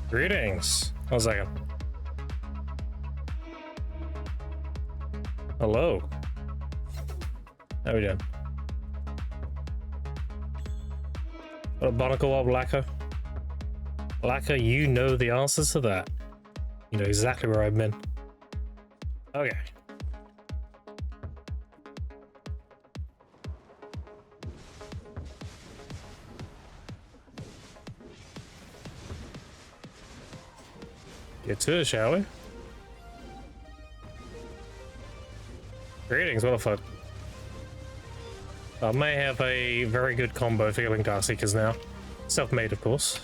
Greetings. 1 second. Hello. How we doing? What a barnacle up, Lacquer? Lacquer, you know the answers to that. You know exactly where I've been. Okay. Get to it, shall we? Greetings, what a fun. I may have a very good combo feeling Darkseekers now. Self-made, of course.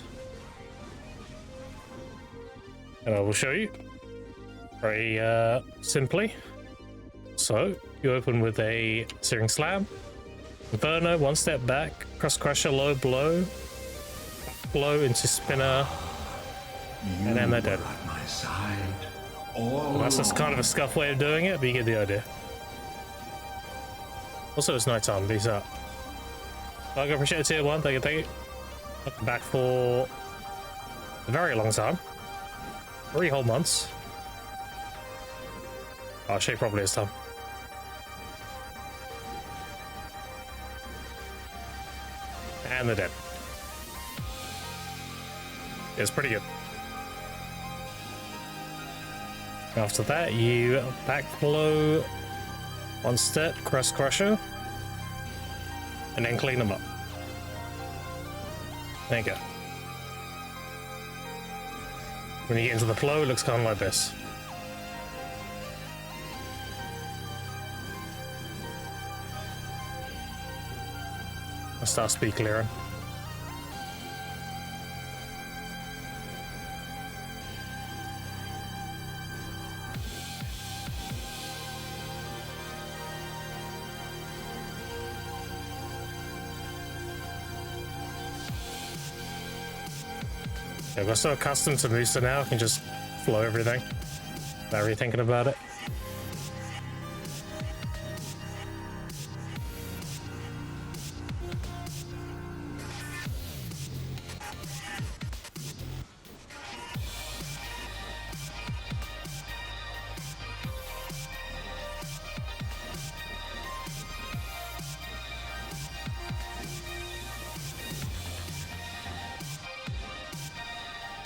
And I will show you. Very simply. So, you open with a Searing Slam. Inferno, 1 step back. Cross Crusher, low blow. Blow into Spinner. And then they're dead. Well, that's just kind of a scuff way of doing it, but you get the idea. Also, it's night time. These are. I appreciate it, tier 1. Thank you, thank you. I've been back for a very long time. 3 whole months. I'll show you probably this time. And they're dead. It's pretty good. After that, you backflow 1 step, Cross Crusher, and then clean them up. There you go. When you get into the flow, it looks kind of like this. I'll start speed clearing. I got so accustomed to Mooster now, I can just flow everything without really thinking about it.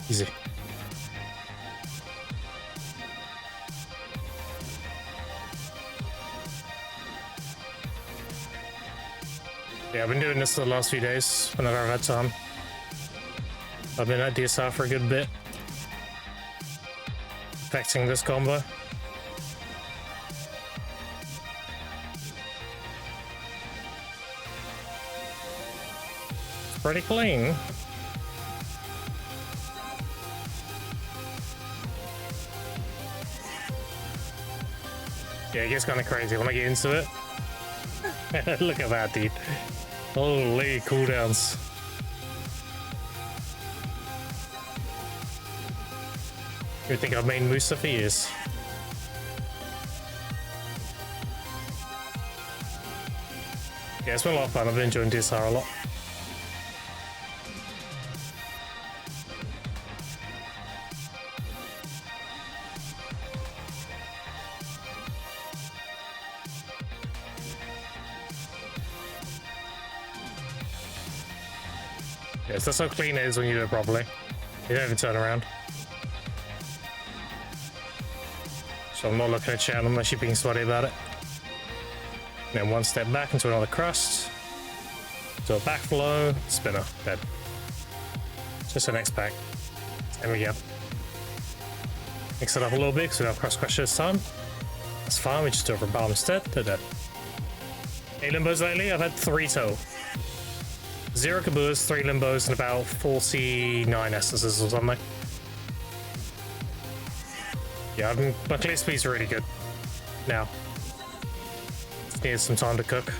Easy. Yeah, I've been doing this for the last few days whenever I've had time. I've been at DSR for a good bit. Affecting this combo. Pretty clean. Yeah, it gets kind of crazy when I get into it. Look at that, dude. Holy cooldowns. You think I've made Musa for years? Yeah, it's been a lot of fun. I've been enjoying DSR a lot. Yes, that's how clean it is when you do it properly. You don't even turn around. So I'm not looking at chat unless you're being sweaty about it. And then 1 step back into another crust. So a backflow, spinner, dead. Just the next pack. There we go. Mix it up a little bit because we have cross crusher this time. That's fine, we just do it for bomb instead. They're dead. 8 limbos lately, I've had 3 total. 0 Kaboos, 3 limbos, and about 49 essences or something. Yeah, my clear speed's really good now. Just needed some time to cook.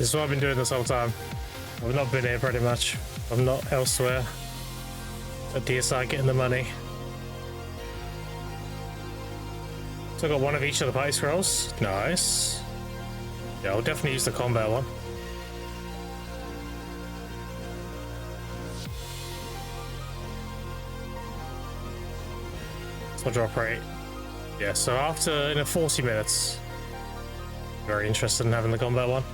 This is what I've been doing this whole time. I've not been here pretty much. I'm not elsewhere. At DSI getting the money. So I got one of each of the party scrolls. Nice. Yeah, I'll definitely use the combat one. So drop rate. Yeah, so after 40 minutes. Very interested in having the combat one.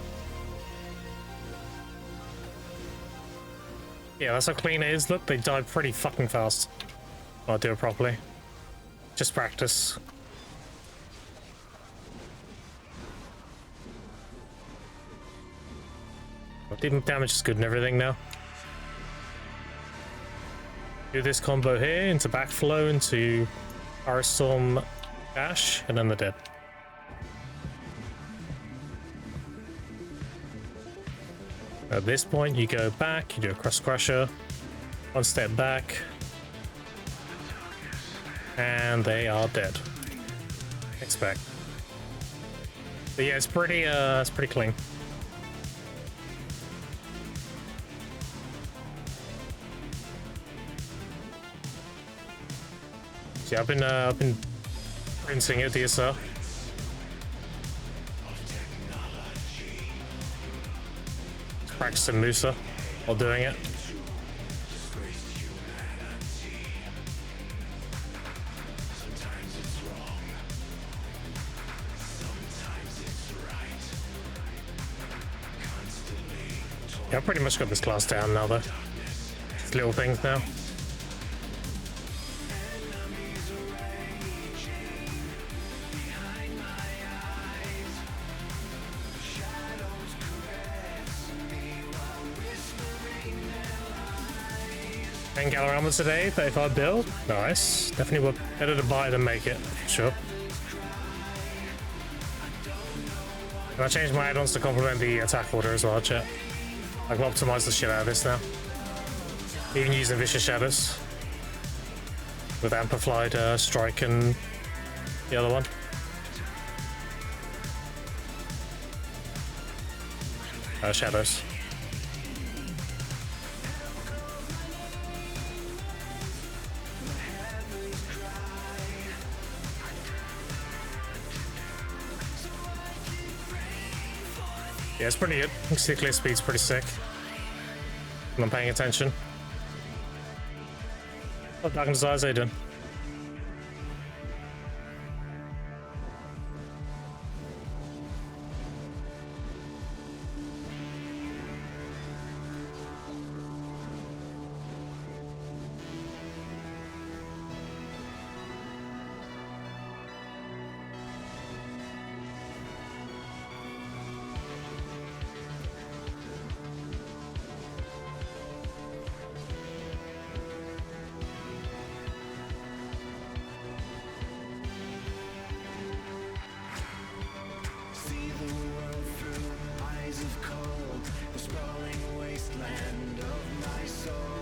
Yeah, that's how clean it is. Look, they die pretty fucking fast. I'll do it properly. Just practice. Demon damage is good and everything now. Do this combo here into backflow, into Firestorm dash, and then they're dead. At this point, you go back, you do a cross crusher, one step back, and they are dead. Expect. But yeah, it's pretty clean. Yeah, I've been rinsing it, DSR. Practicing Musa while doing it. Yeah, I've pretty much got this class down now though. Just little things now. $10 today, 35 build. Nice. Definitely better to buy than make it. Sure. And I changed my add-ons to complement the attack order as well, chat. I can optimize the shit out of this now. Even using Vicious Shadows. With Amplified Strike and the other one. Shadows. Yeah, it's pretty good. You can see the clear speed's pretty sick. And I'm paying attention. What Dark Desires are you doing?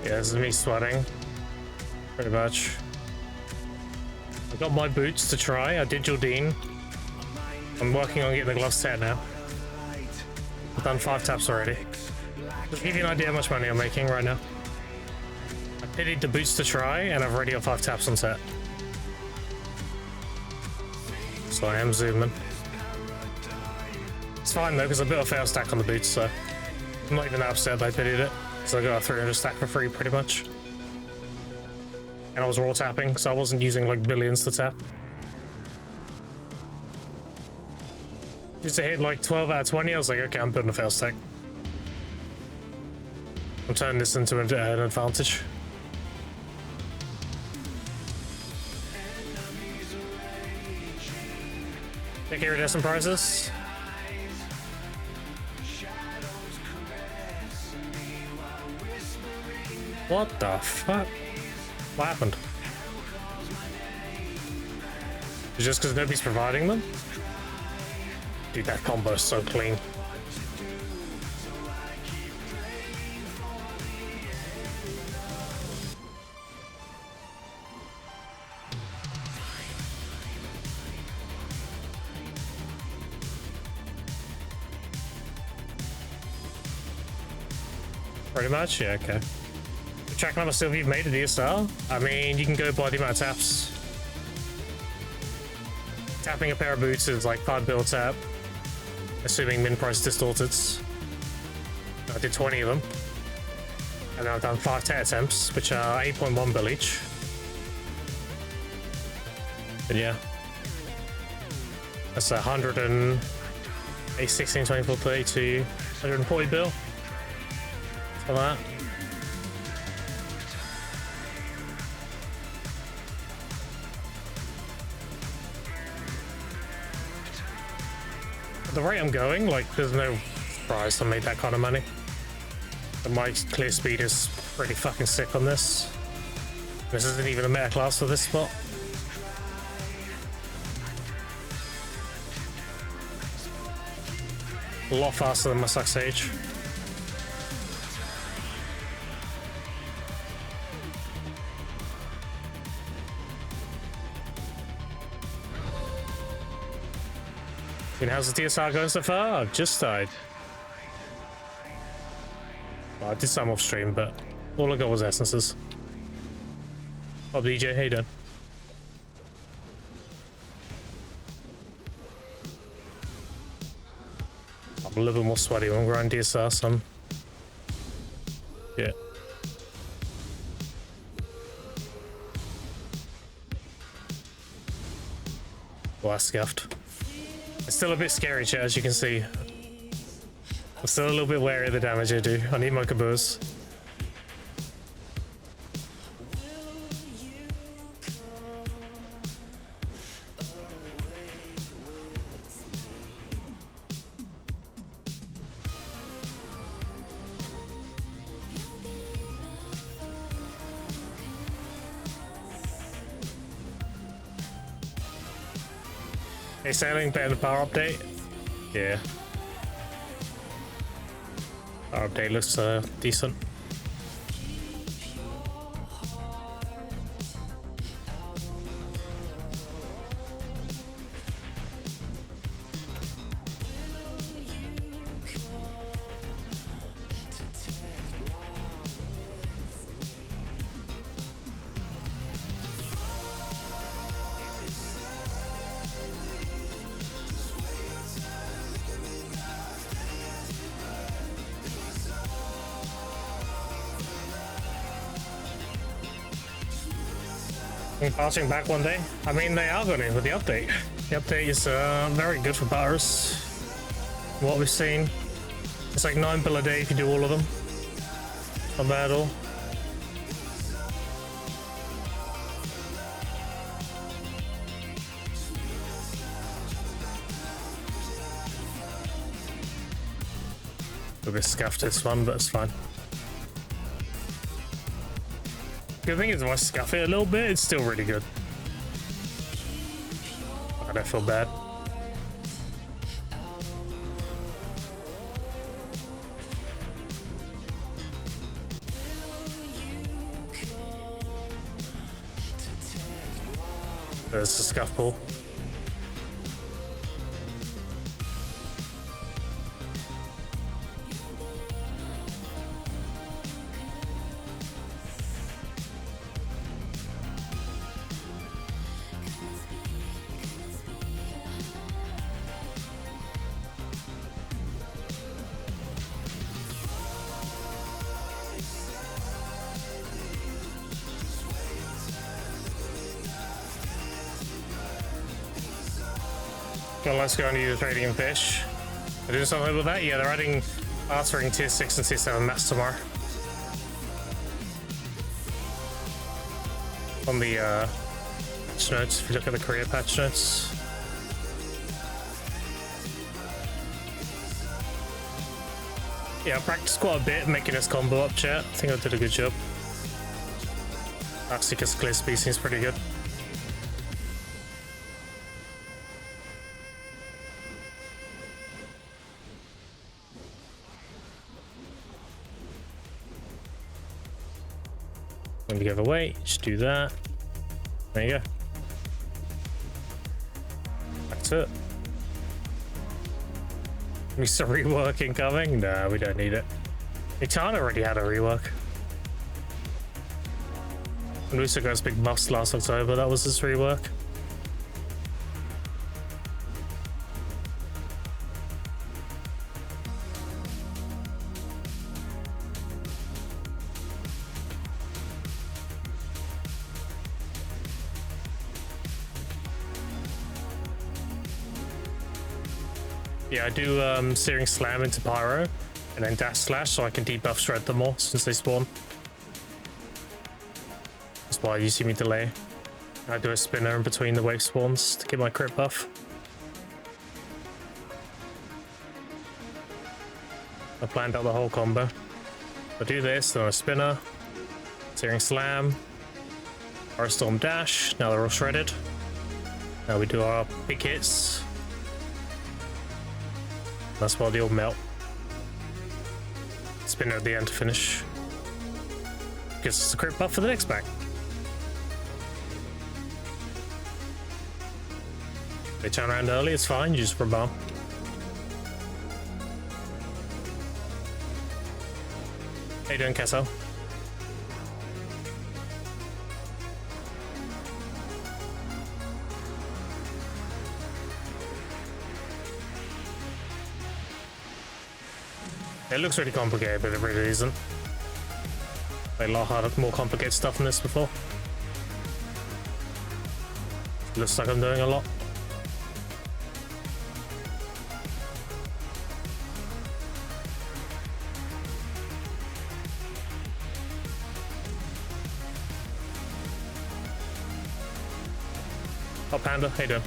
Yeah, this is me sweating. Pretty much. I got my boots to try. I did Jordine. I'm working on getting the gloves set now. I've done 5 taps already. Just to give you an idea how much money I'm making right now. I pitied the boots to try, and I've already got 5 taps on set. So I am zooming. It's fine though, because I built a fail stack on the boots, so I'm not even that upset that I pitied it. So I got a 300 stack for free, pretty much. And I was raw tapping, so I wasn't using like billions to tap. Just to hit like 12 out of 20, I was like, okay, I'm building a fail stack. I'm turning this into an advantage. Take iridescent prizes. What the fuck? What happened? It's just because nobody's providing them? Dude, that combo is so clean. Pretty much, yeah, okay. The track number still you've made a DSR? I mean, you can go by the amount of taps. Tapping a pair of boots is like 5 bill tap, assuming min price distorted. I did 20 of them. And I've done 5 tat attempts, which are 8.1 bill each. But yeah. That's 100 and a 16, 24, 32, 140 bill. For that. At the rate I'm going, like, there's no surprise I made that kind of money. And my clear speed is pretty fucking sick on this. This isn't even a meta class for this spot. A lot faster than my suck sage. And how's the DSR going so far? I've just died. Well, I did some off stream, but all I got was essences. Oh, DJ, how you doing? I'm a little bit more sweaty when we're on DSR, so yeah. Well, that's scuffed. It's still a bit scary, chat, as you can see. I'm still a little bit wary of the damage I do. I need my caboose. Hey, sailing better power update? Yeah. Power update looks decent. Passing back one day. I mean, they are going to with the update. The update is very good for powers. What we've seen, it's like 9 bill a day if you do all of them. Not bad at all. A bit scuffed this one, but it's fine. Good thing is if I scuff it a little bit, it's still really good. I don't feel bad. There's the scuff pool. Well, let's go and use trading in fish. They're doing something with that? Yeah, they're adding answering tier 6 and tier 7 maps tomorrow. On the patch notes, if you look at the career patch notes. Yeah, I practiced quite a bit making this combo up, chat. I think I did a good job. Axicus clear speed seems pretty good. When you give away, just do that. There you go. That's it. Mr. Rework incoming? Nah, we don't need it. Itana already had a rework. When Musa got his big bust last October, that was his rework. Yeah, I do Searing Slam into Pyro, and then Dash Slash so I can debuff Shred them more since they spawn. That's why you see me delay. I do a spinner in between the wave spawns to get my crit buff. I planned out the whole combo. I do this, then a spinner, Searing Slam, Firestorm Dash, now they're all shredded. Now we do our big hits. That's why the old melt. Spinner at the end to finish. Gives us a crit buff for the next back. They turn around early, it's fine, you just bomb. How you doing, Kesso? It looks really complicated, but it really isn't. Like a lot harder, more complicated stuff than this before. It looks like I'm doing a lot. Oh, Panda, how you doing?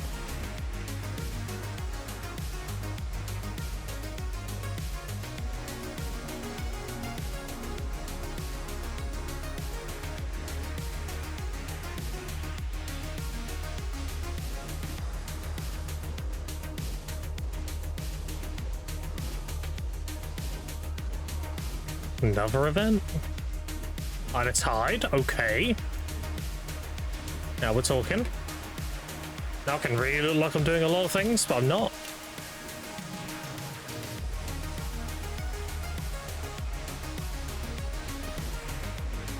Another event? On a tide? Okay. Now we're talking. Now I can really look like I'm doing a lot of things, but I'm not.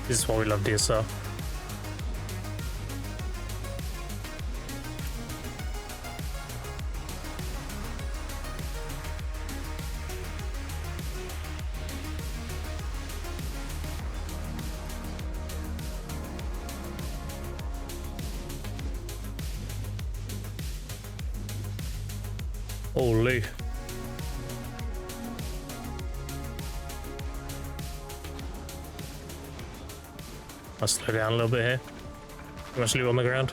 This is why we love DSR. Holy. I'll slow down a little bit here. Too much loot on the ground.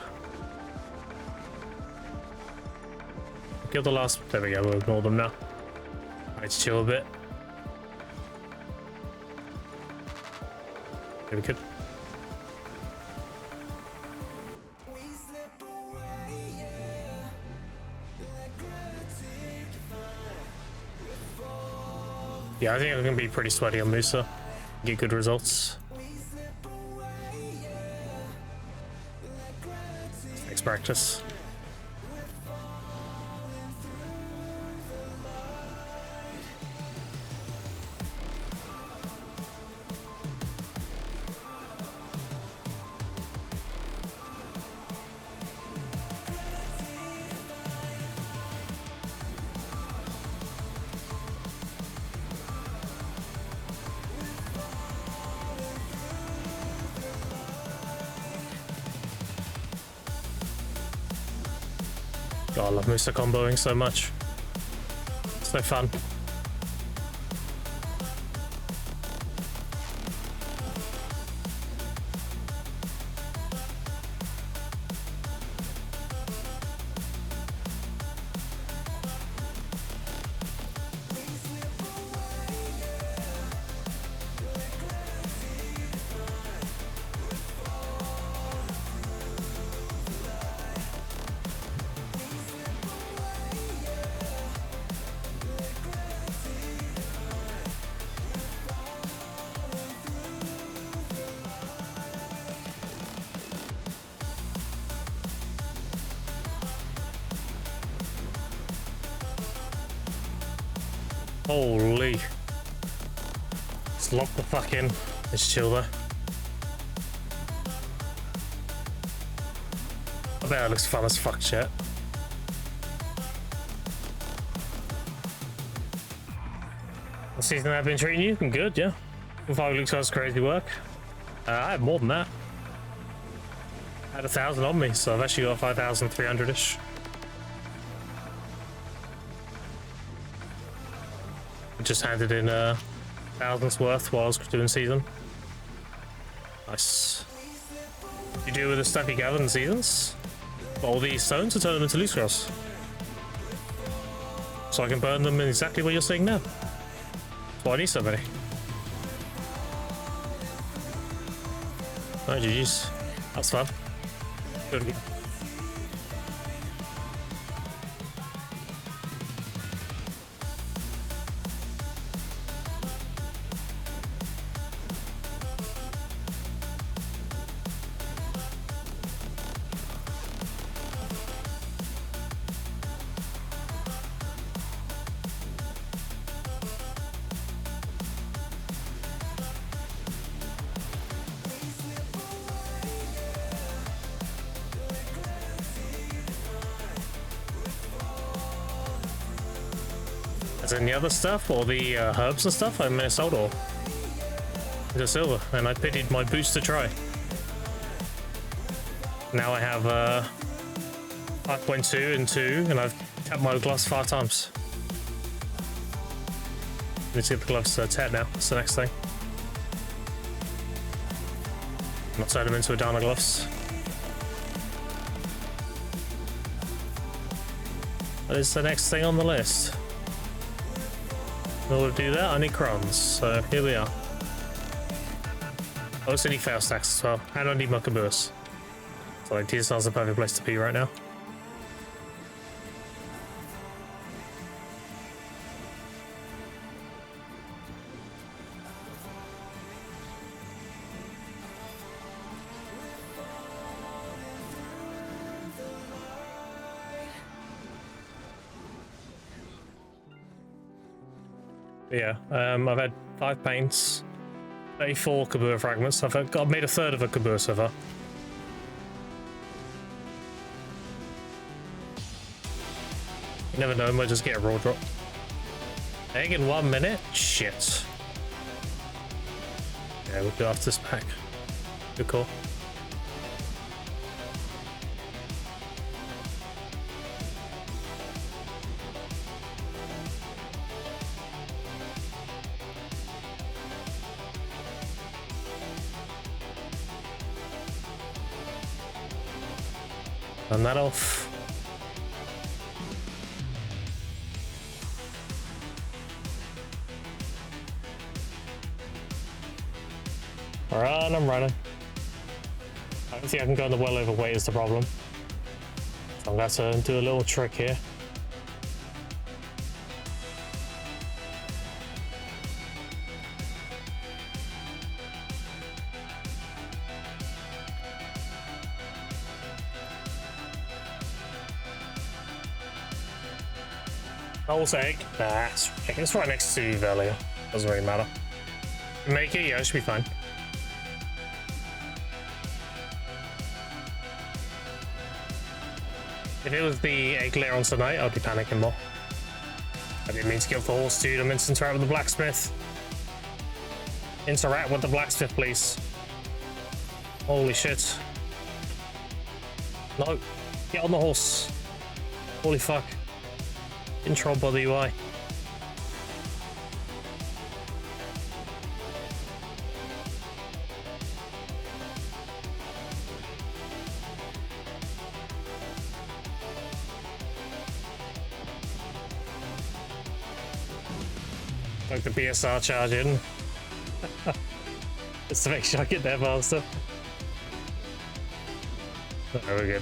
Kill the last. There we go, we'll ignore them now. Let's chill a bit. Very good. Yeah, I think I'm going to be pretty sweaty on Musa. Get good results. Next practice. God, I love Musa comboing so much. It's so fun. Holy. Just lock the fuck in. It's chill though. I bet it looks fun as fuck, chat. The season I've been treating you? I'm good, yeah. 5 Luke's got crazy work. I have more than that. I had 1,000 on me, so I've actually got 5,300-ish. I just handed in 1,000's worth while I was doing season. Nice. You do with the stuff you gather in seasons? All these stones to turn them into loot scrolls. So I can burn them in exactly what you're seeing now. That's why I need so many. Oh, GG's. That's fun. Good. As in the other stuff, or the herbs and stuff, I may sold all into silver, and I pitied my boots to try. Now I have 5.2 and 2, and I've tapped my gloves 5 times. Need to get the gloves 10 now. That's the next thing. Not turn them into a Dana gloves. What is the next thing on the list? In order to do that, I need crons, so here we are. I also need fail stacks as well, and I need my caboose. So like, TSR's the perfect place to be right now. Yeah, I've had 5 paints, 34 Kabur fragments. I've made a third of a Kabur so far. You never know, I might just get a raw drop. Egg in 1 minute? Shit. Yeah, we'll go after this pack. Good call. Turn that off. I'm running. I don't think I can go in the well overweight is the problem. So I'm going to have to do a little trick here. False egg? Nah, it's right next to Velia. Doesn't really matter. Make it? Yeah, it should be fine. If it was the egg later on tonight, I'd be panicking more. I didn't mean to get off the horse, dude. I meant to interact with the blacksmith. Interact with the blacksmith, please. Holy shit. No. Get on the horse. Holy fuck. Controlled by the UI. Like the BSR charge in. Just to make sure I get there faster. Oh, we're good.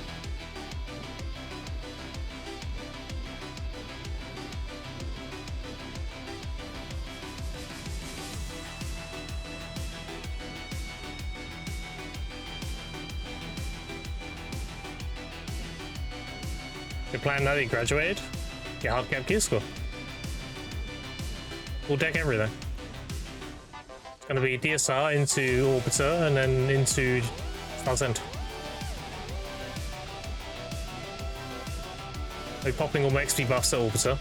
Your plan now that you graduated? Get Hardcap gear score. We'll deck everything. It's going to be DSR into Orbiter and then into Star's End. I'll be popping all my XP buffs at Orbiter.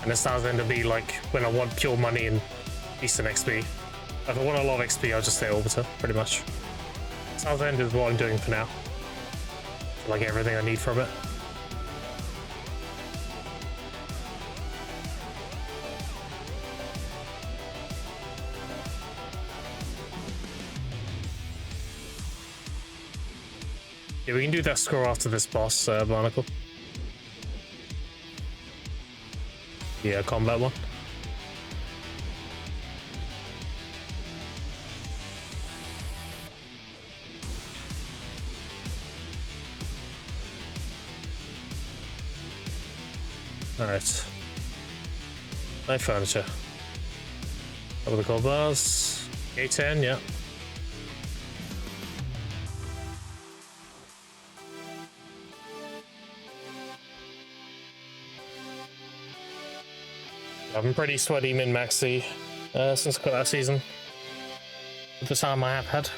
And then Star's End will be like when I want pure money and decent XP. If I want a lot of XP, I'll just stay Orbiter, pretty much. Star's End is what I'm doing for now. Like everything I need from it. Yeah, we can do that score after this boss, Barnacle. Yeah, combat one. Alright. Night furniture. Over the gold bars. A10, yeah. I've been pretty sweaty min-maxy since I got that season. The time I have had.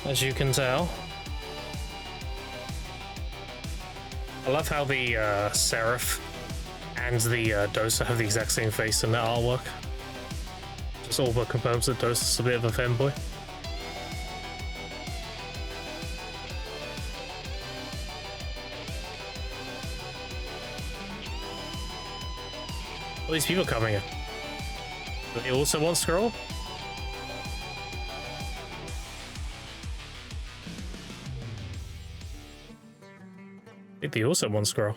As you can tell. I love how the Seraph and the Dosa have the exact same face in that artwork. Just all but confirms that Dosa's a bit of a fanboy. All these people coming in. Do they also want scroll? I think they also want scroll.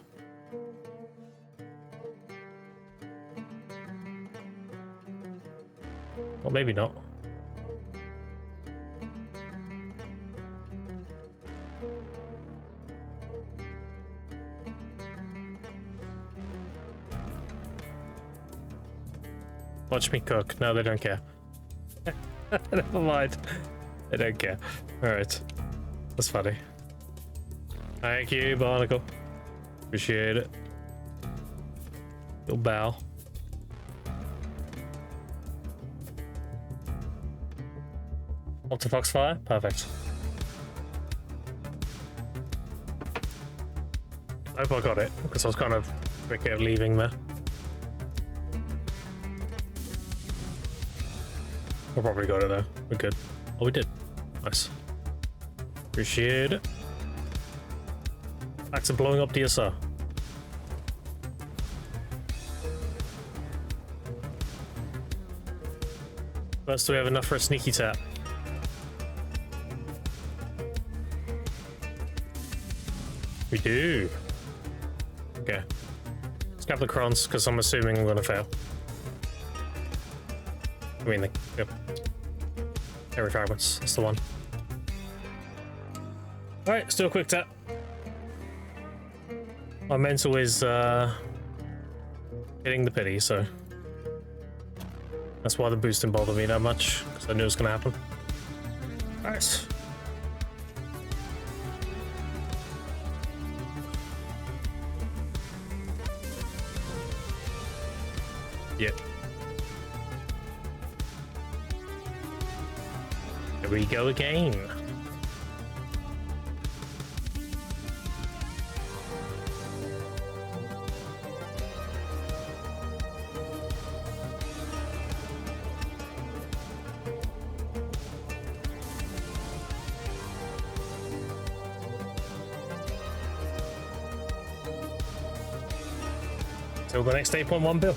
Or maybe not. Watch me cook. No, they don't care. Never mind. They don't care. Alright. That's funny. Thank you, Barnacle. Appreciate it. You'll bow. Ultra Foxfire? Perfect. I hope I got it, because I was kind of thinking of leaving there. I probably got it though. We're good. Oh, we did. Nice. Appreciate it. Back to blowing up DSR. First, do we have enough for a sneaky tap? We do. Okay. Let's grab the crons, because I'm assuming I'm going to fail. I mean, yep. Every fragments. That's the one. Alright, let's do a quick tap. My mental is hitting the pity, so that's why the boost didn't bother me that much, because I knew it was going to happen. Alright. Yep. Here we go again. Till the next 8.1 bill.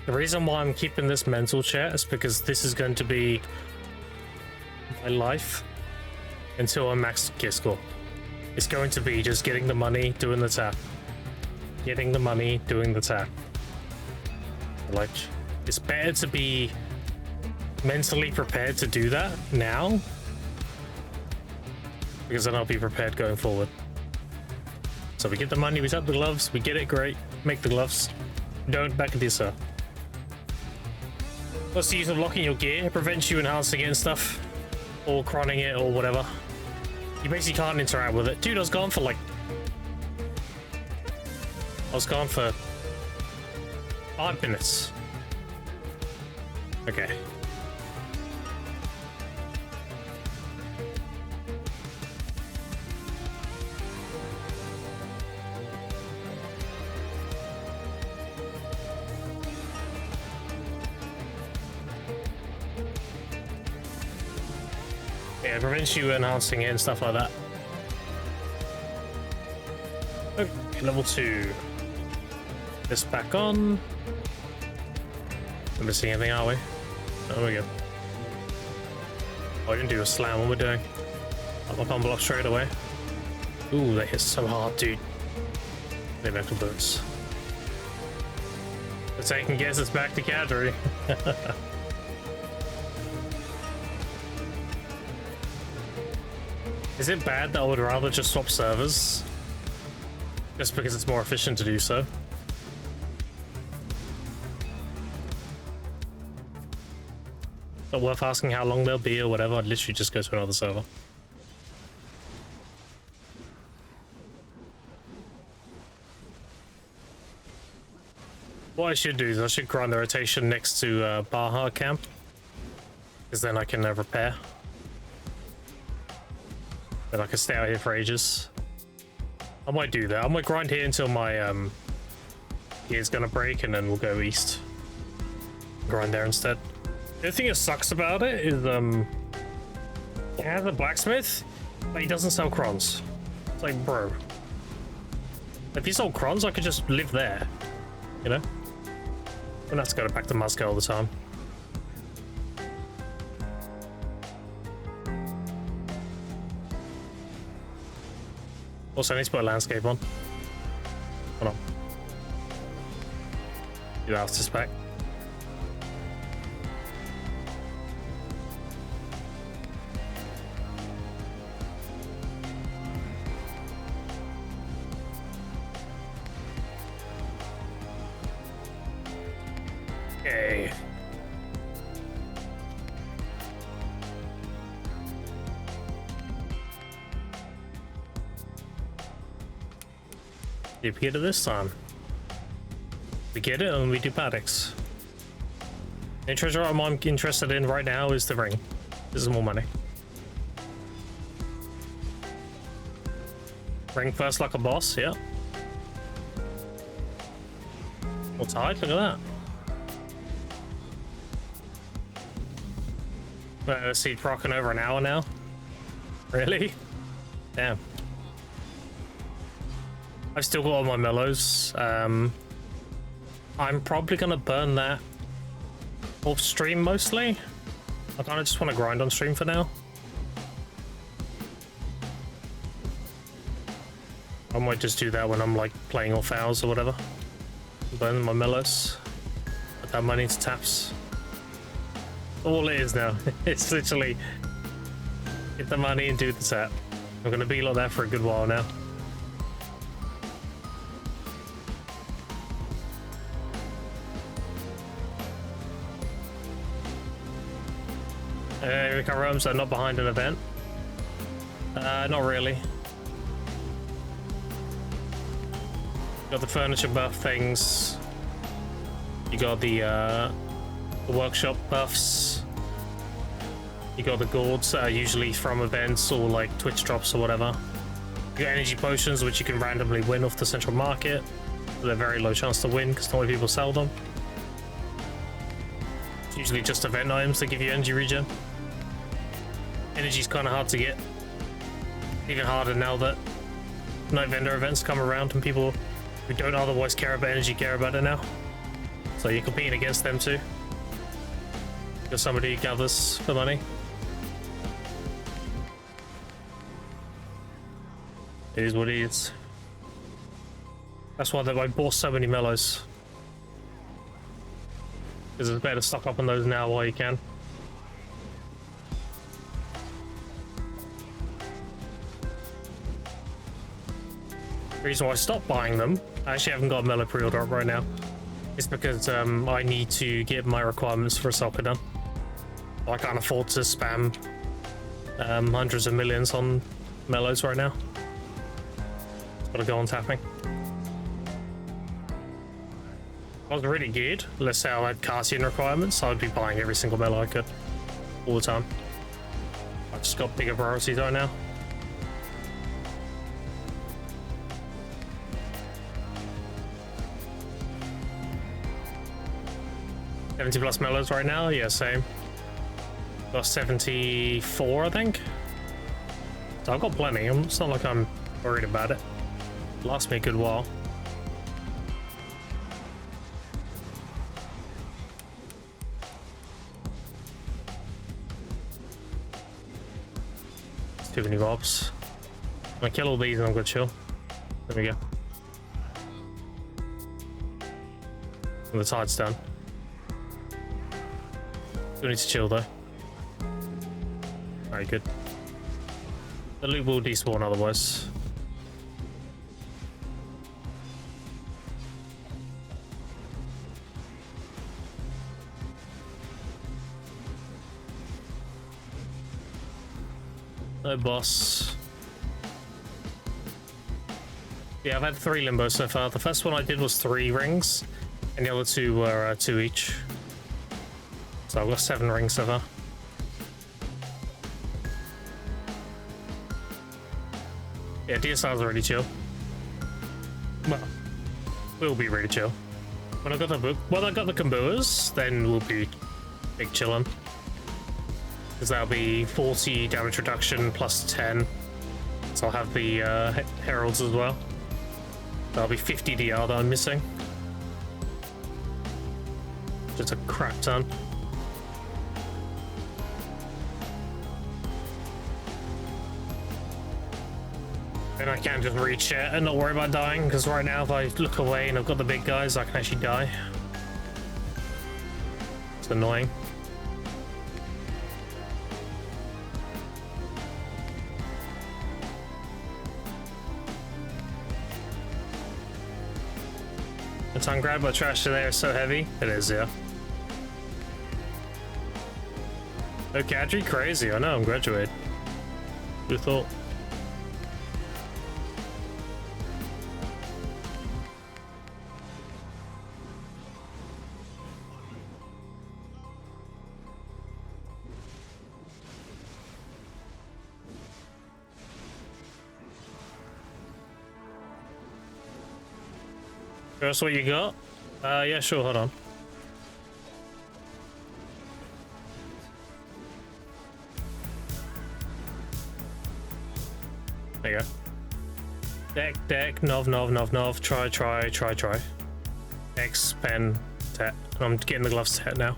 The reason why I'm keeping this mental chat is because this is going to be my life until I'm max gear score. It's going to be just getting the money, doing the tap. Getting the money, doing the tap. Like, it's better to be mentally prepared to do that now, because then I'll be prepared going forward. So we get the money, we tap the gloves, we get it, great, make the gloves. Don't back into yourself. What's the use of locking your gear? It prevents you enhancing it and stuff. Or cronning it or whatever. You basically can't interact with it. Dude, I was gone for 5 minutes. Okay. Yeah, it prevents you enhancing it and stuff like that. Okay, level 2. This back on. We're missing anything, are we? Oh, we go. Oh, I didn't do a slam. What we're doing? Up my pump block straight away. Ooh, that hits so hard, dude. They metal boots. The second guess it's back to Cadbury. Is it bad that I would rather just swap servers? Just because it's more efficient to do so? Not worth asking how long they'll be or whatever. I'd literally just go to another server. What I should do is I should grind the rotation next to bar Hardcap, because then I can repair. Then I can stay out here for ages. I might do that. I might grind here until my gear's gonna break, and then we'll go east. Grind there instead. The thing that sucks about it is it has a blacksmith, but he doesn't sell crons. It's like, bro, if he sold crons, I could just live there, you know? I don't have to go back to Moscow all the time. Also, I need to put a landscape on. Hold on. You have to spec. Okay. Did we get it this time? We get it and we do paddocks. The treasure item I'm interested in right now is the ring. This is more money. Ring first like a boss, yeah. What's hide? Look at that. Let's see, procking over an hour now. Really? Damn. I've still got all my mellows. I'm probably gonna burn that off stream mostly. I kind of just want to grind on stream for now. I might just do that when I'm like playing off hours or whatever. Burn my mellows. Put that money into taps. All it is now. It's literally get the money and do the tap. I'm gonna be like that for a good while now. Recover rooms, so not behind an event. Not really. Got the furniture buff things. You got the workshop buffs. You got the gourds that are usually from events or like Twitch drops or whatever. You got energy potions, which you can randomly win off the central market. They're very low chance to win because not many people sell them. It's usually just event items that give you energy regen. Energy's kind of hard to get. Even harder now that night vendor events come around and people who don't otherwise care about energy care about it now. So you're competing against them too. Because somebody gathers for money. It is what it is. That's why I bought so many mellows. Because it's better to stock up on those now while you can. The reason why I stopped buying them, I actually haven't got a mellow pre-order up right now. It's because I need to get my requirements for soccer done. I can't afford to spam hundreds of millions on mellows right now. It's gotta go on tapping. I was really good. Let's say I had Cartian requirements, I would be buying every single mellow I could all the time. I've just got bigger priorities right now. $70+ mellows right now, yeah, same. Got 74, I think. So I've got plenty. It's not like I'm worried about it. Lasts me a good while. It's too many mobs. I'm gonna kill all these and I'm gonna chill. There we go. And the tide's done. We need to chill though. Alright, good. The loot will despawn otherwise. No boss. Yeah, I've had 3 limbos so far. The first one I did was 3 rings, and the other 2 were 2 each. So I've got 7 rings so far. Yeah, DSR's really chill. Well, we'll be really chill. When I got the book, when I got the Kambuas, then we'll be big chillin'. Because that'll be 40 damage reduction plus 10. So I'll have the Heralds as well. That'll be 50 DR that I'm missing. Just a crap ton. And I can just reach it and not worry about dying, because right now if I look away and I've got the big guys, I can actually die. It's annoying. The tongue grab by trash today is so heavy. It is, yeah. Oh, Kadri, crazy. I know, I'm graduated. Who thought? That's what you got? Yeah, sure, hold on. There you go. Deck, nov, try. X, pen, tat. I'm getting the gloves tat now.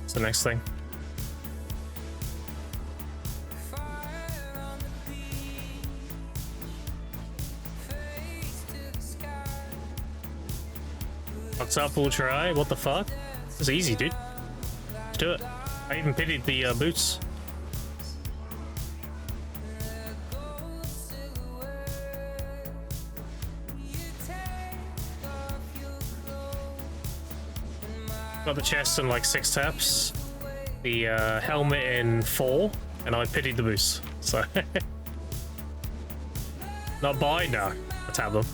It's the next thing. What's up, Ultra Eye? What the fuck? It's easy, dude. Let's do it. I even pitied the boots. Got the chest in like 6 taps, the helmet in 4, and I pitied the boots. So, not buy, no. I tap them.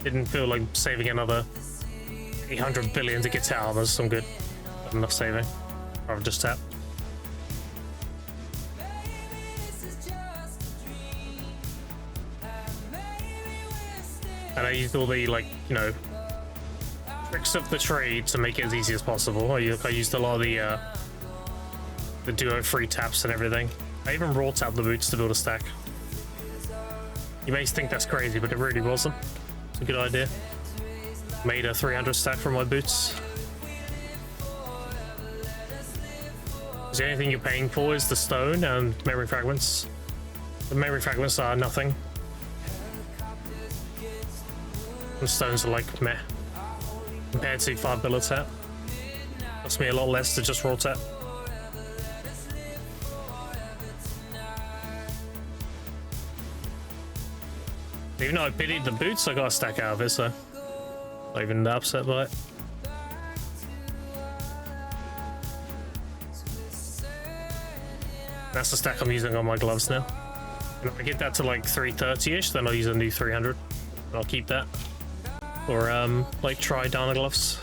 Didn't feel like saving another 800 billion to get to armors. I'm good. Not enough saving. I'll just tap. And I used all the, like, you know, tricks of the trade to make it as easy as possible. I used a lot of the duo free taps and everything. I even raw tapped the boots to build a stack. You may think that's crazy, but it really wasn't. It's a good idea. Made a 300 stack from my boots. The only thing you're paying for is the stone and memory fragments. The memory fragments are nothing. And stones are like meh. Compared to 5 billet tap. Costs me a lot less to just raw tap. Even though I pitied the boots, I got a stack out of it, so not even that upset by it. That's the stack I'm using on my gloves now. And if I get that to like 330-ish, then I'll use a new 300. And I'll keep that. Or like try down the gloves.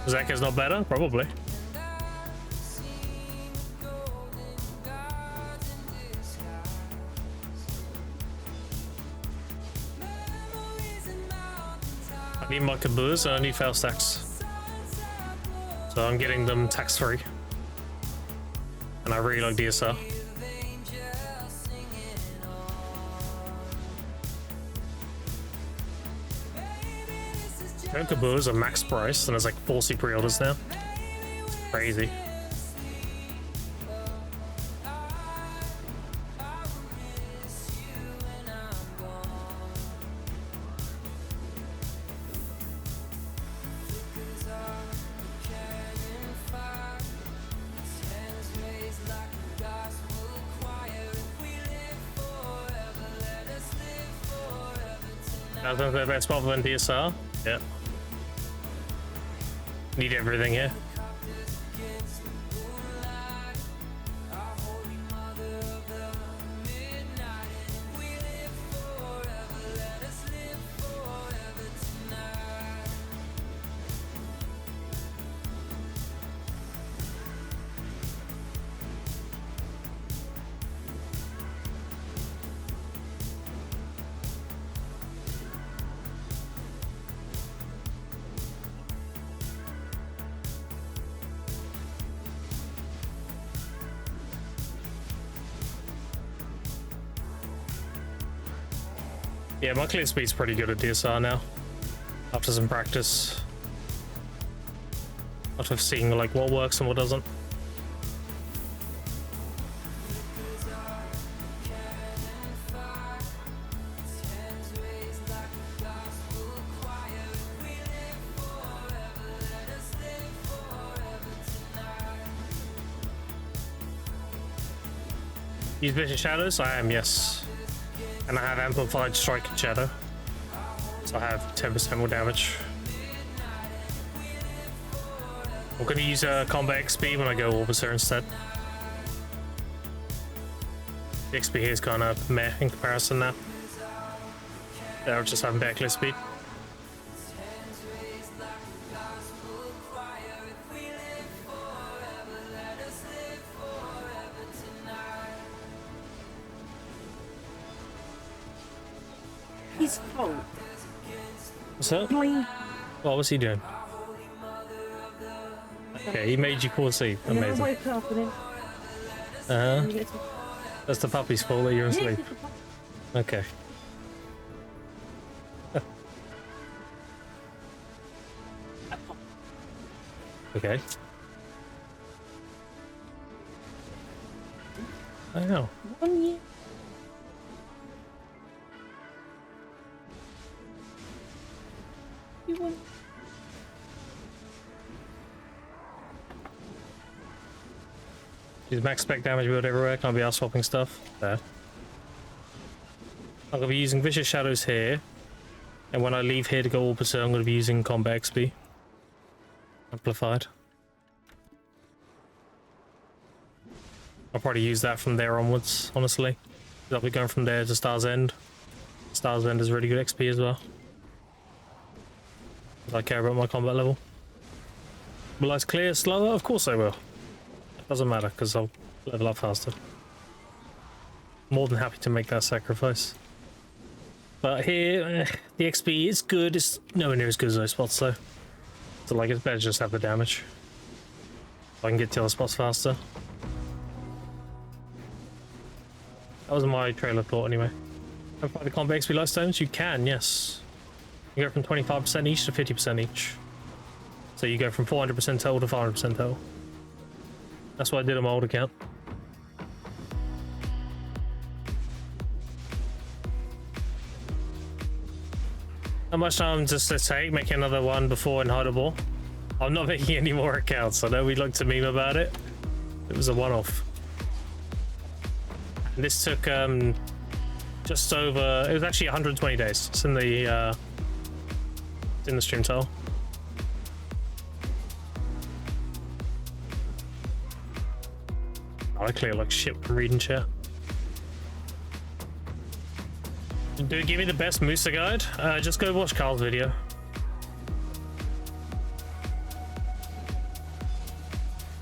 Zach is not better? Probably. I need my caboose and I need fail stacks. So I'm getting them tax free. And I really like DSR. Caboose are max price and there's like 40 pre-orders now. It's crazy. I think the best problem in DSR. Yeah. Need everything here. Yeah, my clear speed's pretty good at DSR now. After some practice. After seeing like what works and what doesn't. Use Vicious Shadows? I am, yes. And I have Amplified Strike and Shadow. So I have 10% more damage. I'm going to use Combat XP when I go Orbiter instead. The XP here is kind of meh in comparison now. They're just having better clear speed. His fault. What's up? Please. What was he doing? Okay, he made you fall asleep. Amazing. Wake up and Uh-huh. That's the puppy's fault that you're asleep. Okay. Okay. I know. 1 year. You want? Use max spec damage build everywhere. Can't be out swapping stuff. There. I'm gonna be using Vicious Shadows here, and when I leave here to go Orbiter, I'm gonna be using Combat XP. Amplified. I'll probably use that from there onwards, honestly. I'll be going from there to Star's End. Star's End is really good XP as well. I care about my combat level. Will I clear slower? Of course I will. Doesn't matter because I'll level up faster. More than happy to make that sacrifice. But here, the XP is good. It's nowhere near as good as those spots though. So like it's better just have the damage. So I can get to other spots faster. That was my trailer thought anyway. Apply the combat XP lightstones? You can, yes. You go from 25% each to 50% each. So you go from 400% total to 500% total. That's what I did on my old account. How much time does it take making another one before Inhideable? I'm not making any more accounts. I know we like to meme about it. It was a one-off. And this took just over. It was actually 120 days. It's in the stream title. I clear like shit from reading chat. Do give me the best Musa guide? Just go watch Carl's video.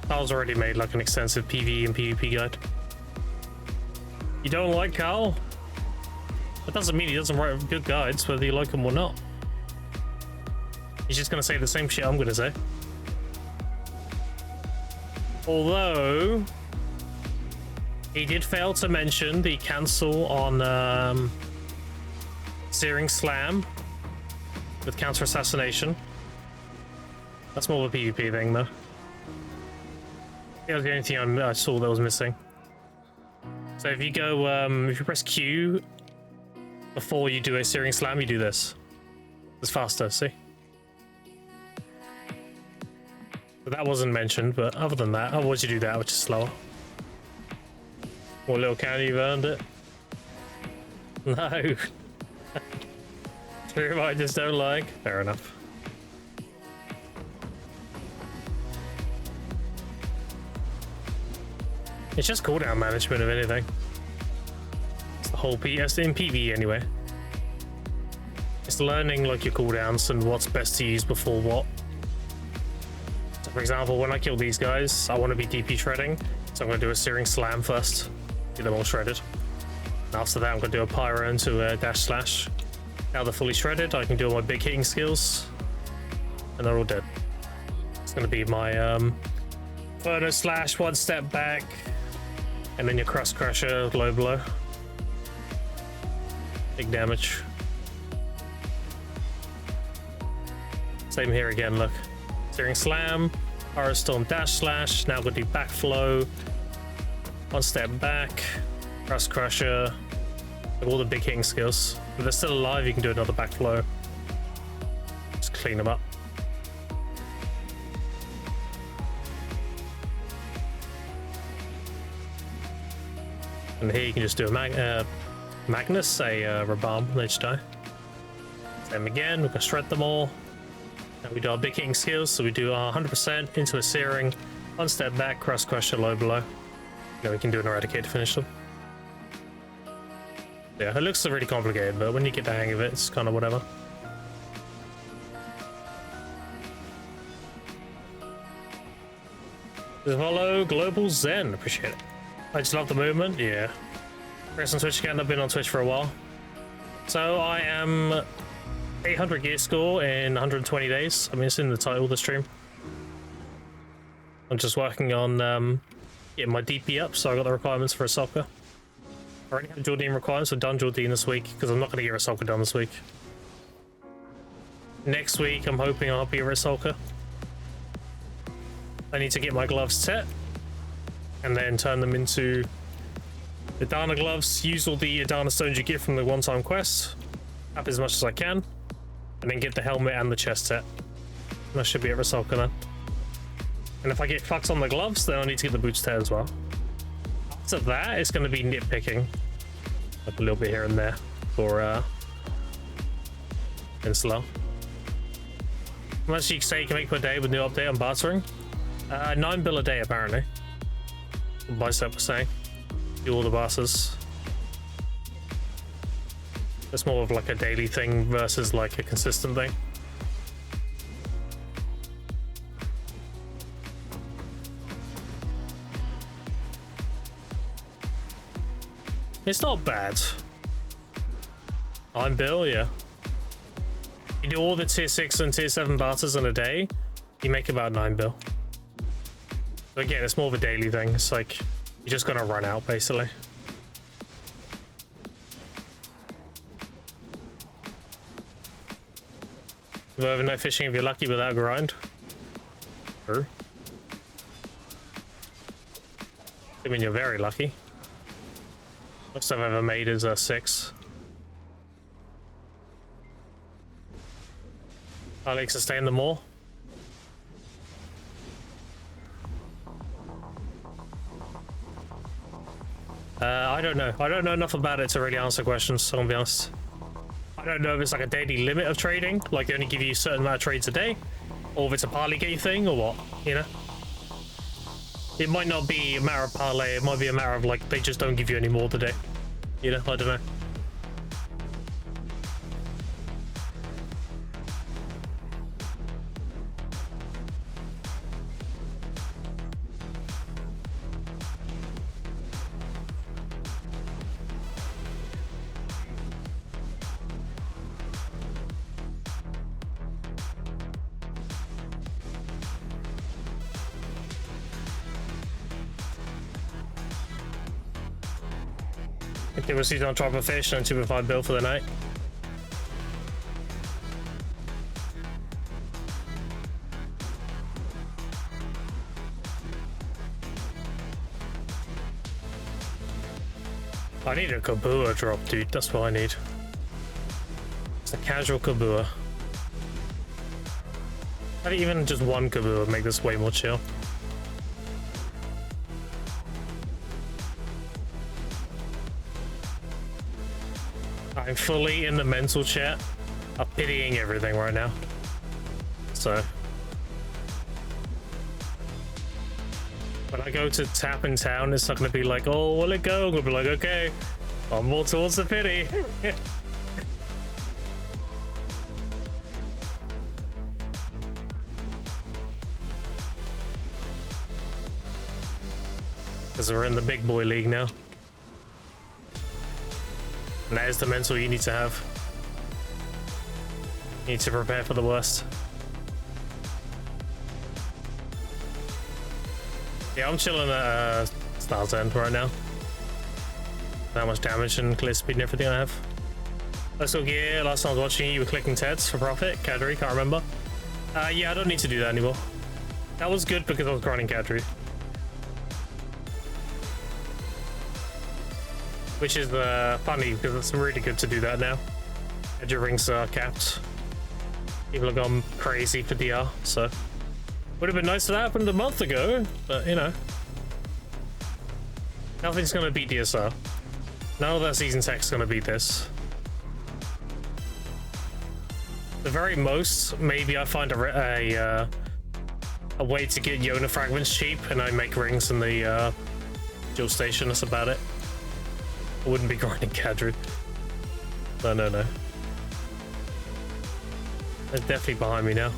Carl's already made like an extensive PvE and PvP guide. You don't like Carl? That doesn't mean he doesn't write good guides, whether you like him or not. He's just gonna say the same shit I'm gonna say. Although he did fail to mention the cancel on Searing Slam with counter assassination. That's more of a PvP thing though. That was the only thing I saw that was missing. So if you go, if you press Q before you do a Searing Slam, you do this. It's faster, see? But that wasn't mentioned, but other than that, otherwise you do that, which is slower. More little counter, you've earned it. No. True, I just don't like. Fair enough. It's just cooldown management of anything. It's the whole PS in PvE anyway. It's learning like your cooldowns and what's best to use before what. So for example, when I kill these guys, I want to be DP shredding, so I'm going to do a Searing Slam first, get them all shredded. And after that, I'm going to do a Pyro into a Dash Slash. Now they're fully shredded, I can do all my big hitting skills, and they're all dead. It's going to be my Inferno Slash, one step back, and then your Crust Crusher, low blow. Big damage. Same here again, look. Searing Slam, Pyro Storm, Dash Slash, now we'll do Backflow, one step back, Crust Crusher, all the big hitting skills. If they're still alive, you can do another Backflow. Just clean them up. And here you can just do a Magnus, a Rabam, they just die. Same again, we can shred them all. And we do our big hitting skills, so we do our 100% into a Searing, one step back, Crust Crusher, low below. Then we can do an Eradicate to finish them. Yeah, it looks really complicated, but when you get the hang of it, it's kind of whatever. Hello, Global Zen, appreciate it. I just love the movement, yeah. Chris on Twitch again, I've been on Twitch for a while. So I am 800 gear score in 120 days. I mean, it's in the title of the stream. I'm just working on getting my DP up, so I got the requirements for a soccer. I already have Jordan requirements, so done Jordan this week, because I'm not going to get a soccer done this week. Next week, I'm hoping I'll be a Soccer. I need to get my gloves set, and then turn them into Adana gloves, use all the Adana stones you get from the one-time quest, up as much as I can, and then get the helmet and the chest set. And I should be at Soccer then. And if I get fucked on the gloves, then I need to get the boots set as well. After that, it's going to be nitpicking, like a little bit here and there for Insular. How much you say you can make per day with new update on bartering? 9 bill a day apparently. Bicep was saying. Do all the bosses. It's more of like a daily thing versus like a consistent thing. It's not bad. I'm Bill, yeah. You do all the tier 6 and tier 7 barters in a day, you make about 9 bill. So again, it's more of a daily thing. It's like you're just gonna run out basically. You overnight fishing if you're lucky without a grind. True. I mean, you're very lucky. Most I've ever made is a 6. Alex, sustain them all. I'd don't know. I don't know enough about it to really answer questions, so I'll be honest. I don't know if it's like a daily limit of trading, like they only give you a certain amount of trades a day, or if it's a parlay gate thing, or what, you know? It might not be a matter of parlay, it might be a matter of like, they just don't give you any more today. You know, I don't know. They were sitting on top of fish and 2.5 bill for the night. I need a Kabua drop, dude. That's what I need. It's a casual Kabua. I think even just one Kabua would make this way more chill. I'm fully in the mental chat of pitying everything right now. So when I go to tap in town, it's not going to be like, oh, will it go? I'm going to be like, okay, I'm more towards the pity. Because we're in the big boy league now. And that is the mental you need to have. You need to prepare for the worst. Yeah, I'm chilling at Star's End right now. How much damage and clear speed and everything I have. Let's go gear. Last time I was watching you were clicking TEDs for profit. Cadry, can't remember. Yeah, I don't need to do that anymore. That was good because I was grinding Cadry. Which is funny because it's really good to do that now. Edge rings are capped. People have gone crazy for DR, so would have been nice if that happened a month ago, but you know, nothing's gonna beat DSR. None of that season tech's gonna beat this. The very most, maybe I find a way to get Yona fragments cheap, and I make rings in the dual station. That's about it. I wouldn't be grinding Cadru. No. They're definitely behind me now.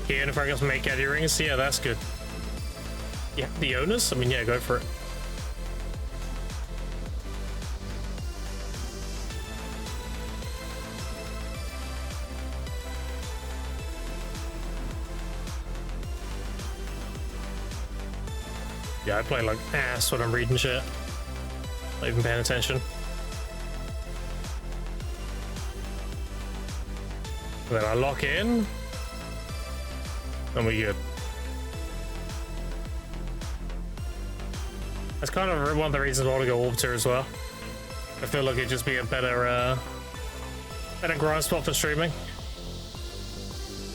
Yeah, and if I can make Caddy rings, yeah, that's good. Yeah, the owners? I mean, yeah, go for it. Yeah, I play like ass when I'm reading shit. Not even paying attention. And then I lock in. And we good. That's kind of one of the reasons I want to go Orbiter as well. I feel like it'd just be a better grind spot for streaming.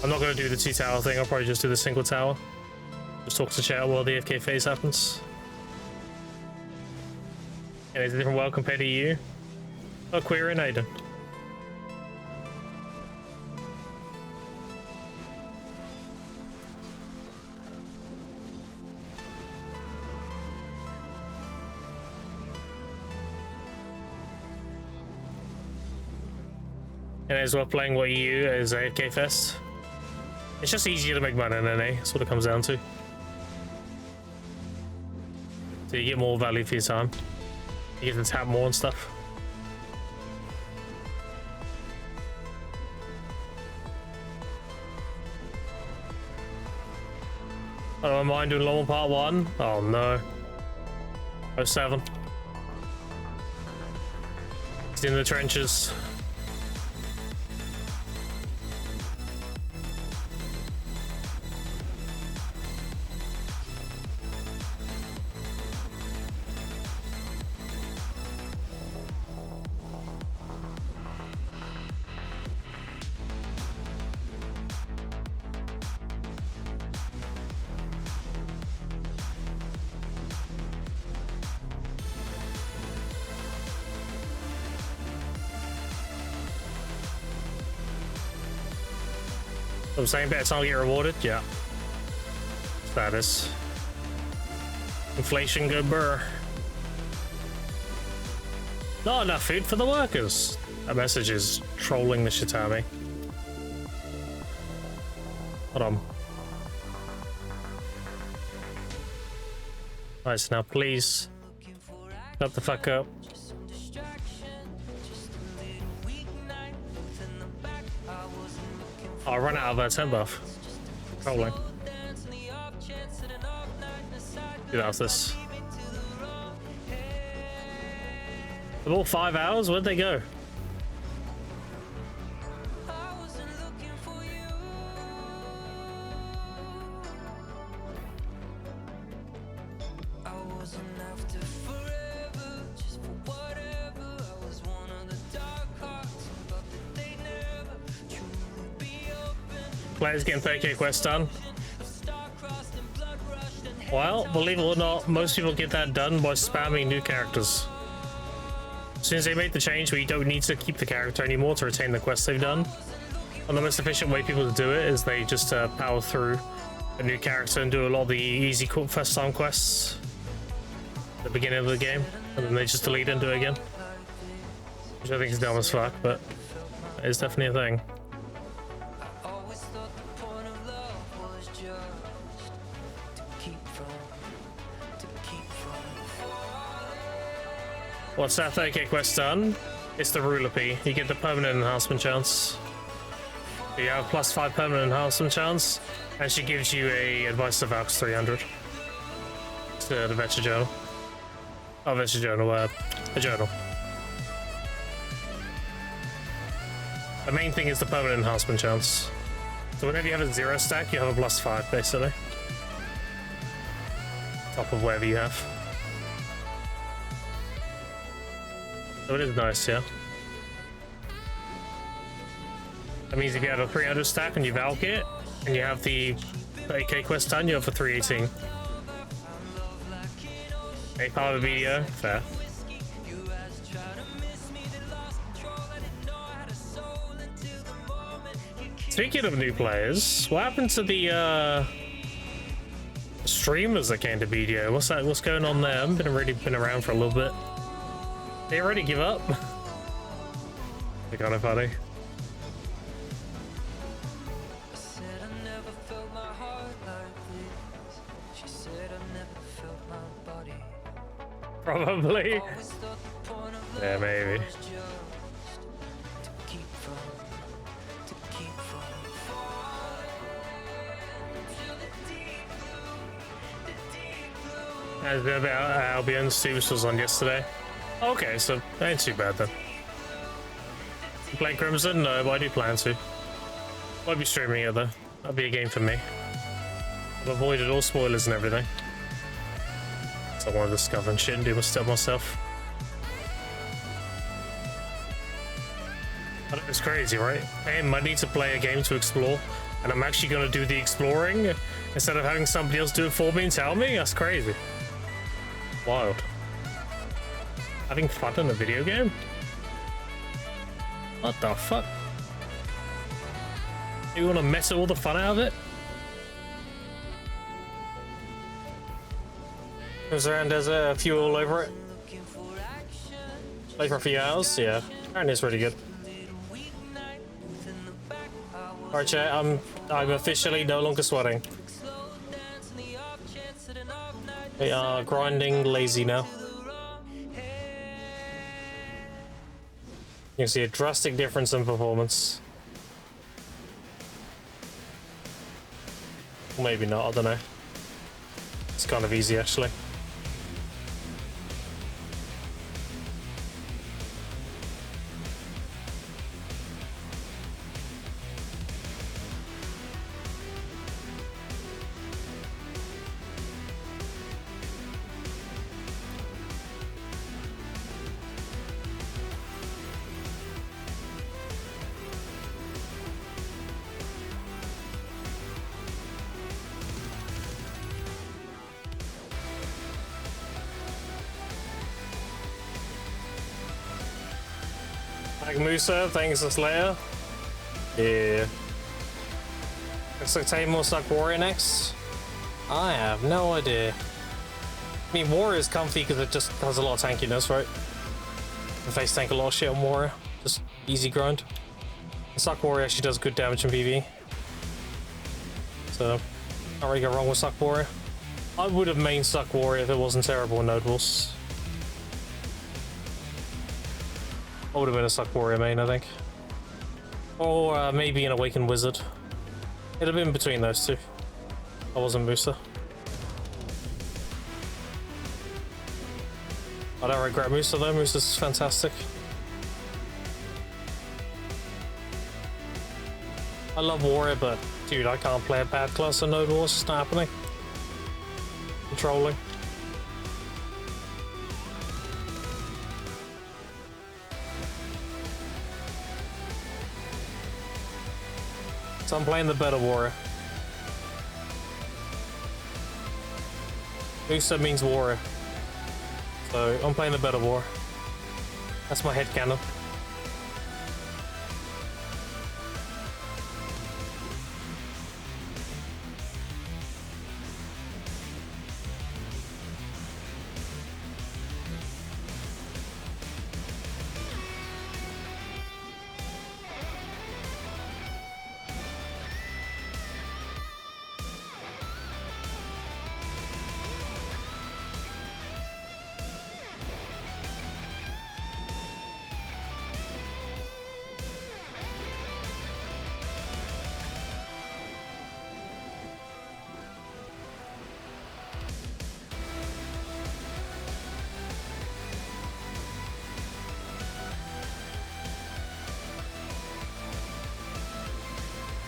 I'm not going to do the 2-tower thing. I'll probably just do the single tower. Just talk to chat while the AFK phase happens. And it's a different world compared to you. Oh, Queer and Aiden. And as well, playing what you is AFK Fest. It's just easier to make money in NA, that's what it comes down to. So you get more value for your time. You get to tap more and stuff. I don't mind doing normal part 1. Oh no. 07. It's in the trenches. I'm saying better time to get rewarded? Yeah. Status. Inflation go burr. Not enough food for the workers. That message is trolling the shit out of me. Hold on. Nice, now please. Shut the fuck up. Oh, I run out of a 10 buff. Trolling. Get out of this. Of all 5 hours, where'd they go? Players getting 30k quests done. Well, believe it or not, most people get that done by spamming new characters. As soon as they make the change where you don't need to keep the character anymore to retain the quests they've done, and the most efficient way people to do it is they just power through a new character and do a lot of the easy first time quests at the beginning of the game, and then they just delete it and do it again. Which I think is dumb as fuck, but it's definitely a thing. What's that 30k quest done? It's the ruler P. You get the permanent enhancement chance. You have +5 permanent enhancement chance, and she gives you a advice to Valks 300. It's the adventure journal. Oh, adventure journal, a journal. The main thing is the permanent enhancement chance. So whenever you have a 0 stack, you have a +5 basically. Top of whatever you have. So it is nice, yeah. That means if you have a 300 stack and you Valk it, and you have the 30k quest done, you have a 318. 8 part of the video, fair. Speaking of new players, what happened to the streamers that came to video? What's going on there? I haven't really been around for a little bit. They already give up? They're kind of funny. Probably. Yeah, maybe. There's a bit about Albion. Steve was on yesterday. Okay, so that ain't too bad then. You play Crimson? No, but I do plan to. Won't be streaming it though. That'll be a game for me. I've avoided all spoilers and everything. So I want to discover and shit and do my stuff myself. I know it's crazy, right? I need to play a game to explore, and I'm actually going to do the exploring instead of having somebody else do it for me and tell me? That's crazy. Wild. Having fun in a video game? What the fuck? You want to mess all the fun out of it? Goes around, there's a few all over it. Play for a few hours, yeah. Apparently it's really good. Alright chat, I'm officially no longer sweating. We are grinding lazy now. You can see a drastic difference in performance. Or maybe not, I don't know. It's kind of easy actually. Musa, thanks for Slayer. Yeah. Looks like Tame will suck Warrior next. I have no idea. I mean, Warrior is comfy because it just has a lot of tankiness, right? The face tank a lot of shit on Warrior. Just easy grind. Suck Warrior actually does good damage in PvE. So, can't really go wrong with Suck Warrior. I would have main Suck Warrior if it wasn't terrible in Notables. I would have been a Suck Warrior main, I think. Or maybe an Awakened Wizard. It'd have been between those two. I wasn't Musa. I don't regret Musa though, Musa's fantastic. I love Warrior, but dude, I can't play a bad class of Notable, it's just not happening. Controlling. So I'm playing the better Warrior. Musa means Warrior. So I'm playing the better Warrior. That's my headcanon.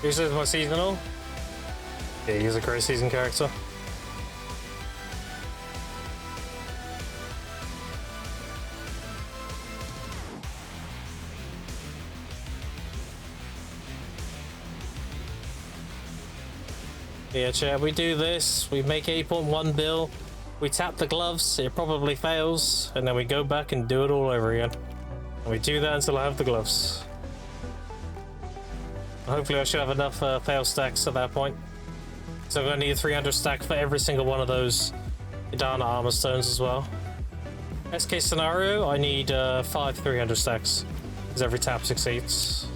This is my seasonal. Yeah, he's a great season character. Yeah, chat, we do this, we make 8.1 bill, we tap the gloves, it probably fails, and then we go back and do it all over again. And we do that until I have the gloves. Hopefully I should have enough fail stacks at that point. So I'm going to need a 300 stack for every single one of those Idana armor stones as well. Best case scenario, I need 5 300 stacks, because every tap succeeds.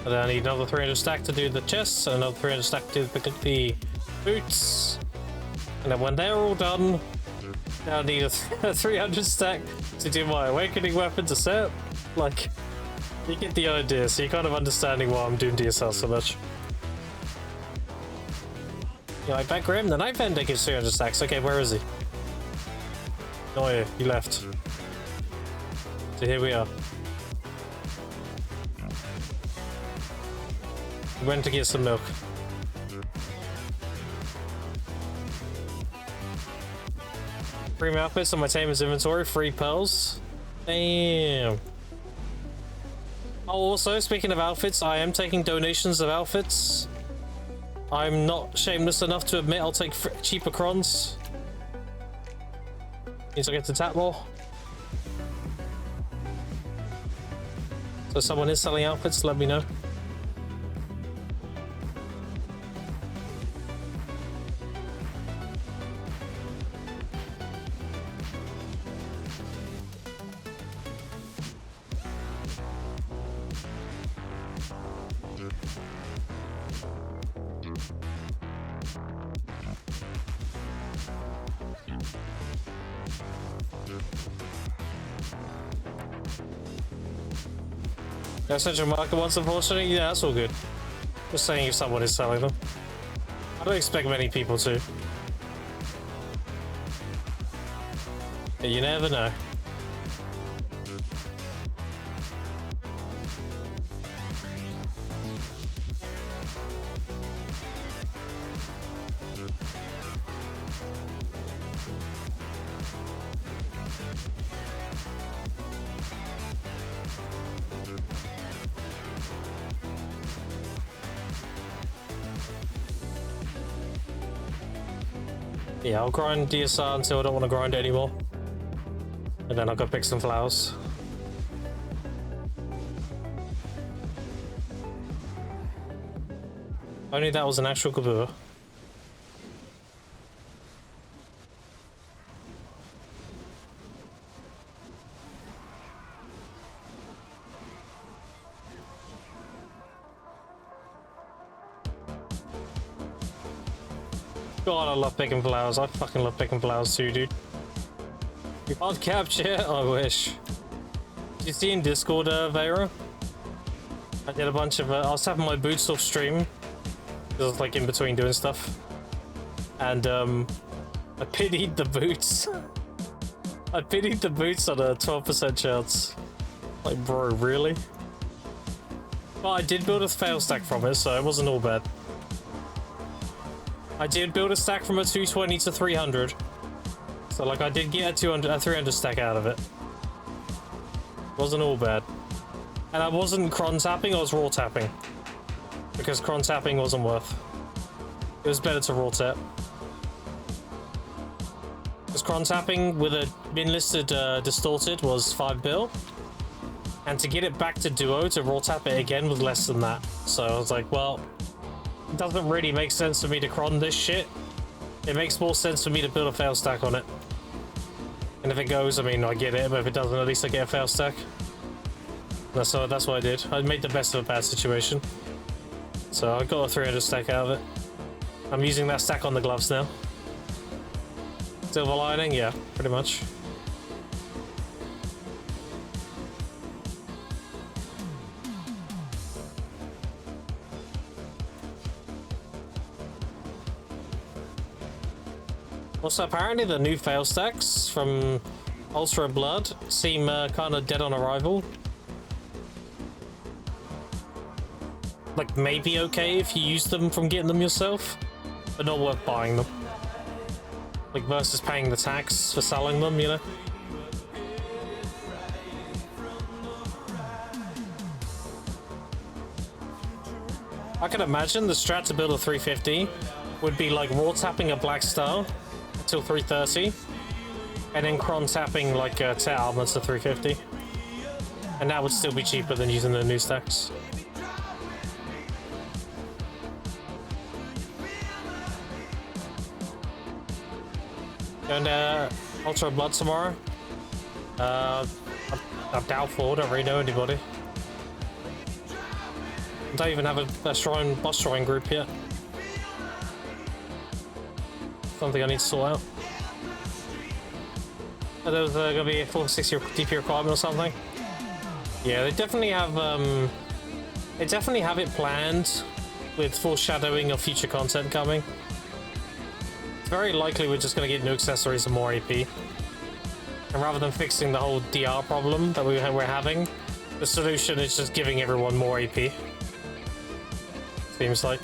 And then I need another 300 stack to do the chests, and another 300 stack to do the boots. And then when they're all done, now I need a 300 stack to do my awakening weapon to set. Like, you get the idea, so you're kind of understanding why I'm doing DSL so much. You like that, Grim? The Night Vendor gives 300 stacks. Okay, where is he? Oh yeah, he left. So here we are. We went to get some milk. Premium outfits on my Tamer's inventory, 3 pearls. Damn. Oh, also, speaking of outfits, I am taking donations of outfits. I'm not shameless enough to admit I'll take cheaper crons. Means I get to tap more. So if someone is selling outfits, let me know. No central market ones, unfortunately. Yeah, that's all good. Just saying if someone is selling them. I don't expect many people to. But you never know. Yeah, I'll grind DSR until I don't want to grind it anymore. And then I'll go pick some flowers. Only that was an actual Kabua. God, I love picking flowers. I fucking love picking flowers too, dude. Hardcap chat? I wish. Did you see in Discord, Vera? I did a bunch of, I was having my boots off stream. Because I was like in between doing stuff. And, I pitied the boots. I pitied the boots on a 12% chance. Like, bro, really? But I did build a fail stack from it, so it wasn't all bad. I did build a stack from a 220 to 300. So, like, I did get a 300 stack out of it. Wasn't all bad. And I wasn't cron tapping, I was raw tapping. Because cron tapping wasn't worth. It was better to raw tap. Because cron tapping with a bin listed distorted was 5 bill. And to get it back to duo, to raw tap it again was less than that. So I was like, well, it doesn't really make sense for me to cron this shit. It makes more sense for me to build a fail stack on it. And if it goes, I mean, I get it, but if it doesn't, at least I get a fail stack. That's what I did. I made the best of a bad situation. So I got a 300 stack out of it. I'm using that stack on the gloves now. Silver lining? Yeah, pretty much. Also, apparently the new fail stacks from Ultra Blood seem kind of dead on arrival. Like, maybe okay if you use them from getting them yourself, but not worth buying them. Like, versus paying the tax for selling them, you know? I can imagine the strat to build a 350 would be like raw tapping a Black Star until 330, and then cron tapping like a Tet Armor to 350. And that would still be cheaper than using the new stacks. Going to Ultra Blood tomorrow. I'm doubtful, I don't really know anybody. I don't even have a shrine, boss shrine group yet. Something I need to sort out. Are those gonna be a full 6-year DP requirement or something? Yeah, they definitely have it planned with foreshadowing of future content coming. It's very likely we're just gonna get new accessories and more AP. And rather than fixing the whole DR problem that we're having, the solution is just giving everyone more AP. Seems like.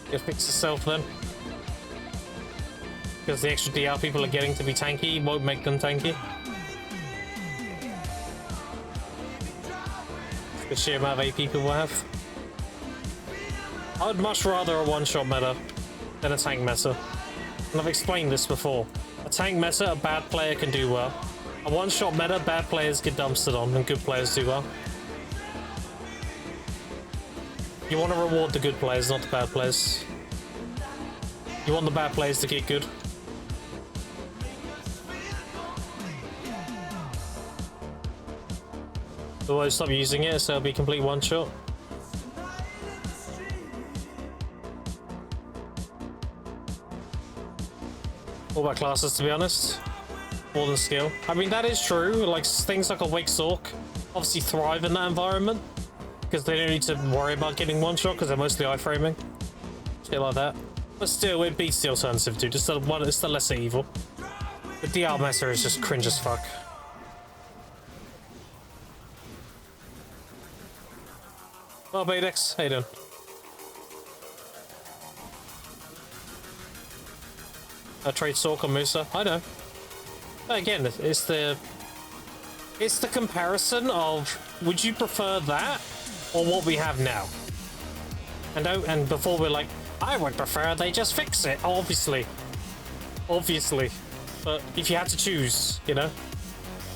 It'll fix itself then. Because the extra DR people are getting to be tanky won't make them tanky. The sheer amount of AP people have. I'd much rather a one-shot meta than a tank meta. And I've explained this before. A tank meta, a bad player can do well. A one-shot meta, bad players get dumpstered on and good players do well. You want to reward the good players, not the bad players. You want the bad players to get good. Otherwise, stop using it, so it'll be complete one-shot. All about classes, to be honest. More than skill. I mean, that is true. Like, things like a Wake Sork obviously thrive in that environment. Because they don't need to worry about getting one-shot, because they're mostly iframing. Shit like that. But still, it beats the alternative, dude. It's the lesser evil. The DR Messer is just cringe as fuck. Oh, Badex, how you doing? I trade Sork on Musa. I know. But again, it's the comparison of would you prefer that or what we have now? And before we're like, I would prefer they just fix it. Obviously. But if you had to choose, you know,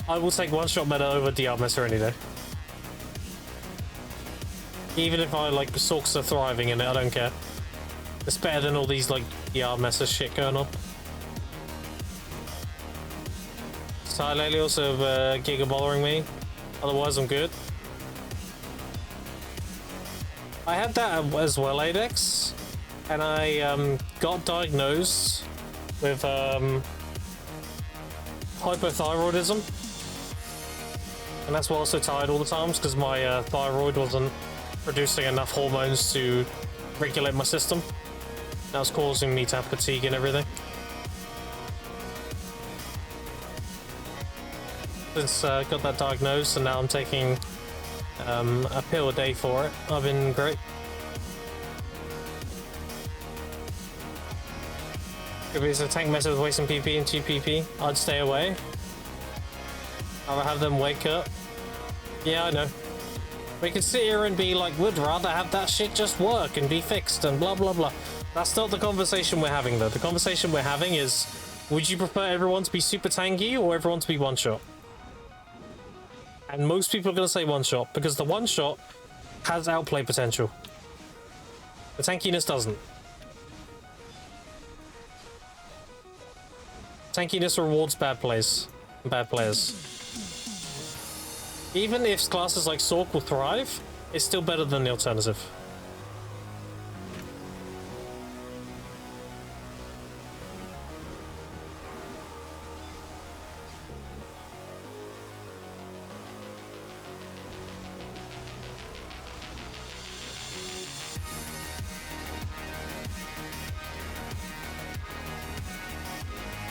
I will take one-shot meta over DR Messer any day. Even if I like Sorks are thriving in it, I don't care. It's better than all these like DR messes shit going on. So lately also Giga bothering me. Otherwise I'm good. I had that as well, Adex, and I got diagnosed with hypothyroidism, and that's why I was so tired all the times, because my thyroid wasn't producing enough hormones to regulate my system. That was causing me to have fatigue and everything. Since I got that diagnosed, and now I'm taking a pill a day for it, I've been great. If it's a tank method with wasting PP and 2 PP, I'd stay away. I'll have them wake up. Yeah, I know. We can sit here and be like, would rather have that shit just work and be fixed and blah blah blah. That's not the conversation we're having though. The conversation we're having is, would you prefer everyone to be super tanky or everyone to be one shot? And most people are going to say one shot, because the one shot has outplay potential. The tankiness doesn't. Tankiness rewards bad plays and bad players. Even if classes like Sork will thrive, it's still better than the alternative.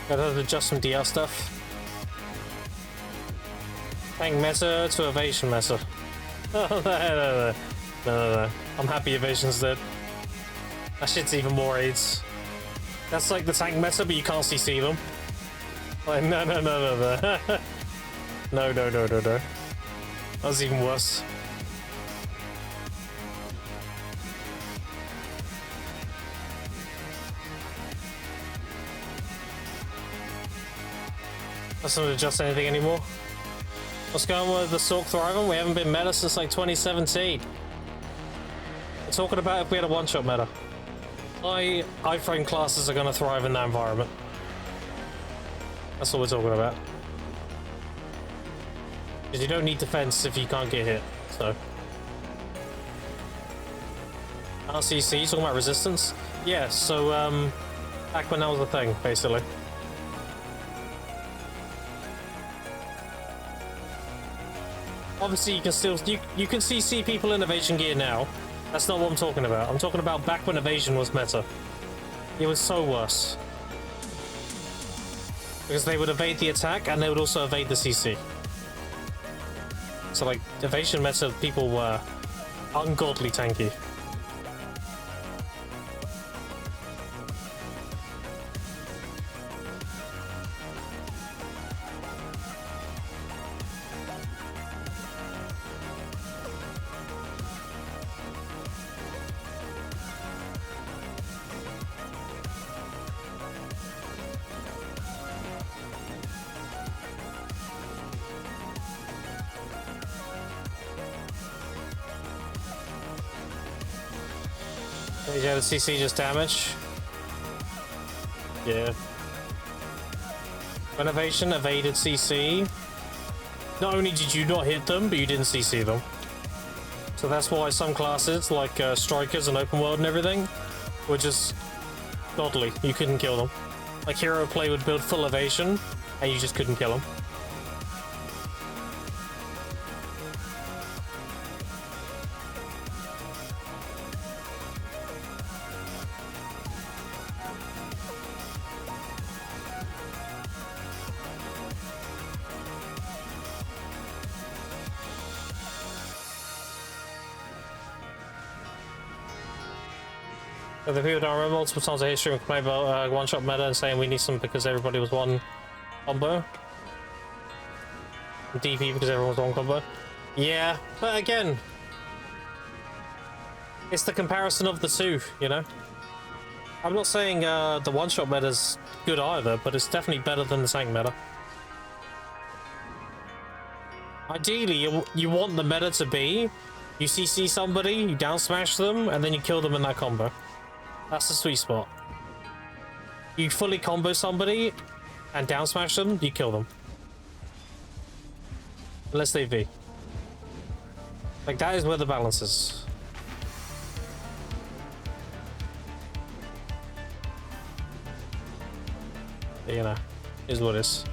Gotta adjust some DR stuff. Tank meta to evasion meta. No. I'm happy evasion's dead. That shit's even more aids. That's like the tank meta, but you can't CC them. Like, no. No. That's even worse. That's not adjust anything anymore. What's going on with the Sork thriving? We haven't been meta since like 2017. We're talking about if we had a one-shot meta. iframe classes are going to thrive in that environment. That's what we're talking about. Because you don't need defense if you can't get hit, so. RCC, you talking about resistance? Yeah, so back when that was a thing, basically. Obviously, you can still you can CC people in evasion gear now. That's not what I'm talking about. I'm talking about back when evasion was meta. It was so worse because they would evade the attack and they would also evade the CC. So like evasion meta, people were ungodly tanky. Yeah, the CC just damage. Yeah. When evasion evaded CC, not only did you not hit them, but you didn't CC them. So that's why some classes, like strikers and open world and everything, were just godly. You couldn't kill them. Like hero play would build full evasion, and you just couldn't kill them. The people don't remember multiple times I hear stream complain about one-shot meta and saying we need some because everybody was one combo. DP because everyone was one combo. Yeah, but again, it's the comparison of the two, you know? I'm not saying the one-shot meta's good either, but it's definitely better than the tank meta. Ideally, you want the meta to be You CC somebody, you down smash them, and then you kill them in that combo. That's the sweet spot. You fully combo somebody and down smash them, you kill them. Unless they V. Like, that is where the balance is. You know, is what it is.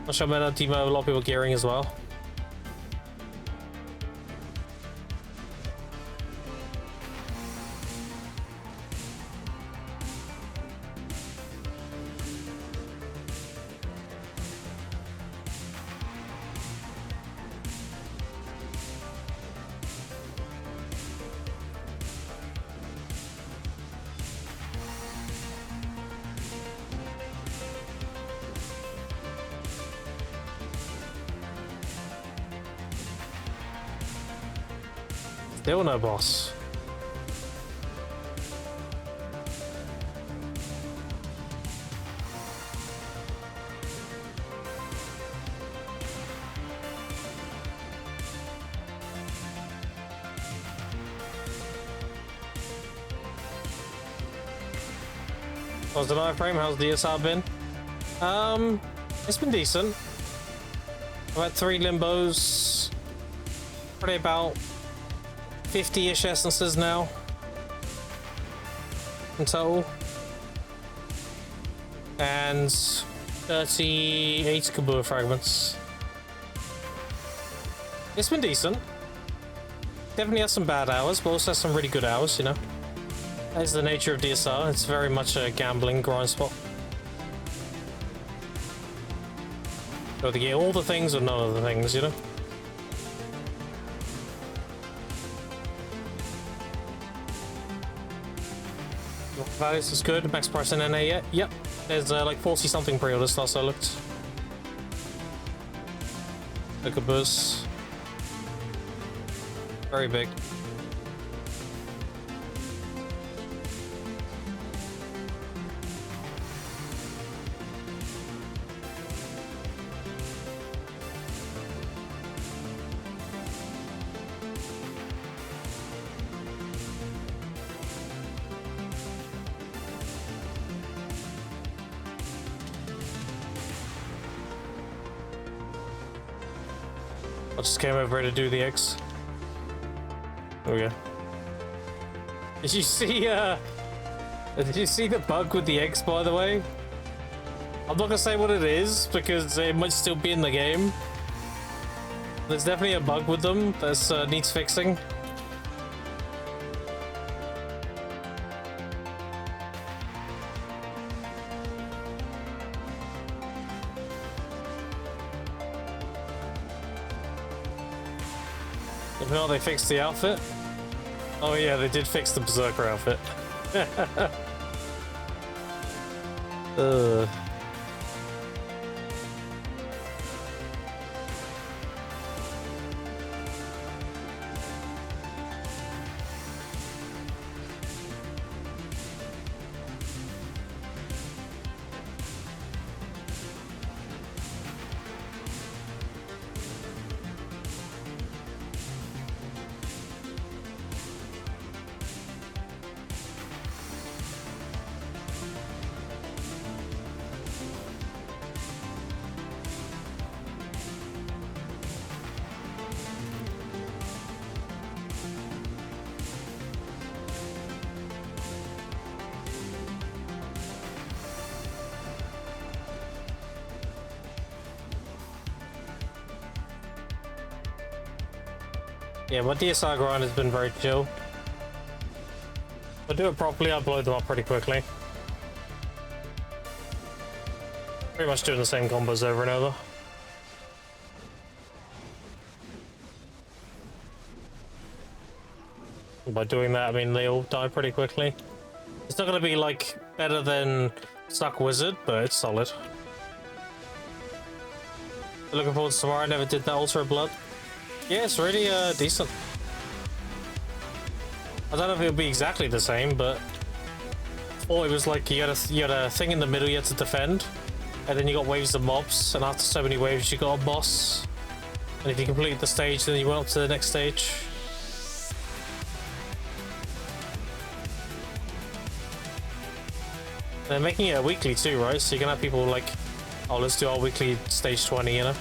Not sure about that Timo, a lot of people gearing as well. Still no boss. How's the night frame? How's DSR been? It's been decent. I've had 3 limbos. Probably about 50-ish essences now in total, and 38 Kabua fragments. It's been decent. Definitely has some bad hours, but also has some really good hours, you know. That is the nature of DSR. It's very much a gambling grind spot. Got to get all the things or none of the things, you know. Values is good. Max price in NA yet? Yep. There's like 40 something pre-orders last I looked. Look at buzz. Very big. I just came over here to do the X. There we go. Did you see the bug with the X, by the way? I'm not gonna say what it is because it might still be in the game. There's definitely a bug with them that needs fixing. If not, they fixed the outfit. Oh yeah, they did fix the Berserker outfit. Yeah, my DSR grind has been very chill. If I do it properly, I blow them up pretty quickly. Pretty much doing the same combos over and over. And by doing that, I mean they all die pretty quickly. It's not going to be like better than Stuck Wizard, but it's solid. Looking forward to tomorrow. I never did that Ultra Blood. Yeah, it's really decent. I don't know if it'll be exactly the same, but before it was like you had a thing in the middle you had to defend, and then you got waves of mobs, and after so many waves you got a boss, And if you complete the stage, then you went up to the next stage. They're making it a weekly too, right? So you can have people like, oh, let's do our weekly stage 20, you know?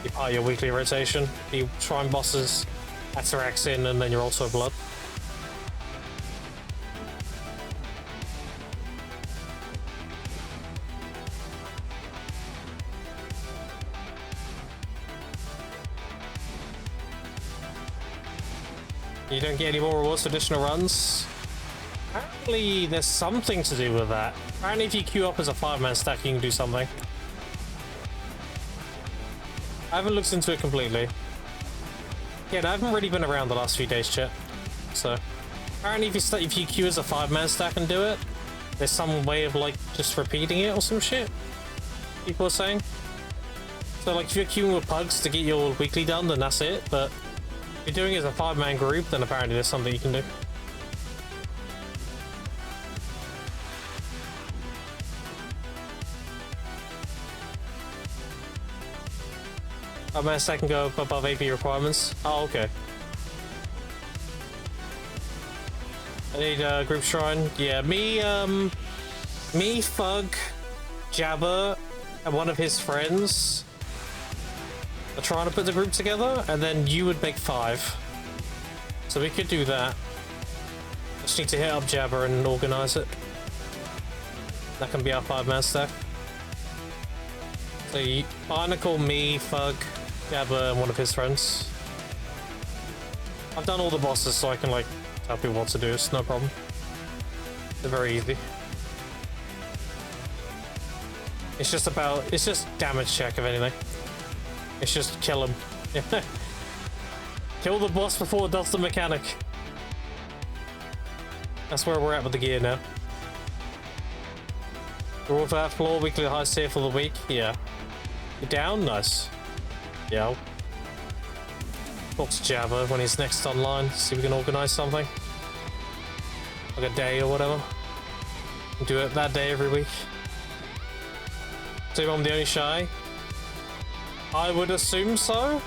You part your weekly rotation. You shrine bosses, Atarax in, and then you're also blood. You don't get any more rewards for additional runs. Apparently, there's something to do with that. Apparently, if you queue up as a 5-man stack, you can do something. I haven't looked into it completely. Yeah, I haven't really been around the last few days, chat. So, apparently, if you queue as a 5-man stack and do it, there's some way of like just repeating it or some shit. People are saying. So, like, if you're queuing with pugs to get your weekly done, then that's it. But if you're doing it as a 5-man group, then apparently there's something you can do. Oh man, stack can go above AP requirements. Oh, okay. I need a group shrine. Yeah, me, Fug, Jabber, and one of his friends are trying to put the group together, and then you would make 5. So we could do that. Just need to hit up Jabber and organize it. That can be our 5-man stack. So Barnacle, me, Fug, Jabber, and one of his friends. I've done all the bosses, so I can like tell people what to do. It's no problem. They're very easy. It's just damage check, if anything. It's just kill him. Kill the boss before it does the mechanic. That's where we're at with the gear now. We're all for that floor, weekly highest tier for the week. Yeah. You're down? Nice. Yeah. I'll talk to Jabba when he's next online. See if we can organize something. Like a day or whatever. Do it that day every week. So I'm the only shy? I would assume so.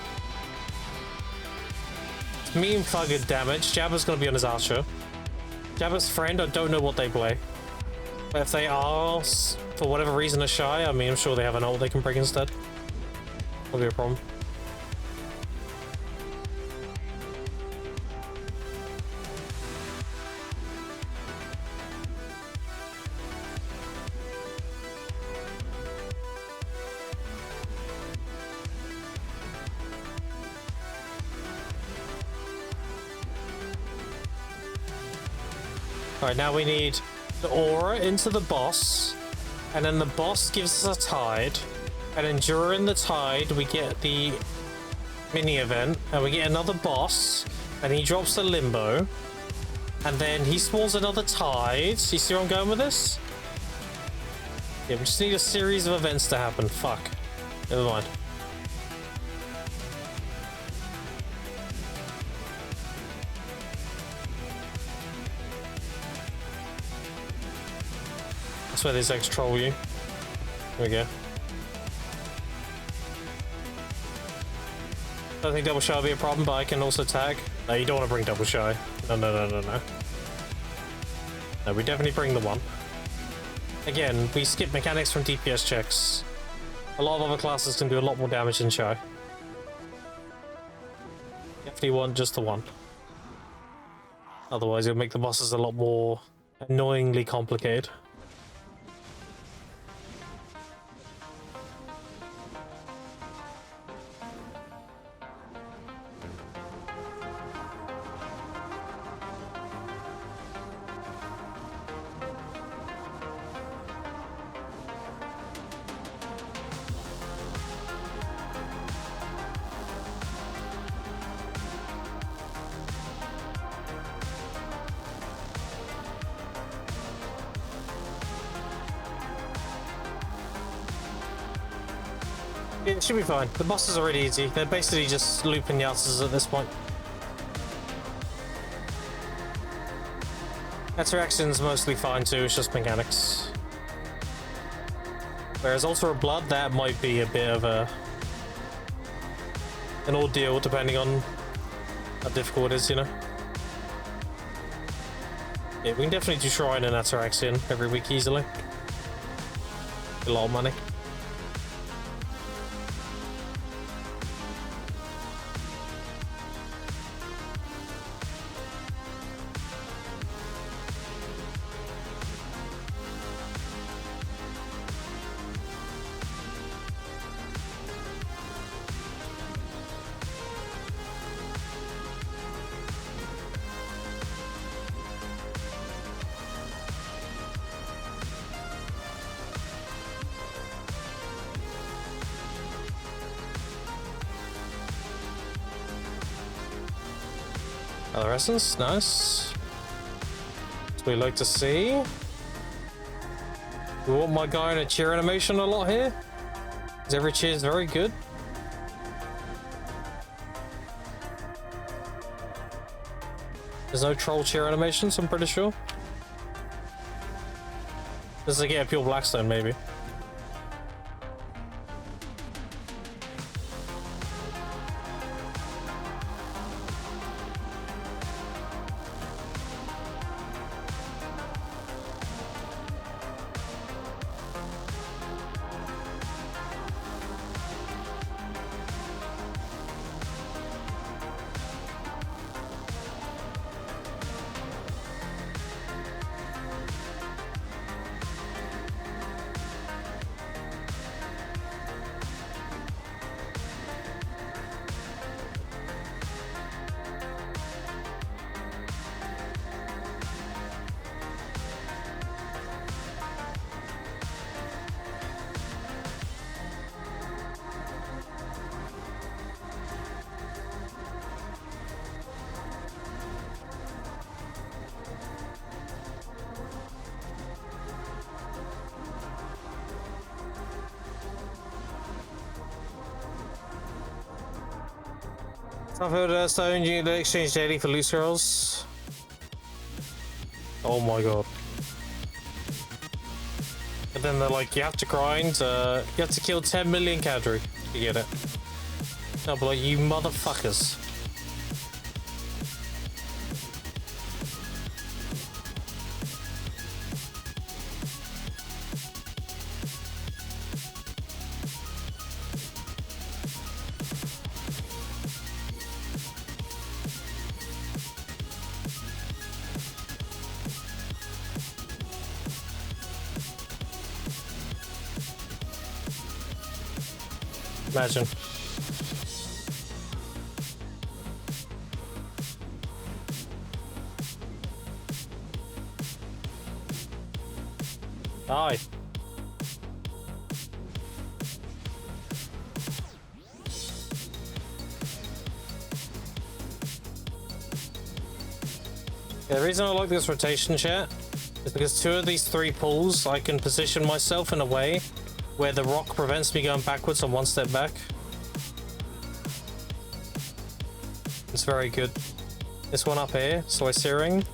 Me and Fug get damage. Jabba's gonna be on his archer. Jabba's friend, I don't know what they play. But if they are, for whatever reason, a shy, I mean, I'm sure they have an ult they can bring instead. That'll be a problem. Alright, now we need the aura into the boss, and then the boss gives us a tide, and then during the tide we get the mini event, and we get another boss, and he drops the limbo, and then he spawns another tide. You see where I'm going with this? Yeah, we just need a series of events to happen. Fuck. Never mind. That's where these eggs troll you. There we go. I don't think double shy will be a problem, but I can also tag. No, you don't want to bring double shy. No. No, we definitely bring the one. Again, we skip mechanics from DPS checks. A lot of other classes can do a lot more damage than shy. Definitely want just the one. Otherwise, it'll make the bosses a lot more annoyingly complicated. It should be fine. The bosses are really easy. They're basically just loop pinatas at this point. Interaction's mostly fine too, it's just mechanics. Whereas Altar of Blood, that might be a bit of a an ordeal depending on how difficult it is, you know. Yeah, we can definitely do Shrine and Ataraxian every week easily. A lot of money. Other essence, nice. That's what we like to see. We want my guy in a cheer animation a lot here. Because every cheer is very good. There's no troll cheer animations, I'm pretty sure. This is again a pure Blackstone, maybe. I've heard Stone you exchange daily for loose girls. Oh my god. And then they're like, you have to grind, you have to kill 10 million cadre to get it. I'll be like, you motherfuckers. Imagine. Die. Yeah, the reason I like this rotation, chat, is because two of these three pulls I can position myself in a way where the rock prevents me going backwards and one step back. It's very good. This one up here, so I searing,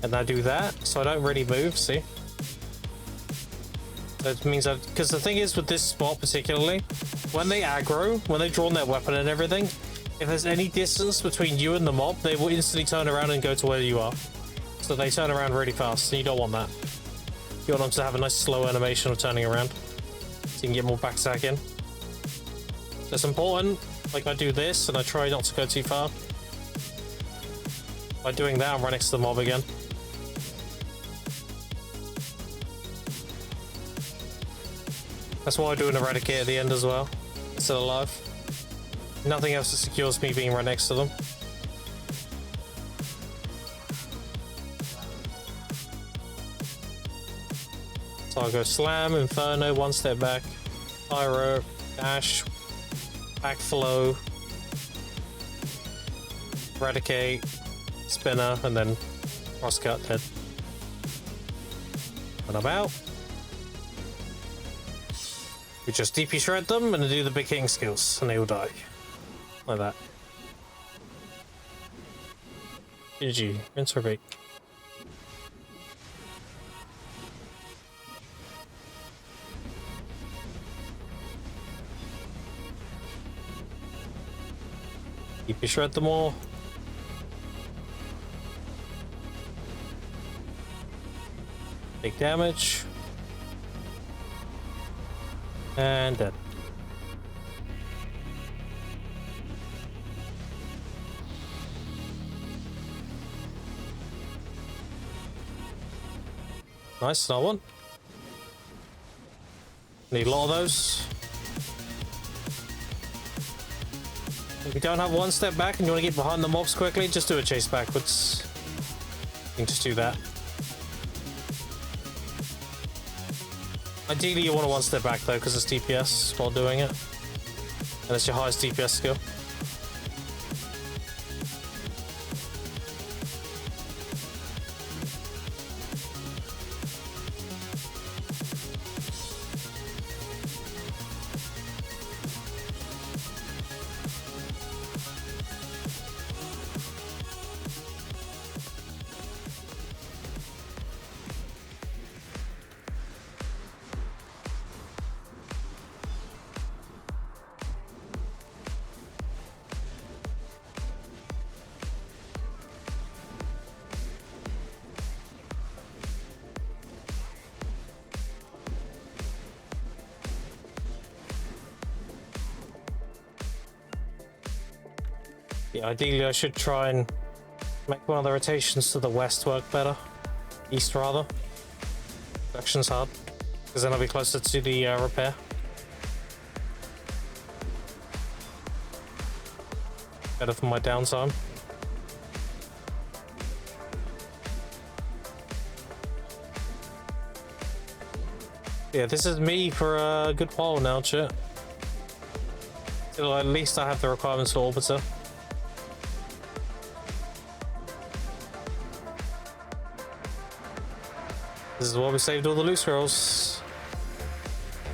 and I do that, so I don't really move, see? That means that, because the thing is with this spot particularly, when they aggro, when they draw on their weapon and everything, if there's any distance between you and the mob, they will instantly turn around and go to where you are. So they turn around really fast, and you don't want that. You want them to have a nice slow animation of turning around, so you can get more backstack in. So it's important, like I do this, and I try not to go too far. By doing that, I'm right next to the mob again. That's why I do an eradicate at the end as well. It's still alive. Nothing else that secures me being right next to them. So I go slam, inferno, one step back, pyro, dash, backflow, eradicate, spinner, and then crosscut dead. And I'm out. We just DP shred them and do the big hitting skills, and they all die. Like that. GG, rinse repeat. Keep you shred them all. Take damage. And dead. Nice, another one. Need a lot of those. If you don't have one step back and you want to get behind the mobs quickly, just do a chase backwards. You can just do that. Ideally, you want to one step back though, because it's DPS while doing it. And it's your highest DPS skill. Yeah, ideally I should try and make one of the rotations to the west work better. East rather. Direction's hard, because then I'll be closer to the repair. Better for my downtime. Yeah, this is me for a good while now, chat. Till at least I have the requirements for Orbiter. This is why we saved all the loot scrolls.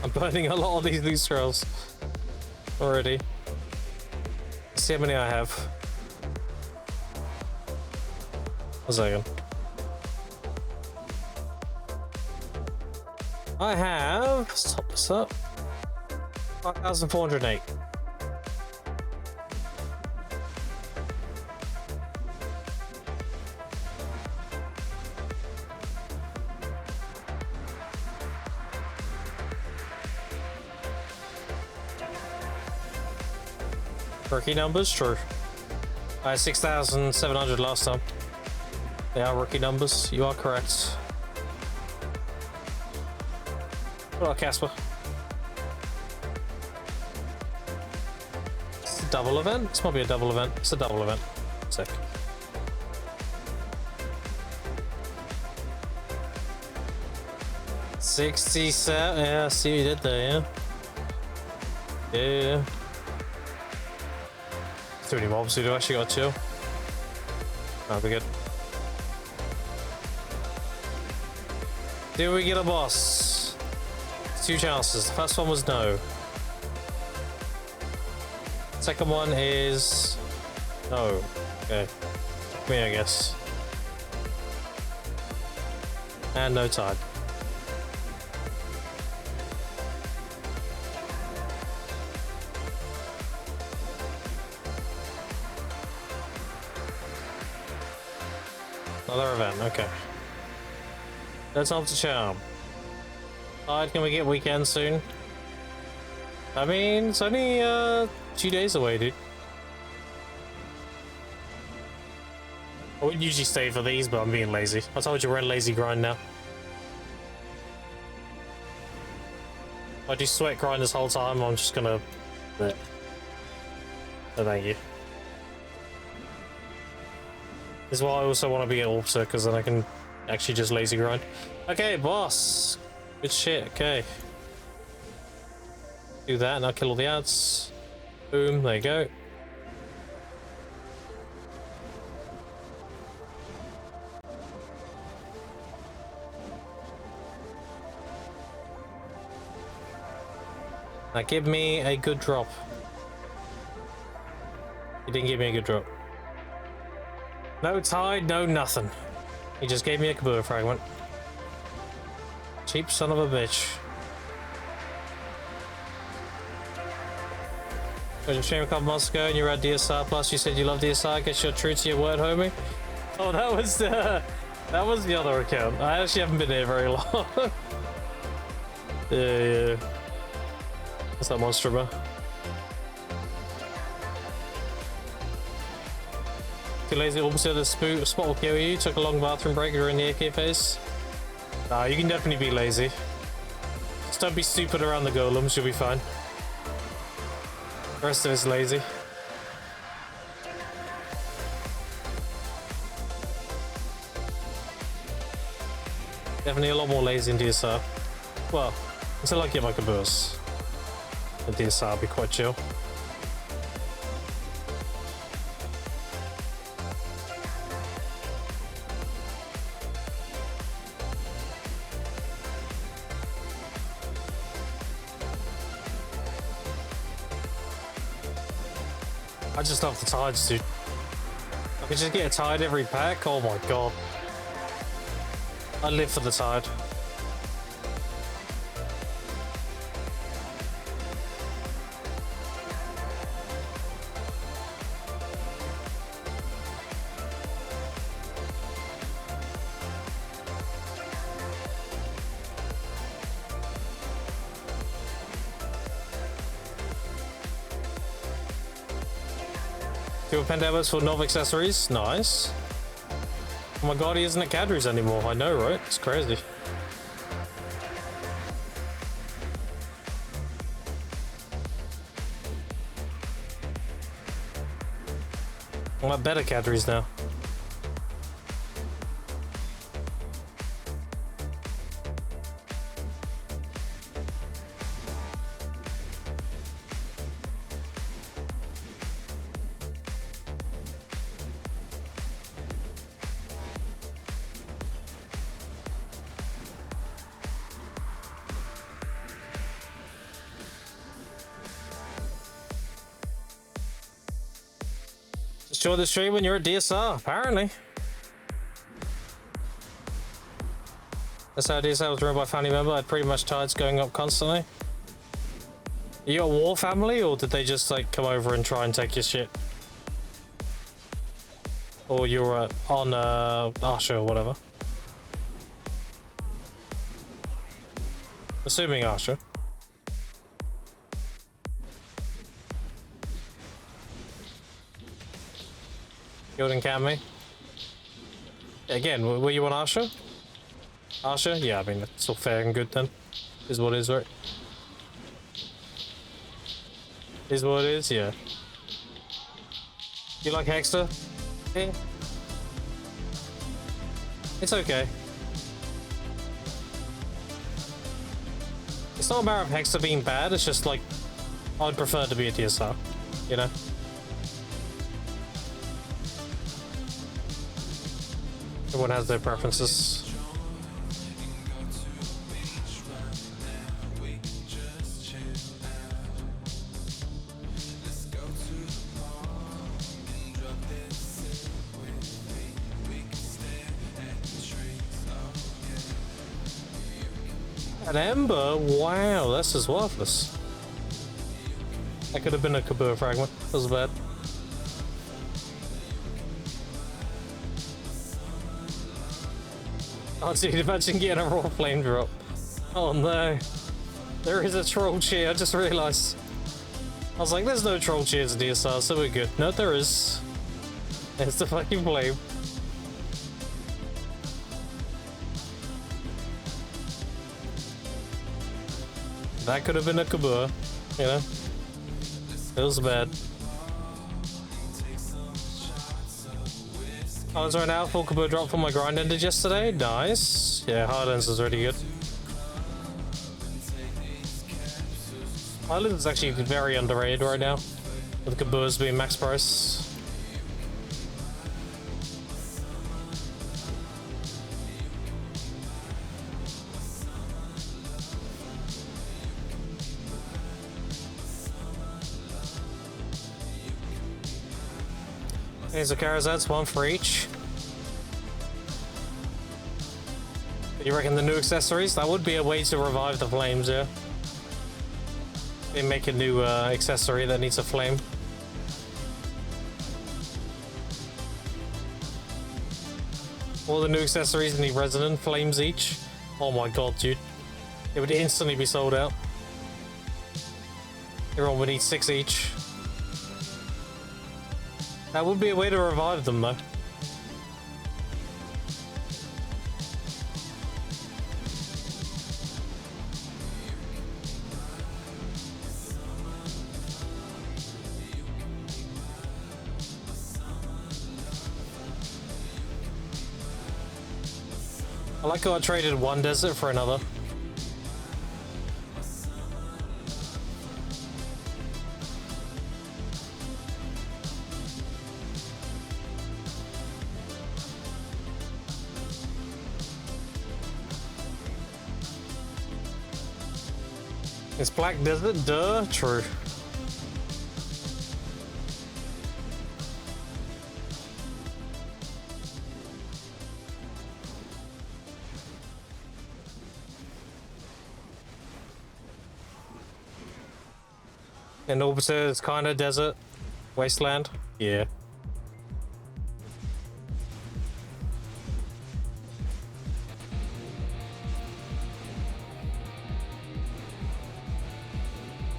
I'm burning a lot of these loot scrolls already. Let's see how many I have. 1 second. I have, let's top this up, 5,408. Rookie numbers, true. I had 6,700 last time. They are rookie numbers, you are correct. What about Casper? It's a double event? This might be a double event. It's a double event. Sick. $67. Yeah, I see what you did there, yeah. Yeah. Too many mobs, we do actually got chill. That'll be good. Did we get a boss? 2 chances. The first one was no. Second one is no. Okay. Me, I guess. And no tide. Another event, okay. Let's hope to charm. Tide, can we get weekend soon? I mean, it's only 2 days away, dude. I wouldn't usually stay for these, but I'm being lazy. I told you we're in lazy grind now. If I do sweat grind this whole time, I'm just gonna... No, thank you. This is why I also want to be an Alter, because then I can actually just lazy grind. Okay, boss. Good shit, okay. Do that and I'll kill all the ads. Boom, there you go. Now give me a good drop. He didn't give me a good drop. No tide, no nothing. He just gave me a Kabua fragment. Cheap son of a bitch. Was your stream a couple months ago and you were at DSR Plus? You said you love DSR. Guess you're true to your word, homie. Oh, that was the other account. I actually haven't been here very long. Yeah. What's that monster, bro? Too lazy. Also, the spot will kill you. Took a long bathroom break during the AK phase. Nah, you can definitely be lazy. Just don't be stupid around the golems. You'll be fine. The rest of it's lazy. Definitely a lot more lazy in DSR. Well, until I get my caboose. The DSR will be quite chill. I just love the tides, dude. I could just get a tide every pack. Oh my god. I live for the tide. Two pendabbers for Nov accessories. Nice. Oh my god, he isn't at Cadry's anymore. I know, right? It's crazy. I'm at better Cadry's now. Show the stream when you're at DSR, apparently. That's how DSR was run by a family member. I had pretty much tides going up constantly. Are you a war family, or did they just like come over and try and take your shit? Or you're on Arsha or whatever? Assuming Arsha. Golden Cammy. Again, were you on Arsha? Arsha? Yeah, I mean, it's all fair and good then. Is what it is, right? Is what it is, yeah. You like Hexter? Yeah. It's okay. It's not a matter of Hexter being bad, it's just like, I'd prefer to be a DSR, you know? Everyone has their preferences. An Ember? Wow, this is worthless. That could have been a Kabur fragment. That was bad. Oh dude, imagine getting a raw flame drop. Oh no. There is a troll cheer, I just realized. I was like, there's no troll cheers in DSR, so we're good. No, there is. There's the fucking flame. That could have been a Kabur, you know? It was bad. I was right now, full Kabur drop for my grind ended yesterday. Nice. Yeah, hard ends is really good. Islands is actually very underrated right now, with Kaburs being max price. Here's a Karazats, one for each. You reckon the new accessories? That would be a way to revive the flames, yeah. They make a new accessory that needs a flame. All the new accessories need resonant flames each. Oh my god, dude. It would instantly be sold out. Everyone would need 6 each. That would be a way to revive them, though. I like how I traded one desert for another. It's Black Desert, duh, true. And Orbiter is kind of desert, wasteland, yeah.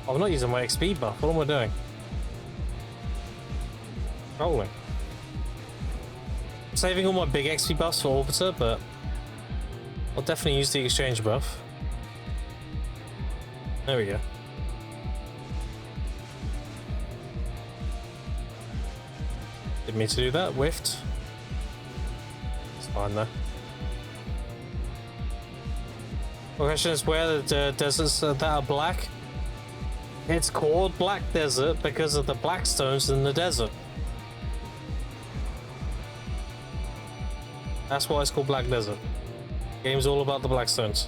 I'm not using my XP buff. What am I doing? Rolling. I'm saving all my big XP buffs for Orbiter, but I'll definitely use the exchange buff. There we go. Didn't mean to do that. Whiffed. It's fine though. The question is where the deserts that are black. It's called Black Desert because of the black stones in the desert. That's why it's called Black Desert. The game's all about the black stones.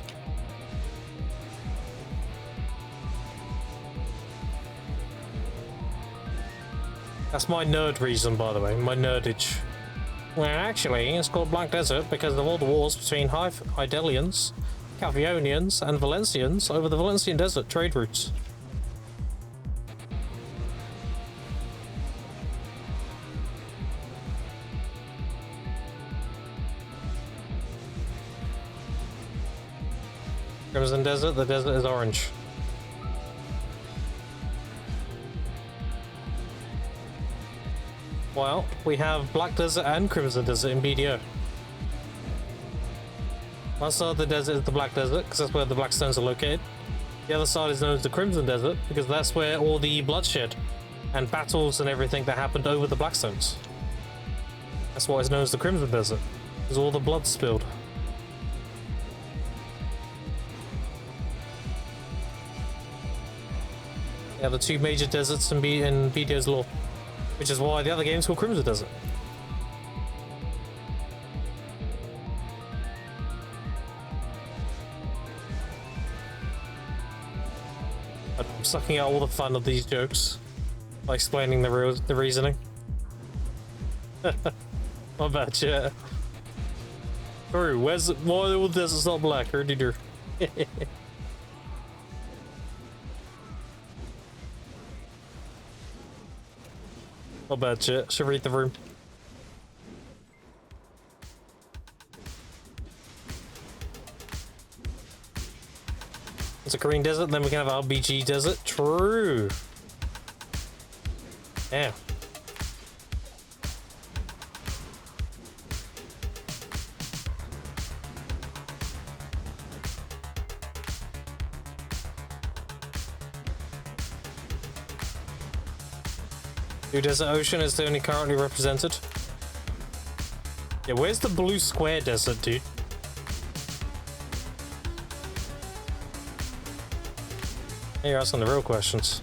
That's my nerd reason, by the way, my nerdage. Well, actually, it's called Black Desert because of all the wars between Hydelians, Calvionians, and Valencians over the Valencian desert trade routes. Crimson Desert, the desert is orange. Well, we have Black Desert and Crimson Desert in BDO. One side of the desert is the Black Desert, because that's where the black stones are located. The other side is known as the Crimson Desert, because that's where all the bloodshed and battles and everything that happened over the black stones. That's why it's known as the Crimson Desert, because all the blood spilled. Yeah, the two major deserts in BDO's lore, which is why the other game's called Crimson Desert. I'm sucking out all the fun of these jokes by explaining the reasoning. My bad, chat. True, why all the deserts not black? Herdy-der. My bad, chat. Should read the room. It's a green desert, then we can have RBG desert. True. Yeah. Blue Desert Ocean is the only currently represented. Yeah, where's the blue square desert, dude? Hey, you're asking the real questions.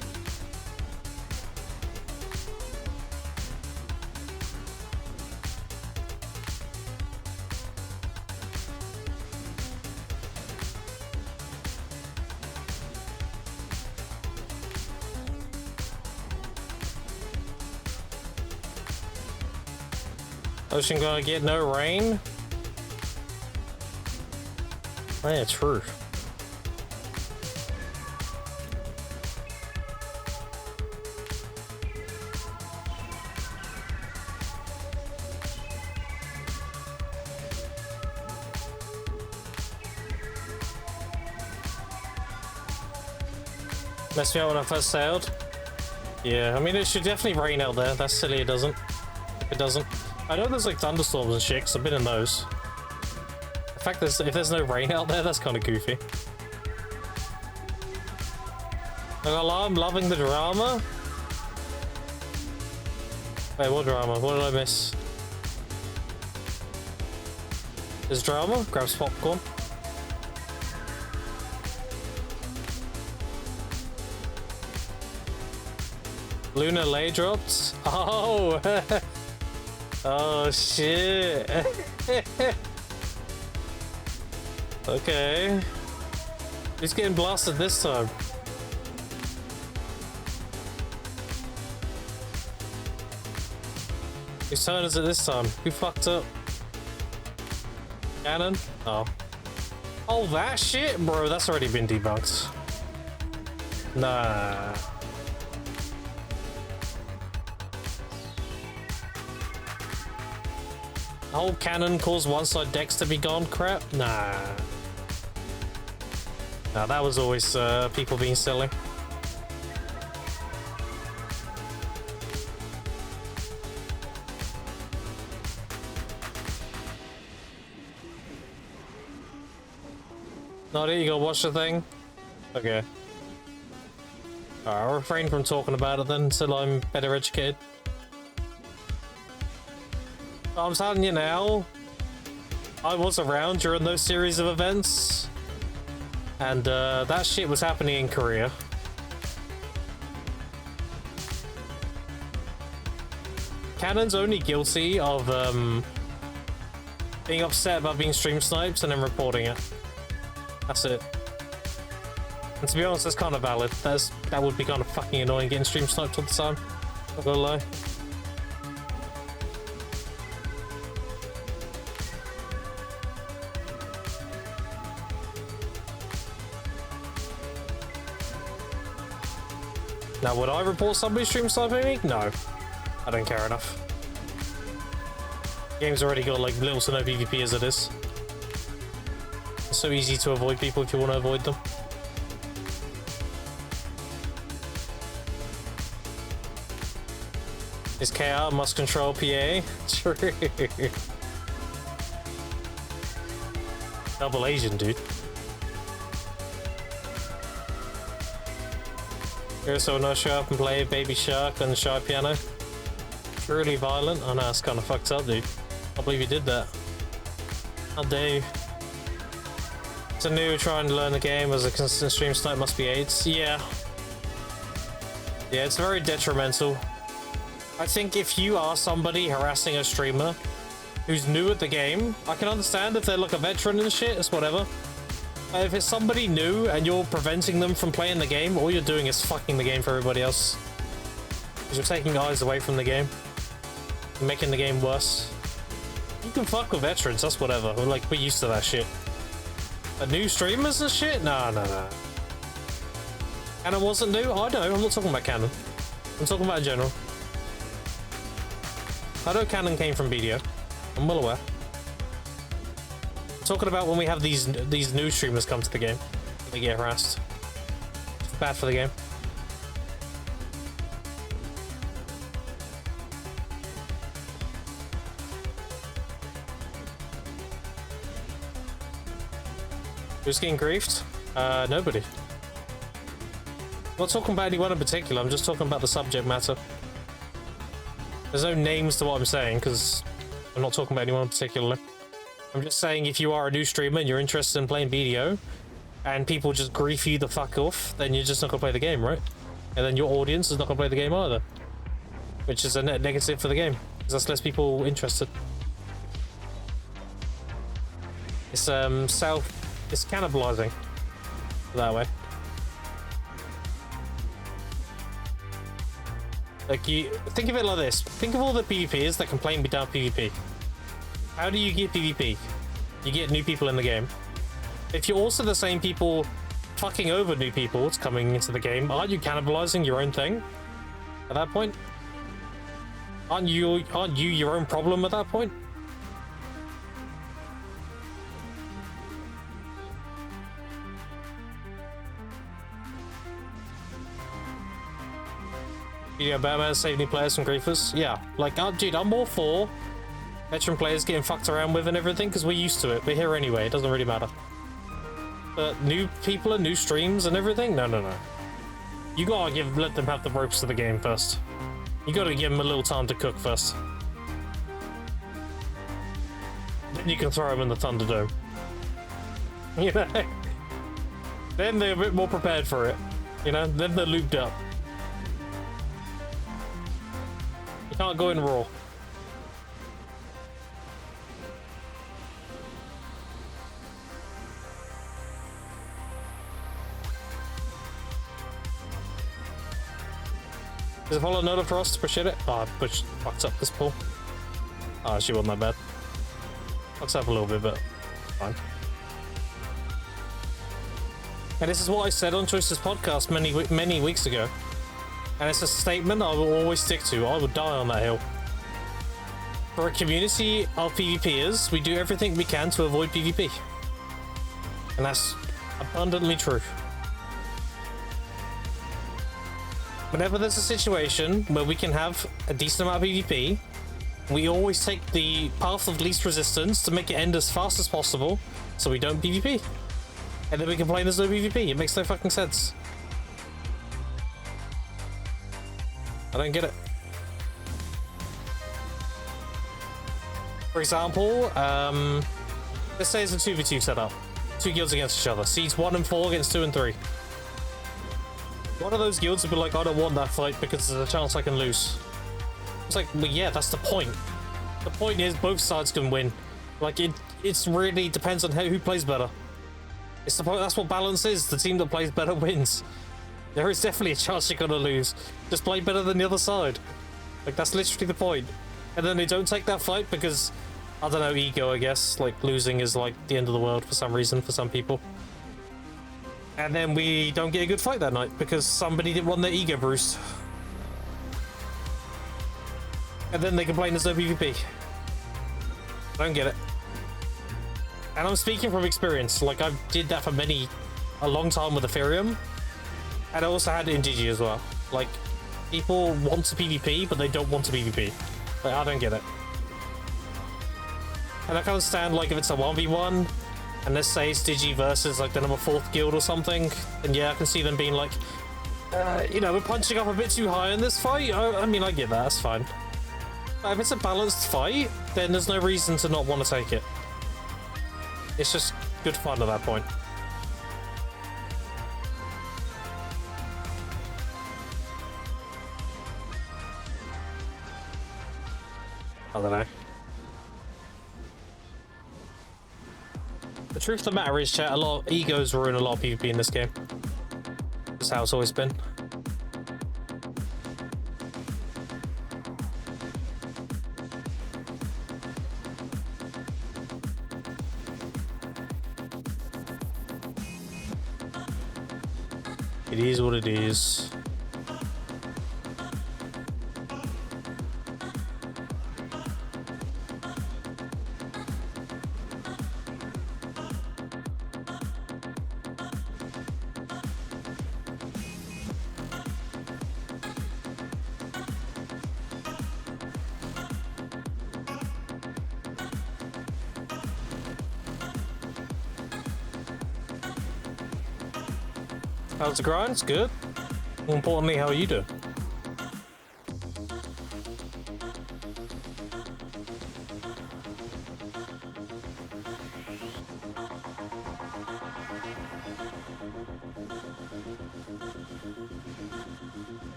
Ocean gonna get no rain? Oh, yeah, true. Messed me up when I first sailed. Yeah, I mean, it should definitely rain out there. That's silly it doesn't. If it doesn't. I know there's like thunderstorms and shit, 'cause I've been in those. In fact, if there's no rain out there, that's kind of goofy. I'm loving the drama. Wait, what drama? What did I miss? There's drama? Grab some popcorn. Lunar lay drops? Oh! Oh shit! Okay. Who's getting blasted this time? Whose turn is it this time? Who fucked up? Cannon? Oh. Oh, that shit? Bro, that's already been debunked. Nah. The whole cannon caused one side decks to be gone crap? Nah. Nah, that was always people being silly. Not it, you gotta watch the thing? Okay. Alright, I'll refrain from talking about it then until I'm better educated. I'm telling you now, I was around during those series of events, and that shit was happening in Korea. Cannon's only guilty of being upset about being stream sniped and then reporting it. That's it. And to be honest, that's kind of valid. That would be kind of fucking annoying getting stream sniped all the time. Not gonna lie. Now, would I report somebody stream sniping me? No. I don't care enough. The game's already got like little to no PvP as it is. It's so easy to avoid people if you want to avoid them. Is KR must control PA? True. Double Asian, dude. Here's someone else show up and play Baby Shark on the Shy Piano. Truly violent. Oh no, it's kind of fucked up, dude. I believe you did that. How dare you? It's a new trying to learn the game as a consistent stream snipe must be AIDS. Yeah. Yeah, it's very detrimental. I think if you are somebody harassing a streamer who's new at the game, I can understand if they're like a veteran and shit, it's whatever. If it's somebody new and you're preventing them from playing the game, all you're doing is fucking the game for everybody else. Because you're taking eyes away from the game. You're making the game worse. You can fuck with veterans, that's whatever. We're like, we're used to that shit. But new streamers and shit? Nah. Canon wasn't new? I know, I'm not talking about Canon. I'm talking about in general. I know Canon came from BDO. I'm well aware. Talking about when we have these new streamers come to the game, they get harassed. It's bad for the game. Who's getting griefed? Nobody. I'm not talking about anyone in particular. I'm just talking about the subject matter. There's no names to what I'm saying because I'm not talking about anyone particularly. I'm just saying if you are a new streamer and you're interested in playing BDO and people just grief you the fuck off, then you're just not gonna play the game, right? And then your audience is not gonna play the game either. Which is a net negative for the game, because that's less people interested. It's it's cannibalizing that way. Like, you think of it like this. Think of all the PvPers that complain without PvP. How do you get PvP? You get new people in the game. If you're also the same people fucking over new people coming into the game, aren't you cannibalizing your own thing at that point? Aren't you your own problem at that point? Yeah, Batman saving players from griefers. Yeah, like, dude, I'm all for veteran players getting fucked around with and everything because we're used to it. We're here anyway. It doesn't really matter. But new people and new streams and everything? No, no, no. You gotta let them have the ropes to the game first. You gotta give them a little time to cook first. Then you can throw them in the Thunderdome. You know? Then they're a bit more prepared for it. You know? Then they're looped up. You can't go in raw. Is it follow Noda for us to push it? Oh, I fucked up this pull. Oh, she wasn't that bad. Fucked up a little bit, but fine. And this is what I said on Choices podcast many weeks ago. And it's a statement I will always stick to. I would die on that hill. For a community of PvPers, we do everything we can to avoid PvP. And that's abundantly true. Whenever there's a situation where we can have a decent amount of PvP, we always take the path of least resistance to make it end as fast as possible so we don't PvP. And then we complain there's no PvP. It makes no fucking sense. I don't get it. For example, let's say it's a 2v2 setup. 2 guilds against each other. Seeds 1 and 4 against 2 and 3. One of those guilds would be like, I don't want that fight because there's a chance I can lose. It's like, well, yeah, that's the point. The point is both sides can win. Like, it's really depends on who plays better. It's the point, that's what balance is. The team that plays better wins. There is definitely a chance you're gonna lose. Just play better than the other side. Like, that's literally the point. And then they don't take that fight because, I don't know, ego, I guess. Like, losing is like the end of the world for some reason, for some people. And then we don't get a good fight that night because somebody didn't want their ego bruised. And then they complain there's no PvP. I don't get it. And I'm speaking from experience. Like, I did that for a long time with Ethereum. And I also had it in GG as well. Like, people want to PvP, but they don't want to PvP. Like, I don't get it. And I can understand, like, if it's a 1v1, and let's say it's Digi versus like the number 4th guild or something, then yeah, I can see them being like, you know, we're punching up a bit too high in this fight. I mean, I get that, that's fine. But if it's a balanced fight, then there's no reason to not want to take it. It's just good fun at that point. I don't know. The truth of the matter is, chat, a lot of egos ruin a lot of PvP in this game. That's how it's always been. It is what it is. How's the grind? It's good. More importantly, how are you doing?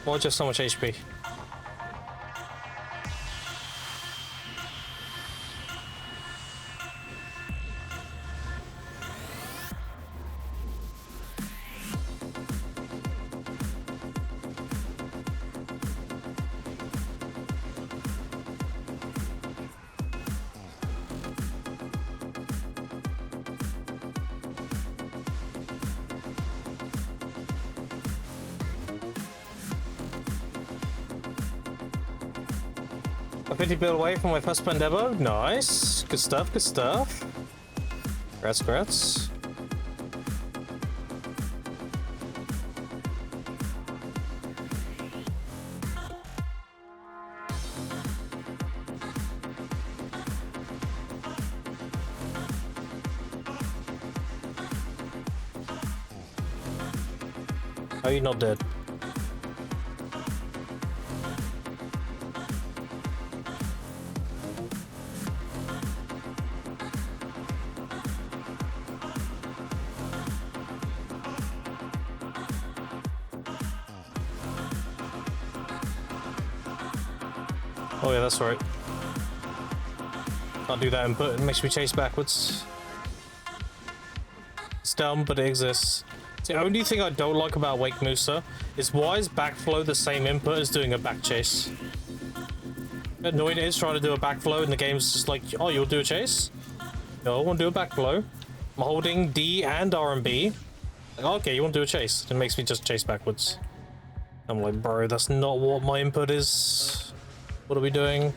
Why just so much HP? A 50 build away from my first Pandebo. Nice. Good stuff, good stuff. Congrats, congrats. How are you not dead? Oh yeah, that's right. Can't do that input, it makes me chase backwards. It's dumb, but it exists. The only thing I don't like about Wake Musa is why is backflow the same input as doing a back chase? How annoying it is trying to do a backflow and the game's just like, oh, you'll do a chase? No, I want to do a backflow. I'm holding D and R and B. Like, okay, you want to do a chase? It makes me just chase backwards. I'm like, bro, that's not what my input is. What are we doing?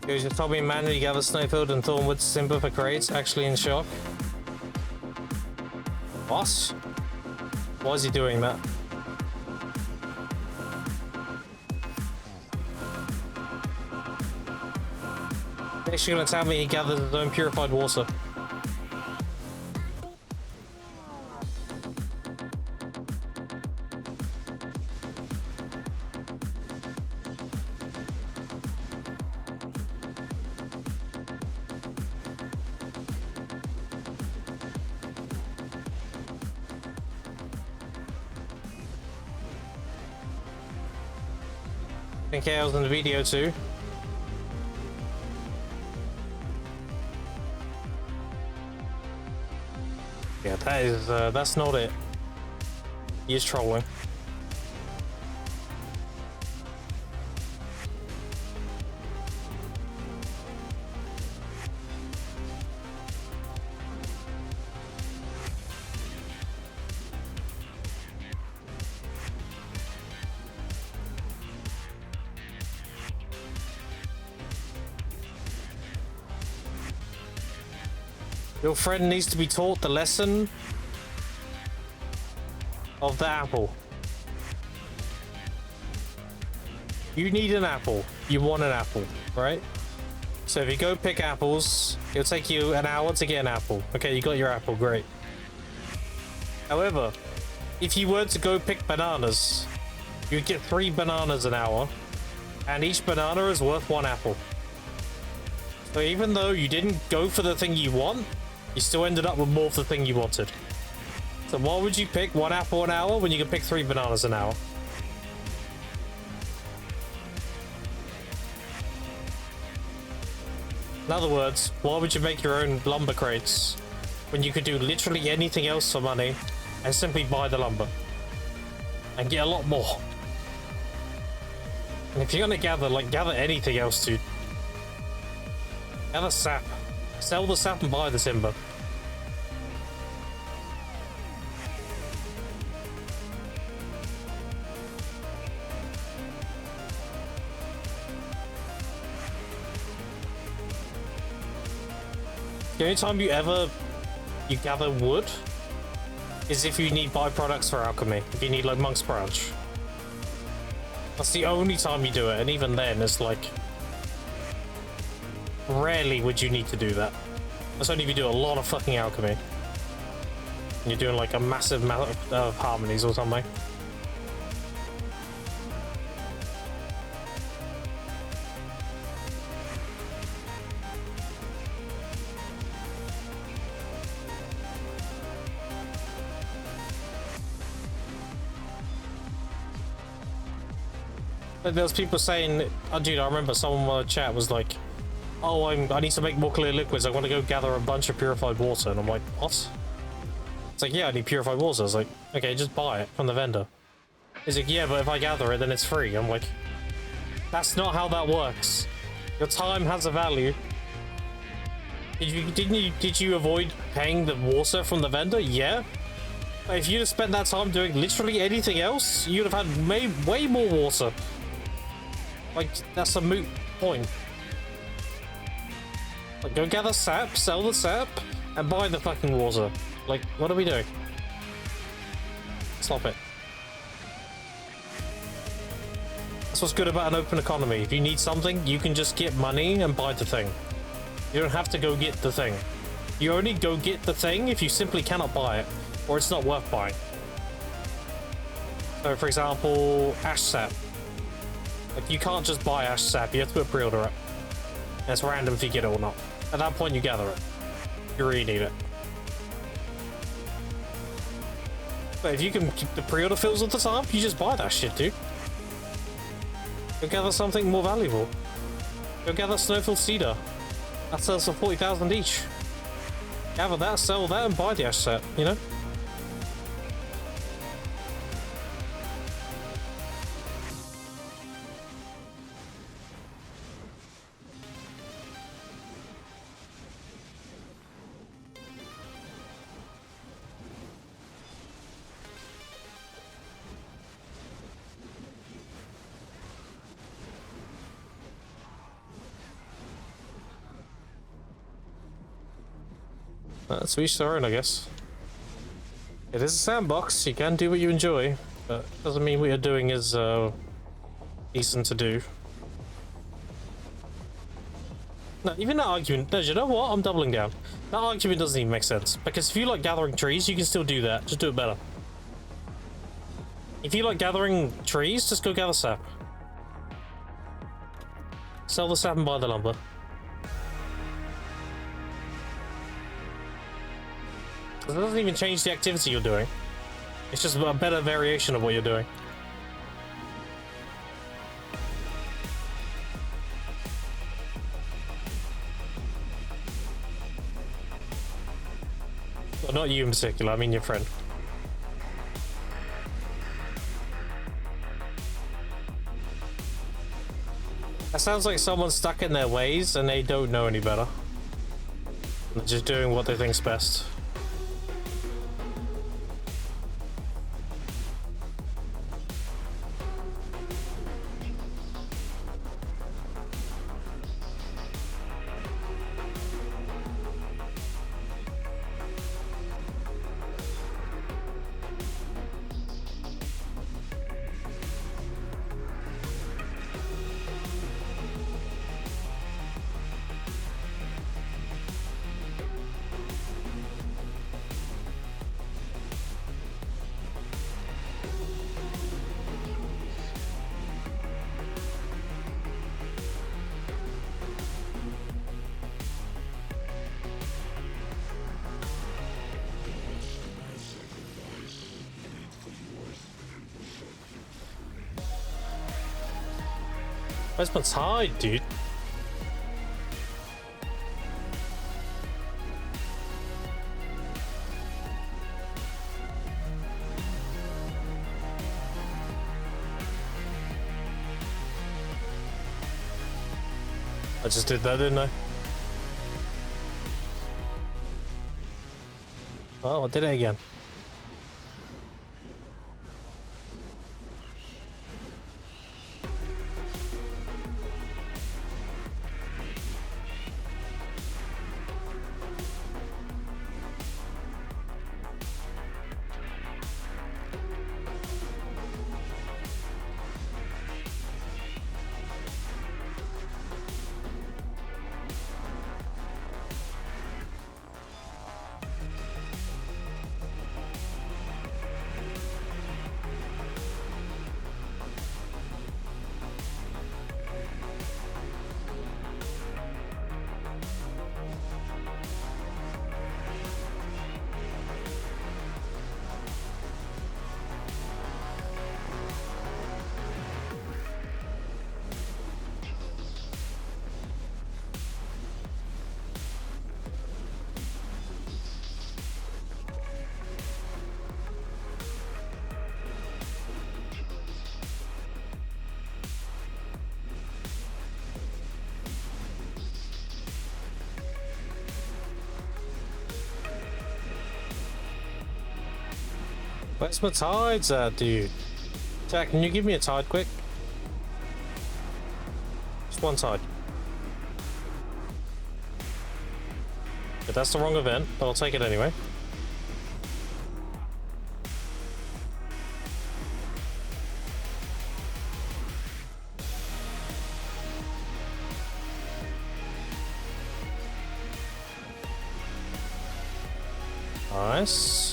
You just told me manually gather Snowfield and Thornwood Simba for crates, actually in shock. What? Why is he doing that? Next you're gonna tell me he gathered his own purified water. I think I was in the video too. Yeah, that is, that's not it. He's trolling. Your friend needs to be taught the lesson of the apple. You need an apple. You want an apple, right? So if you go pick apples, it'll take you an hour to get an apple. Okay, you got your apple, great. However, if you were to go pick bananas, you'd get 3 bananas an hour, and each banana is worth 1 apple. So even though you didn't go for the thing you want, you still ended up with more of the thing you wanted. So why would you pick 1 apple an hour when you can pick 3 bananas an hour? In other words, why would you make your own lumber crates when you could do literally anything else for money and simply buy the lumber and get a lot more? And if you're gonna gather, like, gather anything else, dude. Gather sap. Sell the sap and buy the timber. The only time you gather wood is if you need byproducts for alchemy. If you need like Monk's Branch. That's the only time you do it, and even then it's like rarely would you need to do that. That's only if you do a lot of fucking alchemy. And you're doing like a massive amount of harmonies or something. But there's people saying, oh, dude, I remember someone in the chat was like, oh, I need to make more clear liquids. I want to go gather a bunch of purified water. And I'm like, what? It's like, yeah, I need purified water. I was like, okay, just buy it from the vendor. He's like, yeah, but if I gather it, then it's free. I'm like, that's not how that works. Your time has a value. Did you avoid paying the water from the vendor? Yeah. But if you'd have spent that time doing literally anything else, you'd have had way more water. Like, that's a moot point. Like, go gather sap, sell the sap, and buy the fucking water. Like, what are we doing? Stop it. That's what's good about an open economy. If you need something, you can just get money and buy the thing. You don't have to go get the thing. You only go get the thing if you simply cannot buy it, or it's not worth buying. So, for example, ash sap. Like, you can't just buy ash sap, you have to put a pre-order up. And it's random if you get it or not. At that point, you gather it. You really need it. But if you can keep the pre-order fills at the top, you just buy that shit, dude. Go gather something more valuable. Go gather Snowfield Cedar. That sells for 40,000 each. Gather that, sell that, and buy the ash set, you know? That's each their own, I guess. It is a sandbox, you can do what you enjoy, but doesn't mean what you're doing is decent to do. No, even that argument, no, you know what? I'm doubling down. That argument doesn't even make sense, because if you like gathering trees, you can still do that, just do it better. If you like gathering trees, just go gather sap. Sell the sap and buy the lumber. It doesn't even change the activity you're doing. It's just a better variation of what you're doing. Well, not you in particular, I mean your friend. That sounds like someone's stuck in their ways and they don't know any better. They're just doing what they think's best. Where's my tide, dude? I just did that, didn't I? Oh, I did it again. Where's my tides at, dude? Jack, can you give me a tide quick? Just one tide. But that's the wrong event, but I'll take it anyway. Nice.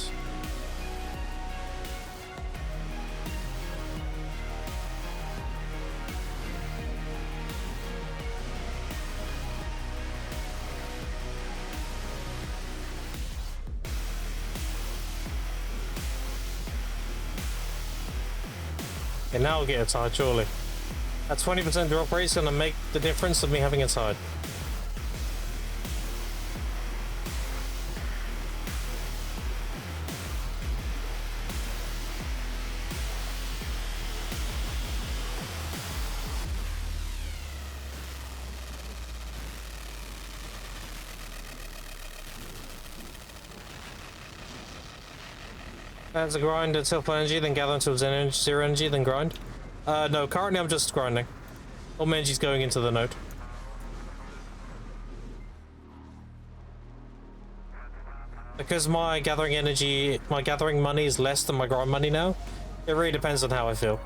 And now I'll get a tide, surely. That 20% drop rate is going to make the difference of me having a tide. As a grind until full energy, then gather until zero energy, then grind. No, currently I'm just grinding. All my energy's going into the node. Because my gathering energy, my gathering money is less than my grind money now, it really depends on how I feel.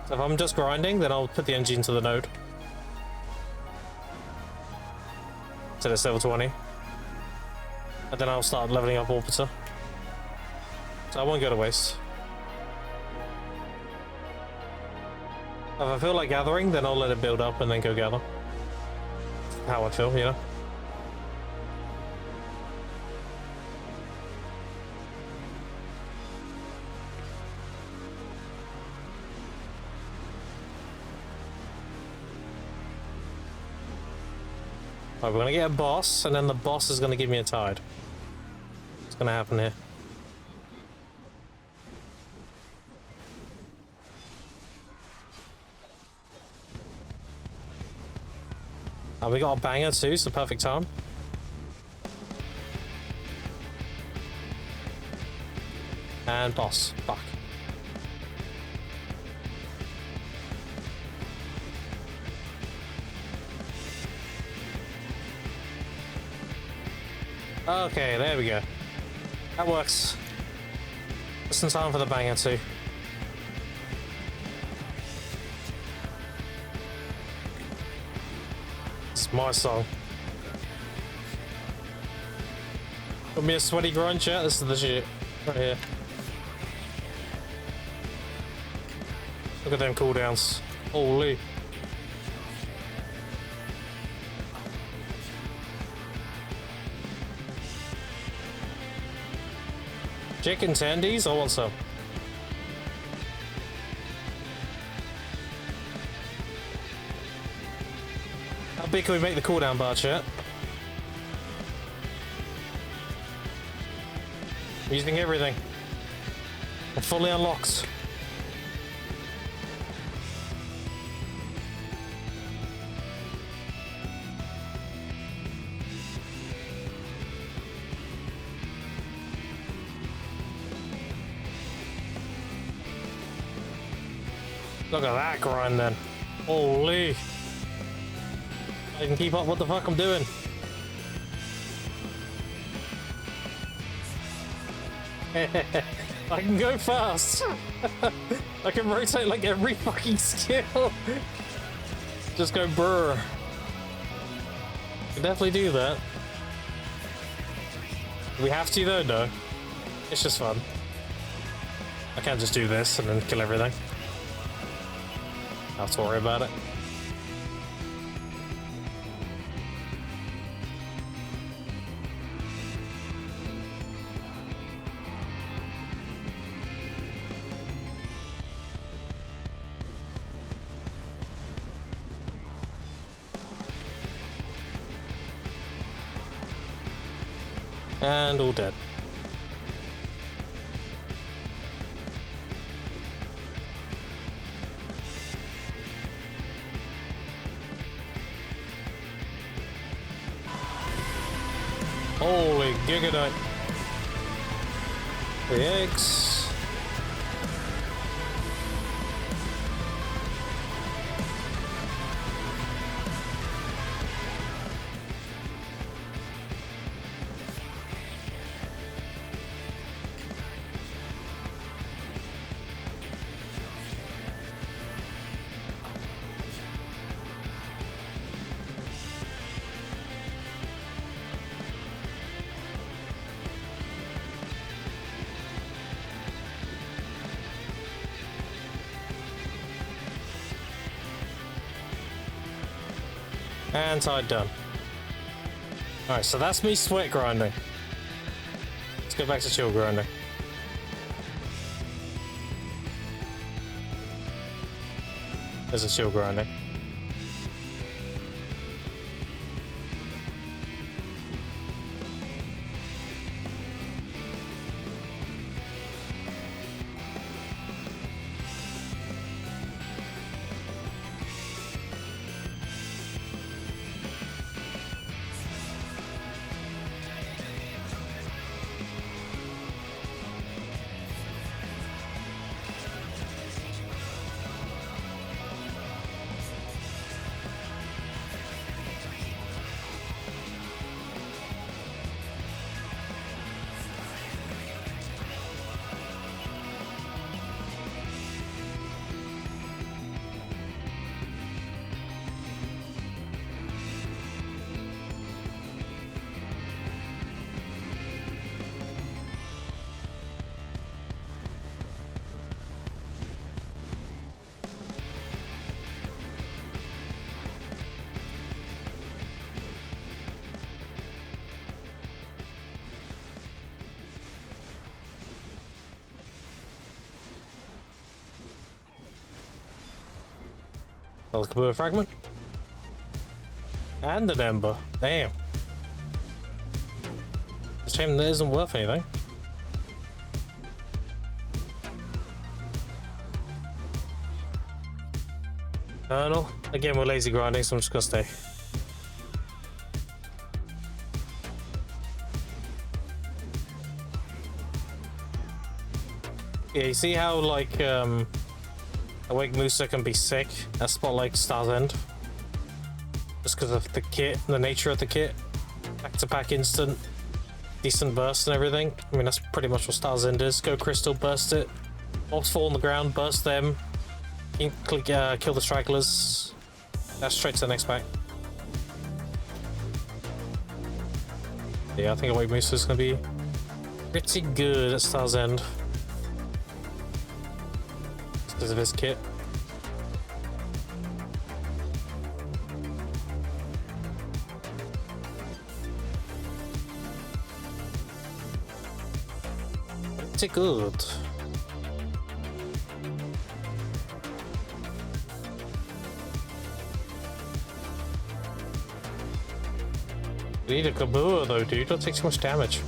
So if I'm just grinding, then I'll put the energy into the node. Till it's level 20. And then I'll start leveling up Orbiter. So I won't go to waste. If I feel like gathering, then I'll let it build up and then go gather. How I feel, you know? Right, we're gonna get a boss, and then the boss is gonna give me a tide. What's gonna happen here? Oh, we got a banger too, so perfect time. And boss. Fuck. Okay, there we go. That works. Just in time for the banger too. It's my song. Got me a sweaty grind, chat. This is the shit right here. Look at them cooldowns. Holy. Chicken tendies? I want some. How big can we make the cooldown bar, chat? I'm using everything. I'm fully unlocked. Look at that grind then. Holy. I can keep up what the fuck I'm doing. I can go fast. I can rotate like every fucking skill. Just go brr. Can definitely do that. We have to though, no. It's just fun. I can't just do this and then kill everything. I have to worry about it. And all dead. Holy gigadite. The eggs. And tide done. Alright, so that's me sweat grinding. Let's go back to chill grinding. There's a chill grinding. Another Kabua fragment. And an ember. Damn. It's a shame that isn't worth anything. Colonel. Again, we're lazy grinding, so I'm just gonna stay. Yeah, you see how, like, Awake Musa can be sick at spot like Star's End? Just because of the kit, the nature of the kit. Back-to-back instant, decent burst and everything. I mean, that's pretty much what Star's End is. Go Crystal, burst it. Mobs fall on the ground, burst them. Kill the stragglers. That's straight to the next pack. Yeah, I think Awake Musa is going to be pretty good at Star's End. Because of his kit. Pretty good. We need a Kabua though, dude. Don't take too much damage.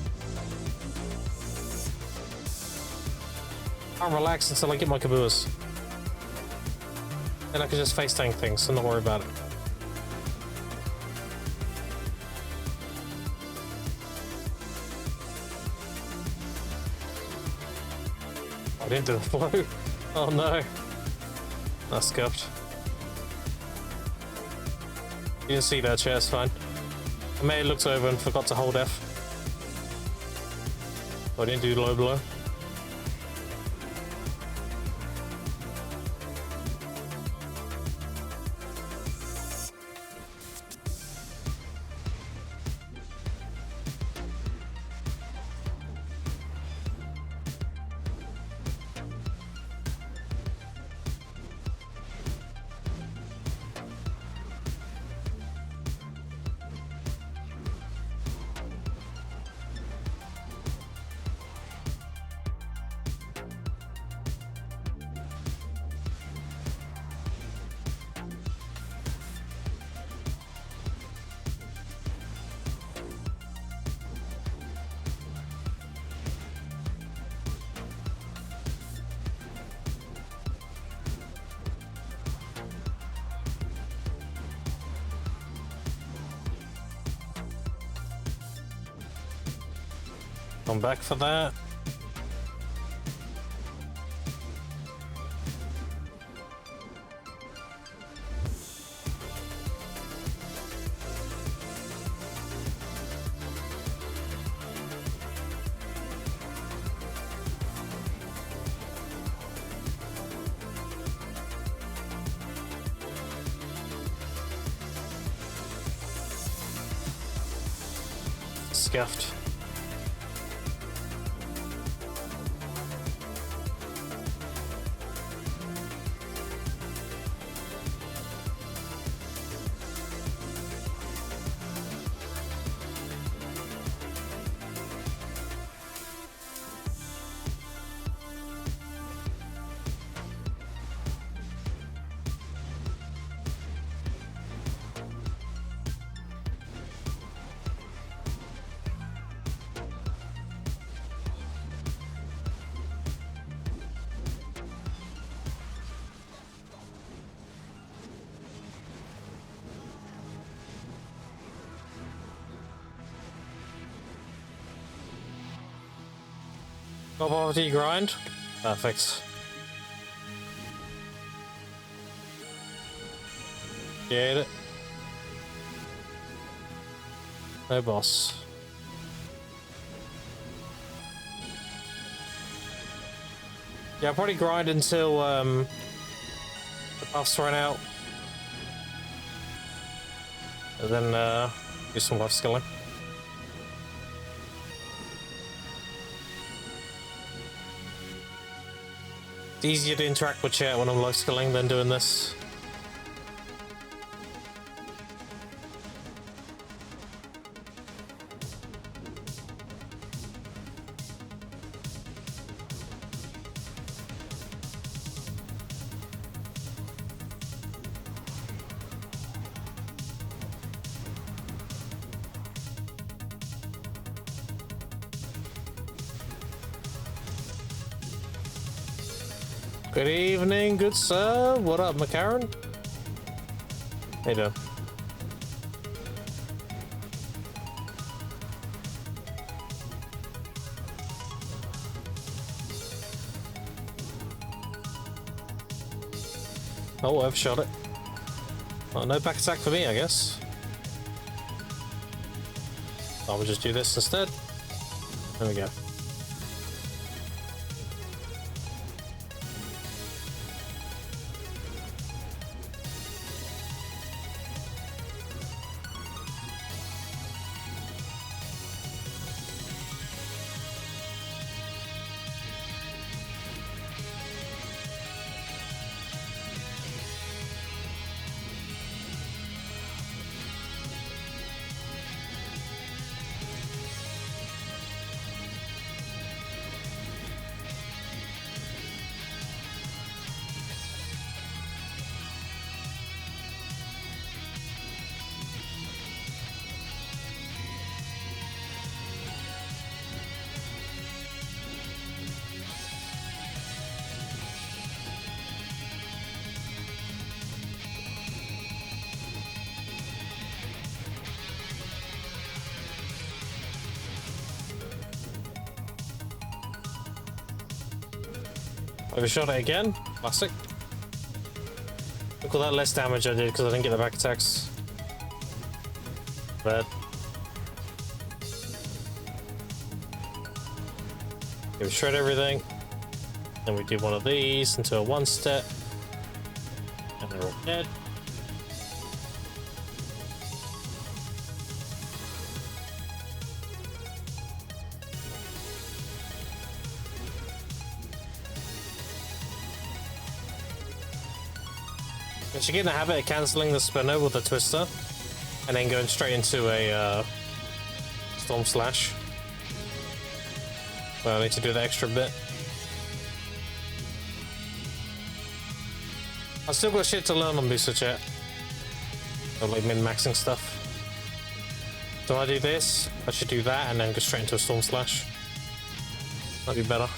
I'll relax until I get my Kabuas. Then I can just face tank things, so not worry about it. I didn't do the flow. Oh no. That's scuffed. You didn't see that, chat, it's fine. I may have looked over and forgot to hold F. I didn't do low blow. Come back for that. Scuffed. Top poverty grind. Perfect. Get it. No boss. Yeah, I'll probably grind until the buffs run out. And then do some life skilling. It's easier to interact with chat when I'm life skilling than doing this. Good evening, good sir. What up, McCarran? How you doing? Oh, I've shot it. Oh, no back attack for me, I guess. I'll just do this instead. There we go. Overshot it again. Classic. Look at that less damage I did because I didn't get the back attacks. But we shred everything. Then we do one of these into a one step. And they're all dead. I should get in the habit of cancelling the spinner with the twister and then going straight into a storm slash. Well, I need to do the extra bit. I've still got shit to learn on Booster Chat. Or like min-maxing stuff. So when I do this, I should do that and then go straight into a storm slash. That'd be better.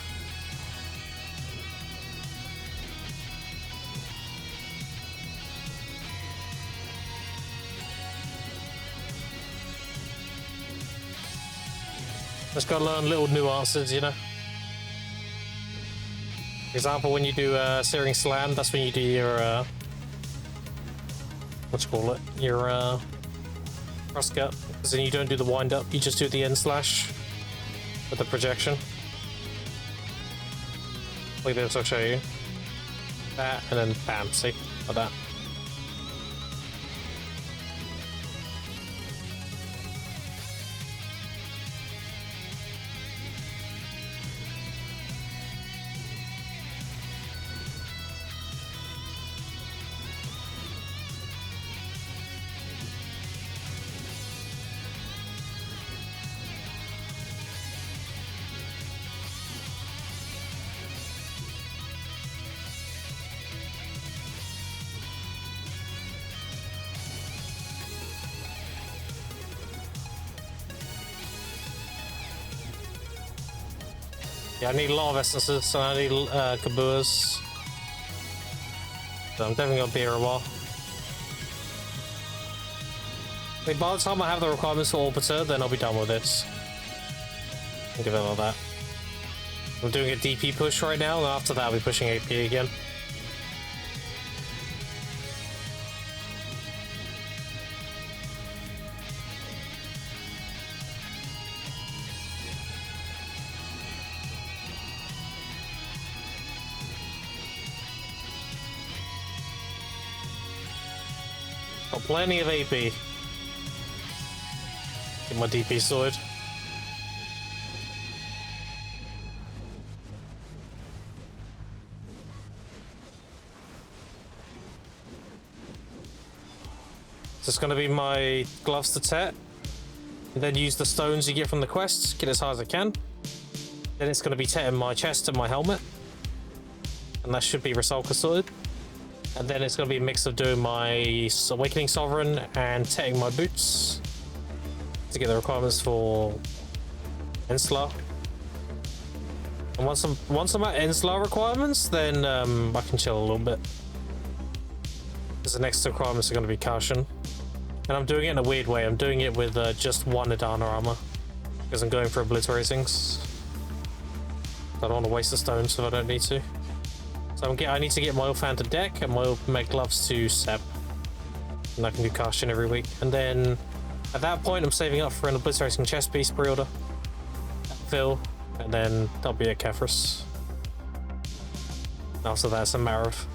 Just gotta learn little nuances, you know. For example, when you do Searing Slam, that's when you do your what you call it? Your cross cut. Because then you don't do the wind up, you just do the end slash with the projection. Like this, I'll show you. That and then bam, see? Like that. Yeah, I need a lot of essences, so I need Kabuas. So I'm definitely gonna be here a while. I mean, by the time I have the requirements for Orbiter, then I'll be done with this. I'll give it all that. I'm doing a DP push right now, and after that I'll be pushing AP again. Got plenty of AP. Get my DP sorted. So it's going to be my gloves to tet. And then use the stones you get from the quests, get as high as I can. Then it's going to be tetting my chest and my helmet. And that should be Rusalka sorted. And then it's going to be a mix of doing my Awakening Sovereign and tetting my boots to get the requirements for Enslar. And once I'm at Enslar requirements, then I can chill a little bit. Because the next requirements are going to be Caution. And I'm doing it in a weird way. I'm doing it with just one Adana armor. Because I'm going for obliteracings. I don't want to waste the stones if I don't need to. So I need to get my Orphan to deck and my gloves to Sep. And I can do Caution every week. And then at that point I'm saving up for an obliterating chest piece pre-order. Fill. And then that'll be a Kefris. After that it's a matter of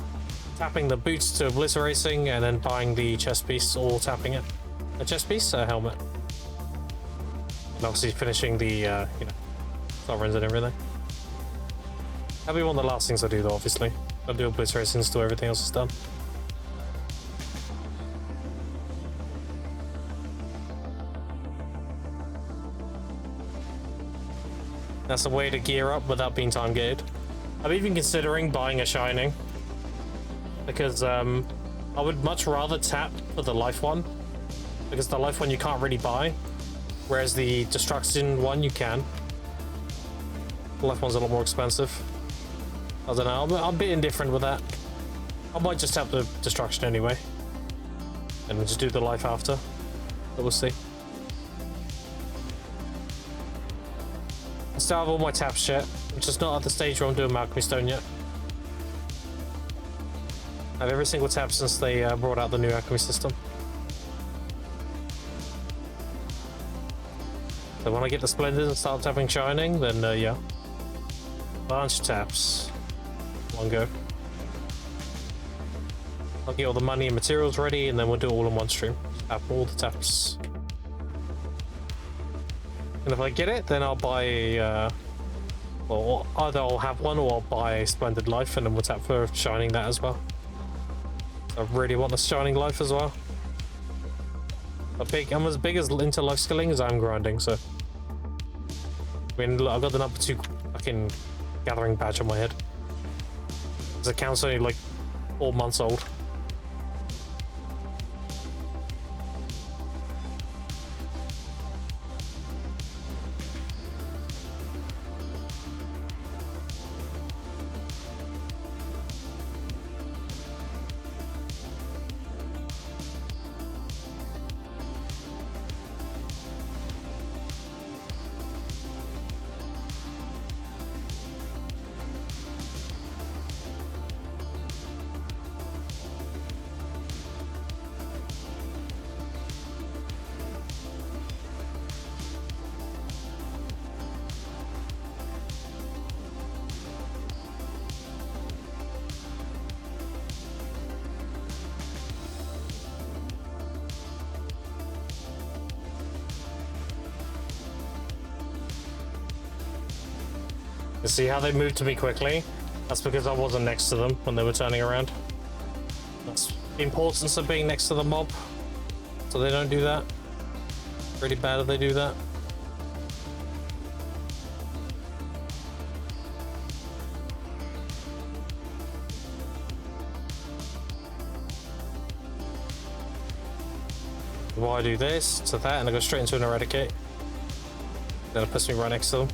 tapping the boots to obliterating and then buying the chest piece or tapping it. A chest piece, a helmet. And obviously finishing the, you know, sovereigns and everything. That'll be one of the last things I do though, obviously. I'll do obliterations till everything else is done. That's a way to gear up without being time gated. I'm even considering buying a Shining. Because I would much rather tap for the life one. Because the life one you can't really buy. Whereas the destruction one you can. The life one's a lot more expensive. I don't know, I'm a bit indifferent with that. I might just tap the destruction anyway. And just do the life after. But we'll see. I still have all my taps yet. I'm just not at the stage where I'm doing my Alchemy Stone yet. I have every single tap since they brought out the new Alchemy system. So when I get the Splendid and start tapping Shining, then yeah. Bunch of taps. One go. I'll get all the money and materials ready and then we'll do it all in one stream. Tap all the taps. And if I get it, then I'll buy well, either I'll have one or I'll buy Splendid Life and then we'll tap for Shining that as well. I really want the Shining Life as well. I'm as big as into life skilling as I'm grinding, so. I mean, look, I've got the number 2 fucking gathering badge on my head. This account's only like 4 months old. You see how they moved to me quickly? That's because I wasn't next to them when they were turning around. That's the importance of being next to the mob. So they don't do that. Pretty bad if they do that. Why I do this to that and I go straight into an Eradicate. Then it puts me right next to them.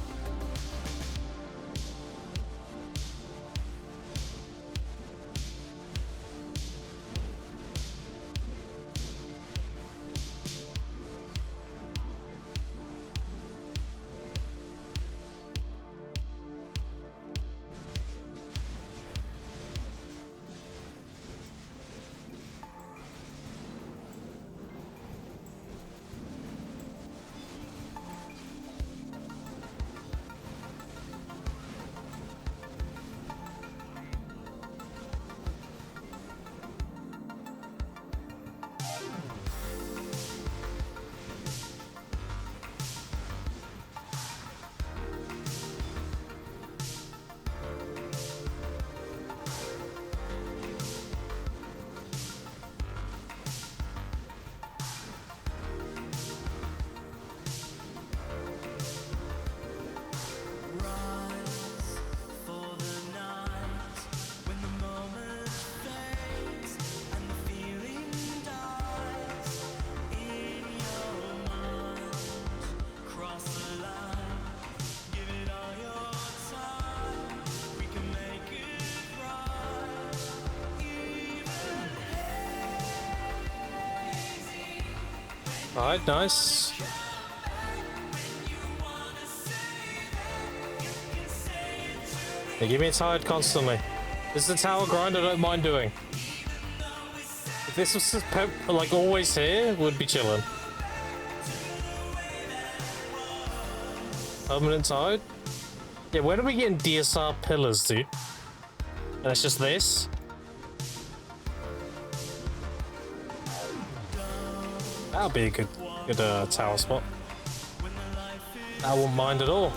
Alright, nice. They give me tired constantly. This is a tower grind I don't mind doing. If this was just like always here, would be chilling. Permanent tide? Yeah, when are we getting DSR pillars, dude? And it's just this? That'll be a good tower spot. I won't mind at all.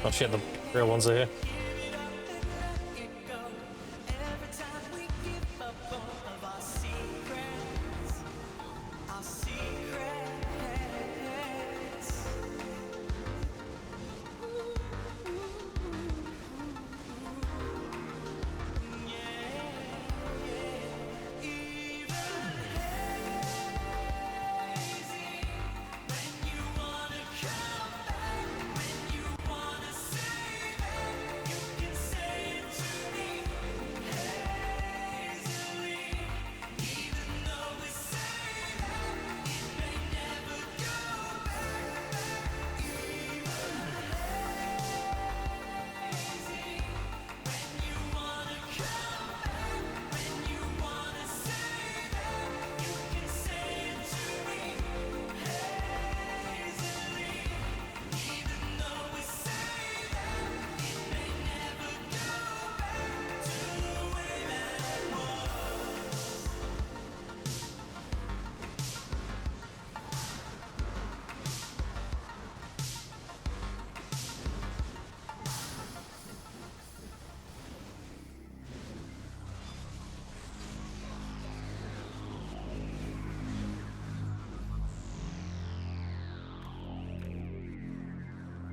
Oh shit, the real ones are here.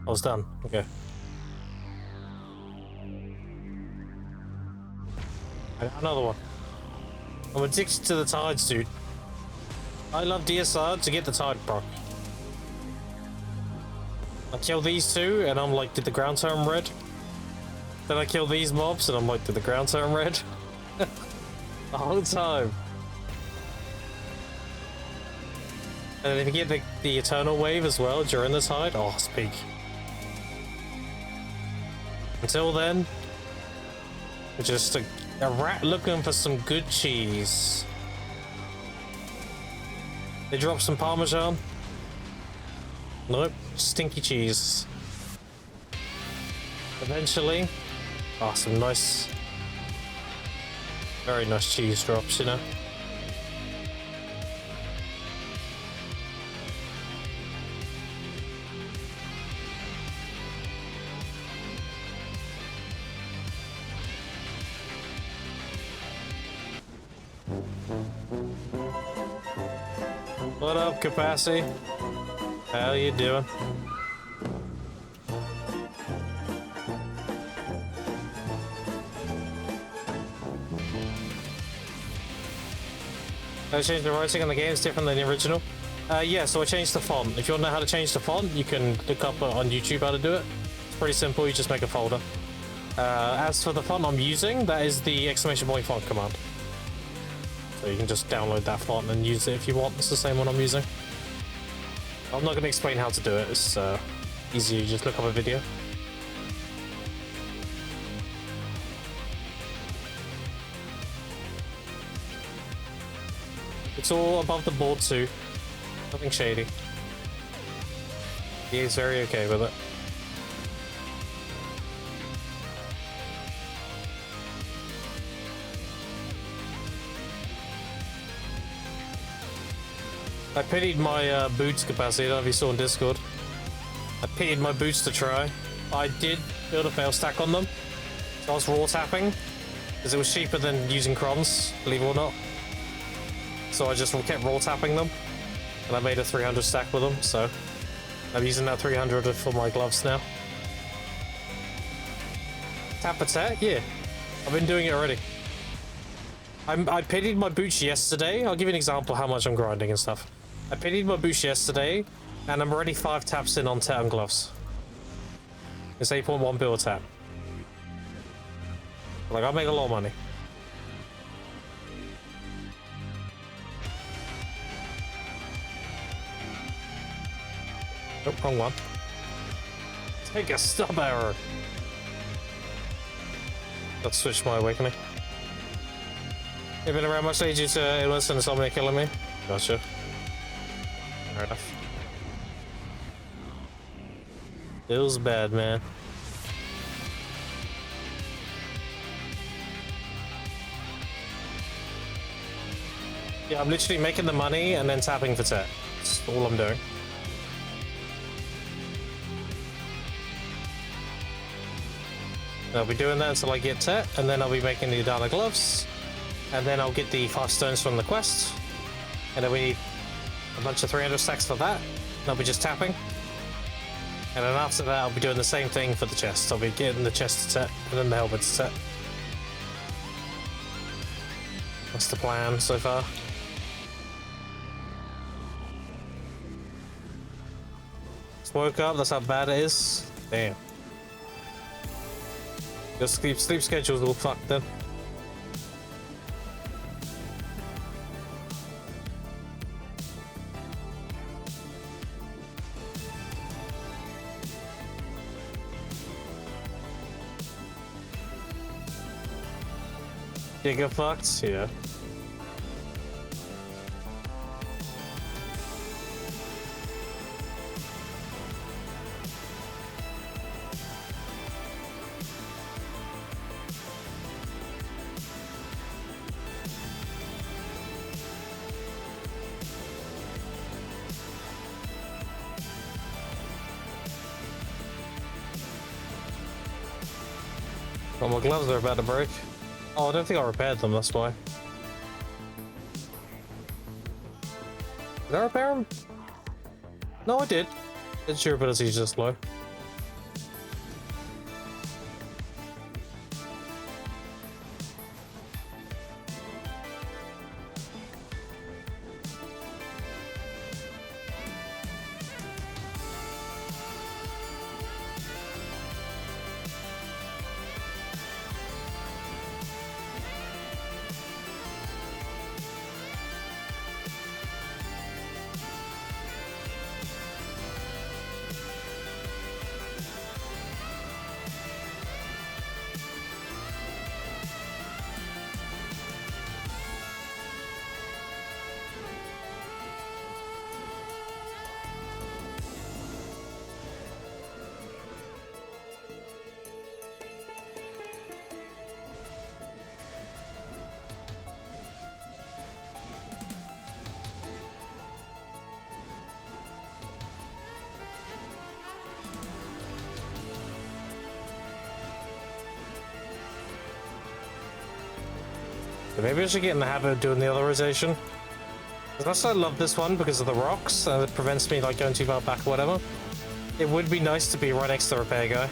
I was done. Okay. I got another one. I'm addicted to the tides, dude. I love DSR to get the tide proc. I kill these two, and I'm like, did the ground turn red? Then I kill these mobs, and I'm like, did the ground turn red? The whole time. And then if you get the eternal wave as well during the tide, oh, it's peak. Until then, we're just a rat looking for some good cheese. They drop some Parmesan. Nope, stinky cheese. Eventually, oh, some nice, very nice cheese drops, you know. What up, Capacity? How you doing? I changed the writing on the game, it's different than the original. Yeah, so I changed the font. If you want to know how to change the font, you can look up on YouTube how to do it. It's pretty simple, you just make a folder. As for the font I'm using, that is the !point font command. So you can just download that font and use it if you want. It's the same one I'm using. I'm not going to explain how to do it. It's easy. You just look up a video. It's all above the board too. Nothing shady. He is very okay with it. I pitied my boots capacity. I don't know if you saw on Discord. I pitied my boots to try. I did build a fail stack on them. So I was raw tapping. Because it was cheaper than using crons, believe it or not. So I just kept raw tapping them. And I made a 300 stack with them, so I'm using that 300 for my gloves now. Tap attack? Yeah. I've been doing it already. I pitied my boots yesterday. I'll give you an example of how much I'm grinding and stuff. I pitied my boots yesterday, and I'm already 5 taps in on Titan gloves. It's 8.1 bill a tap. Like, I'll make a lot of money. Oh, wrong one. Take a stub arrow. Let's switch my awakening. You been around much age to illness and somebody killing me? Gotcha. Fair enough. Feels bad, man. Yeah, I'm literally making the money and then tapping for tech. That's all I'm doing. I'll be doing that until I get tech, and then I'll be making the Adana gloves, and then I'll get the 5 stones from the quest, and then we need a bunch of 300 stacks for that, and I'll be just tapping. And then after that, I'll be doing the same thing for the chest. I'll be getting the chest to tech, and then the helmet to tech. That's the plan so far. Just woke up, that's how bad it is. Damn. Your sleep schedule's all fucked then. You get fucked? Yeah. Oh, my gloves are about to break. Oh, I don't think I repaired them, that's why. Did I repair them? No, I did. Its durability is just low. Maybe I should get in the habit of doing the other rotation. As much as I love this one because of the rocks, and it prevents me like going too far back or whatever, it would be nice to be right next to the repair guy.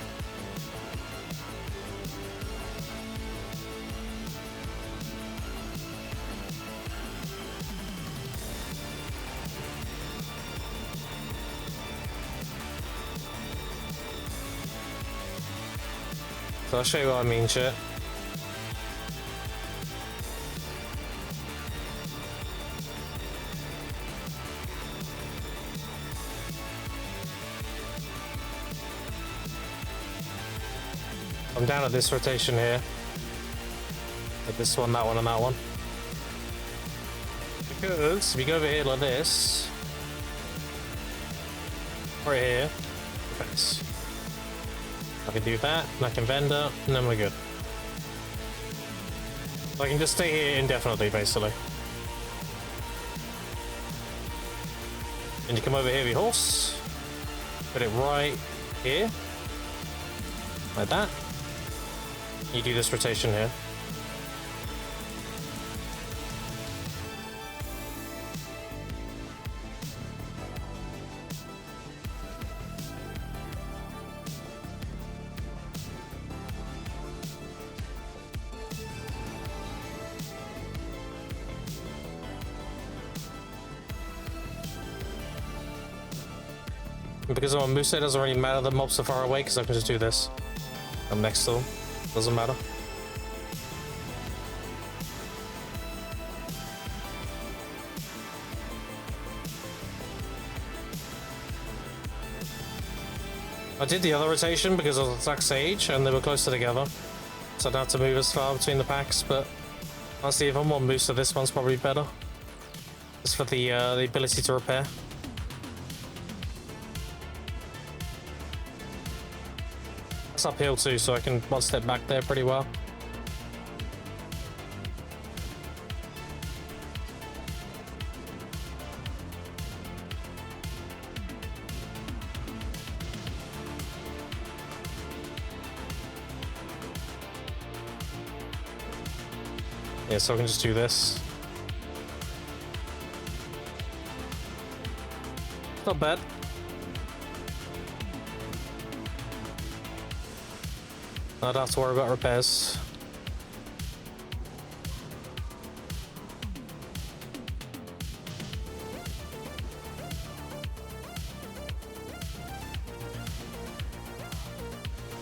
So I'll show you what I mean, shit. I'm down at this rotation here. Like this one, that one, and that one. Because if you go over here like this, right here, nice. I can do that, and I can vendor, and then we're good. So I can just stay here indefinitely, basically. And you come over here with your horse. Put it right here. Like that. You do this rotation here. Because I'm on Moose, it doesn't really matter that mobs are far away because I can just do this. I'm next to them. Doesn't matter. I did the other rotation because I was attack Sage and they were closer together. So I don't have to move as far between the packs, but honestly if I'm on Moose, so this one's probably better. Just for the ability to repair. It's uphill too, so I can one step back there pretty well. Yeah, so I can just do this. Not bad. I don't have to worry about repairs.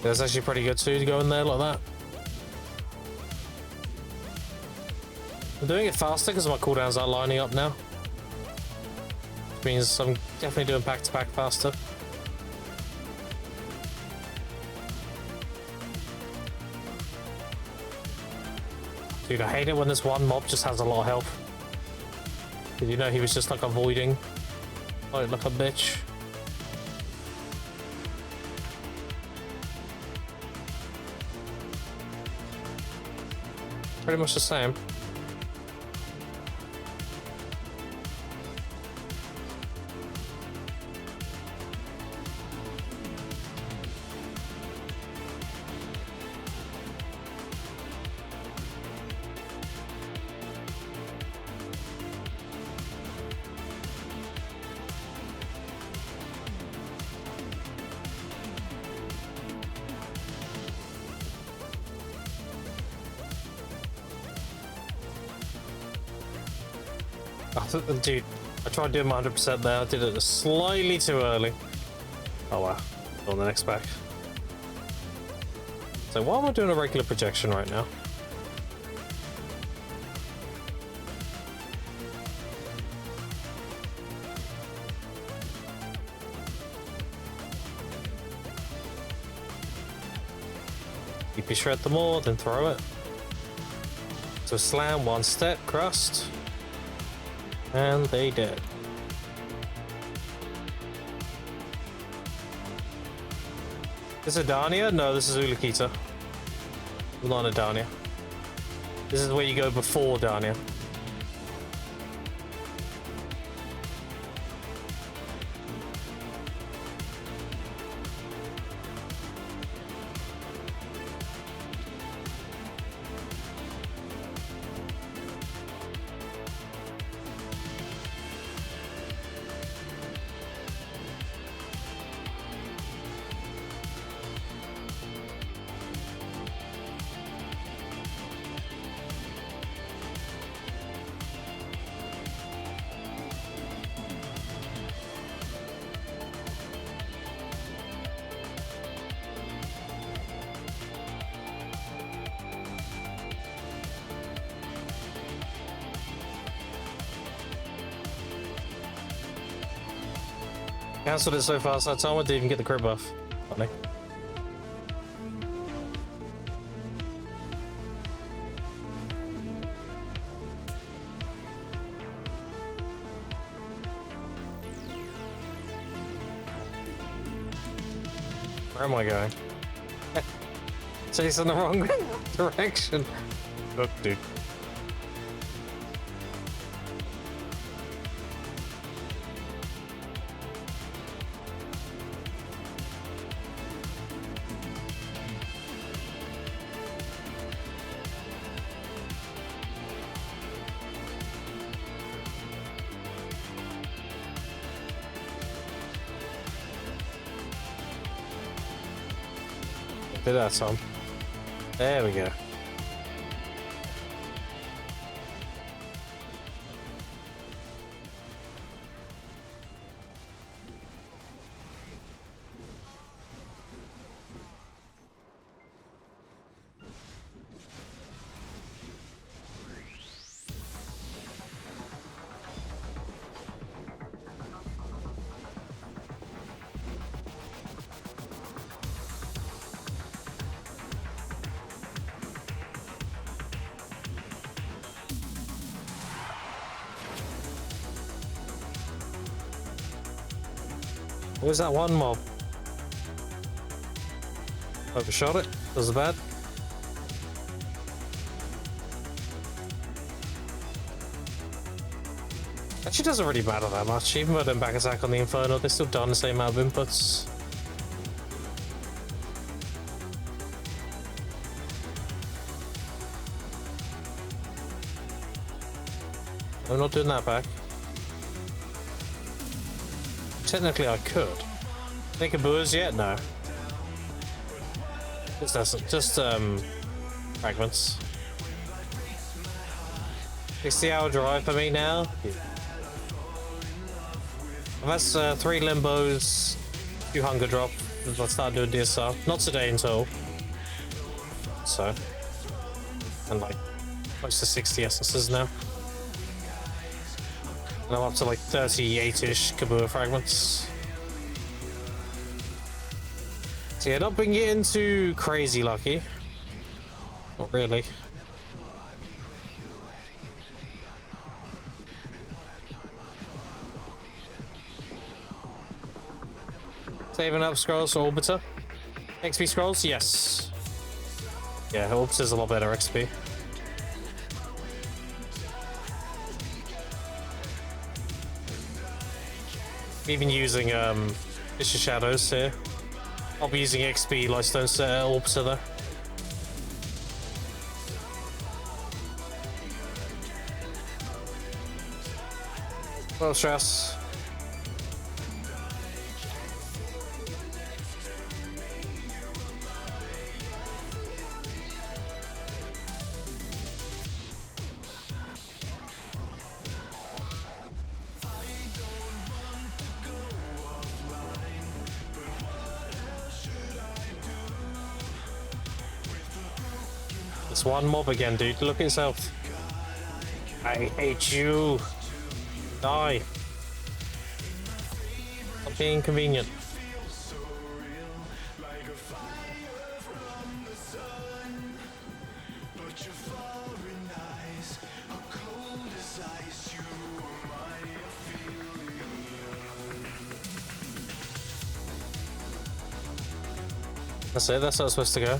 That's actually pretty good too to go in there like that. I'm doing it faster because my cooldowns are lining up now. Which means I'm definitely doing back to back faster. Dude, I hate it when this one mob just has a lot of health. Did you know he was just like avoiding? Like a bitch. Pretty much the same. Dude, I tried doing my 100% there. I did it slightly too early. Oh wow. On the next pack. So why am I doing a regular projection right now? If you shred them all, then throw it. So slam, one step, crust. And they did. This is Adania? No, this is Ulukita. Not Adania. This is where you go before Dania. Cancelled it so fast that time I didn't even get the crit buff. Funny. Where am I going? Chasing the wrong direction. Look, dude. bit at a time. There we go. Where's that one mob? Overshot it. Was it bad? Actually doesn't really matter that much. Even with them back attack on the Inferno, they're still done the same amount of inputs. I'm not doing that back. Technically, I could. Think of boos yet? No. Just fragments. 60-hour drive for me now. That's 3 limbos, 2 hunger drop. Let's start doing DSR. Not today until. So. And like close to 60 essences now. And I'm up to like 38-ish Kabua fragments. So yeah, not been getting too crazy lucky. Not really. Saving up scrolls for Orbiter. XP scrolls? Yes. Yeah, Orbiter's a lot better XP. Even using Vicious Shadows here. I'll be using XP Lightstone Orbiter though. Well, stress. It's one mob again, dude. Look at yourself. I hate you. Die. Stop being inconvenient. That's it. That's how it's supposed to go.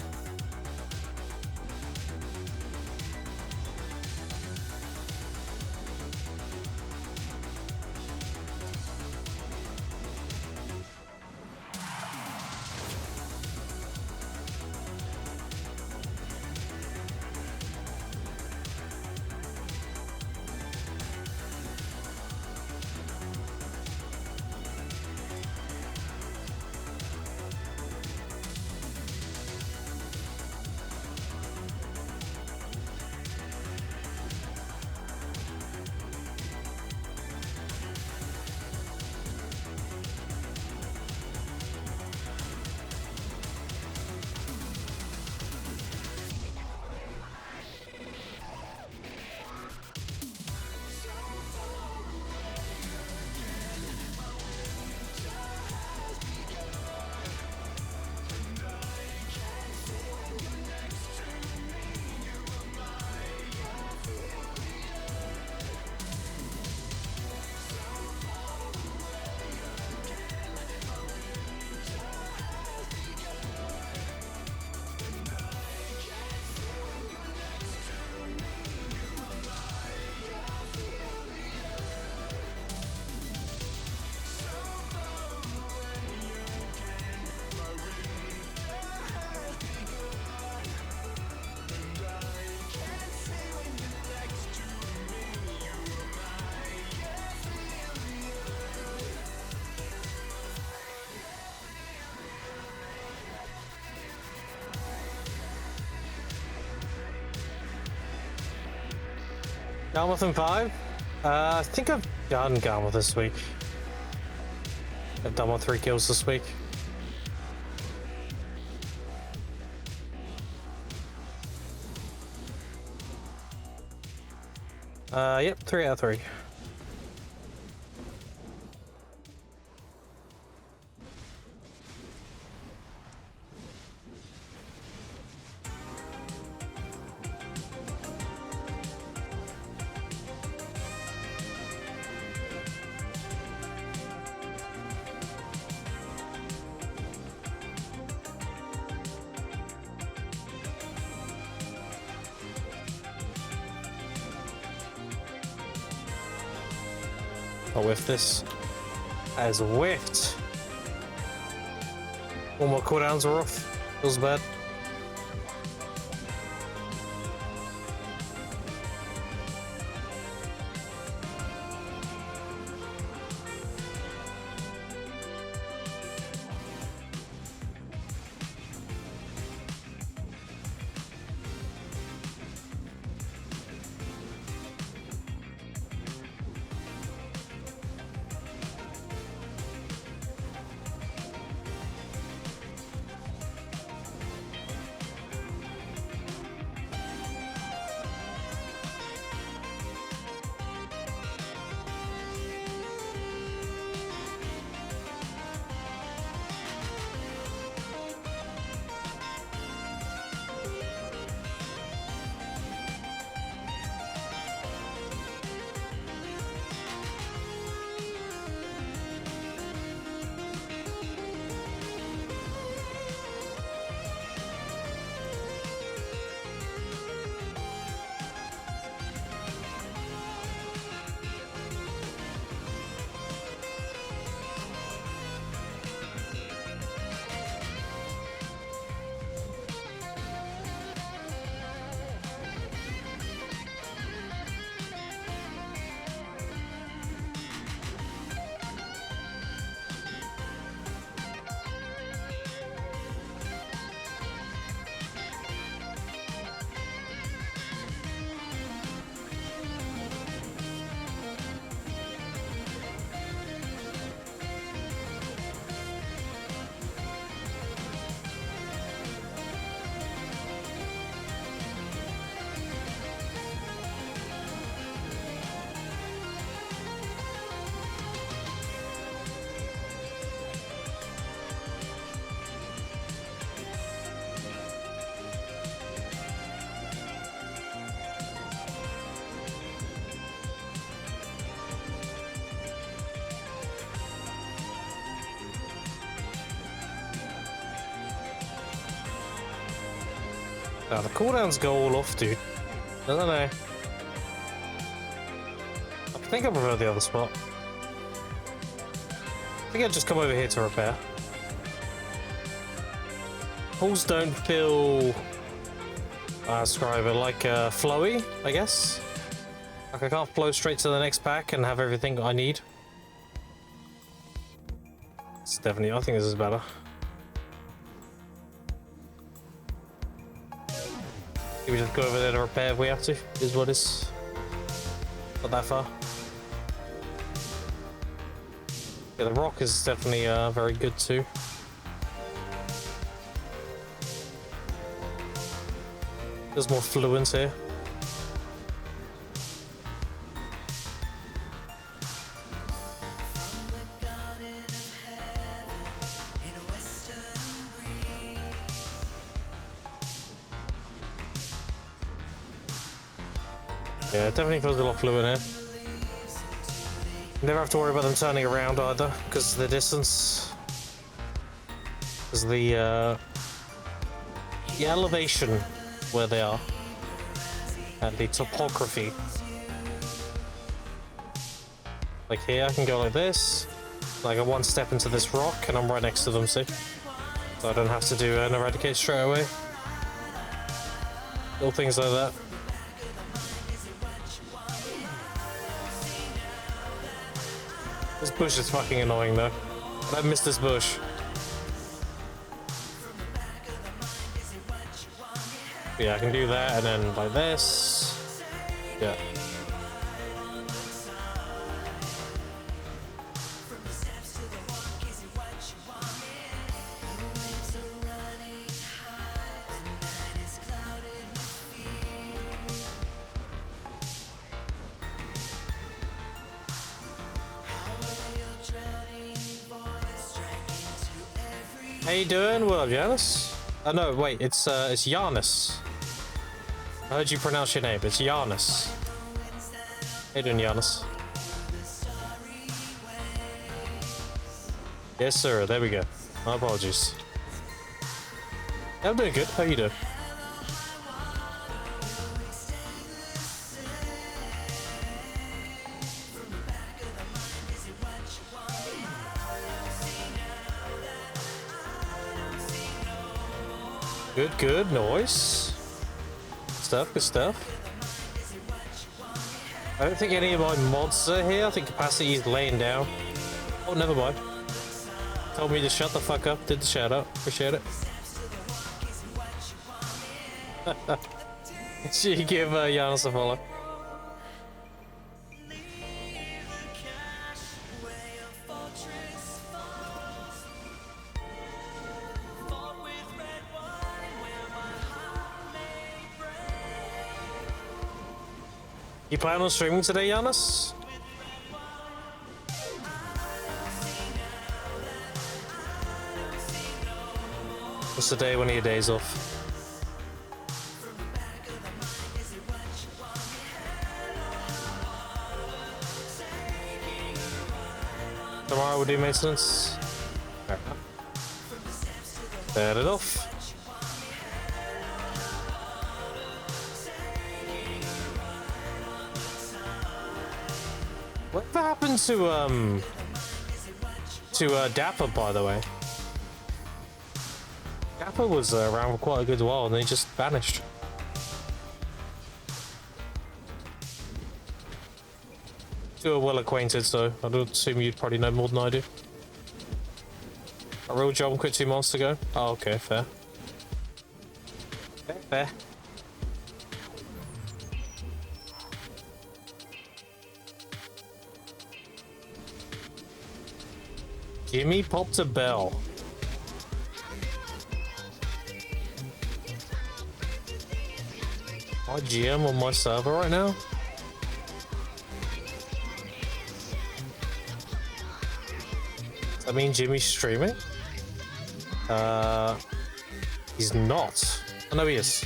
Garmouth in 5? I think I've done Garmouth this week. I've done my 3 kills this week. Yep, 3 out of 3. I'll whiff this. As whiffed. All my cooldowns are off. Feels bad. Oh, the cooldowns go all off, dude. I don't know. I think I prefer the other spot. I think I'd just come over here to repair. Pulls don't feel... describe it like flowy, I guess. Like I can't flow straight to the next pack and have everything I need. It's definitely... I think this is better. We just go over there to repair if we have to, is what is. Not that far. Yeah, the rock is definitely very good too. There's more fluence here. Yeah, it definitely feels a lot fluent here. Never have to worry about them turning around either, because of the distance. Because the elevation where they are. And the topography. Like here, I can go like this. Like I one step into this rock, and I'm right next to them, see? So I don't have to do an eradicate straight away. Little things like that. This bush is fucking annoying though. I missed this bush. Yeah, I can do that and then like this. Yeah. How you doing? What up, Giannis? Oh no, wait, it's Giannis. I heard you pronounce your name. It's Giannis. How you doing, Giannis? Yes, sir. There we go. My apologies. I'm doing good. How you doing? Good, good. Noise. Stuff, good stuff. I don't think any of my mods are here. I think Capacity is laying down. Oh, never mind. Told me to shut the fuck up. Did the shout out. Appreciate it. She give Giannis a follow. You plan on streaming today, Giannis? What's the day? One of your days off? Tomorrow we'll do maintenance. Fair enough. What happened to Dapper, by the way? Dapper was around for quite a good while, and then he just vanished. You're well acquainted, so I don't assume you'd probably know more than I do. A real job quit 2 months ago. Oh, okay, fair. Fair. Gimme popped a bell. My GM on my server right now? Does that mean Jimmy's streaming? He's not. Oh no, he is.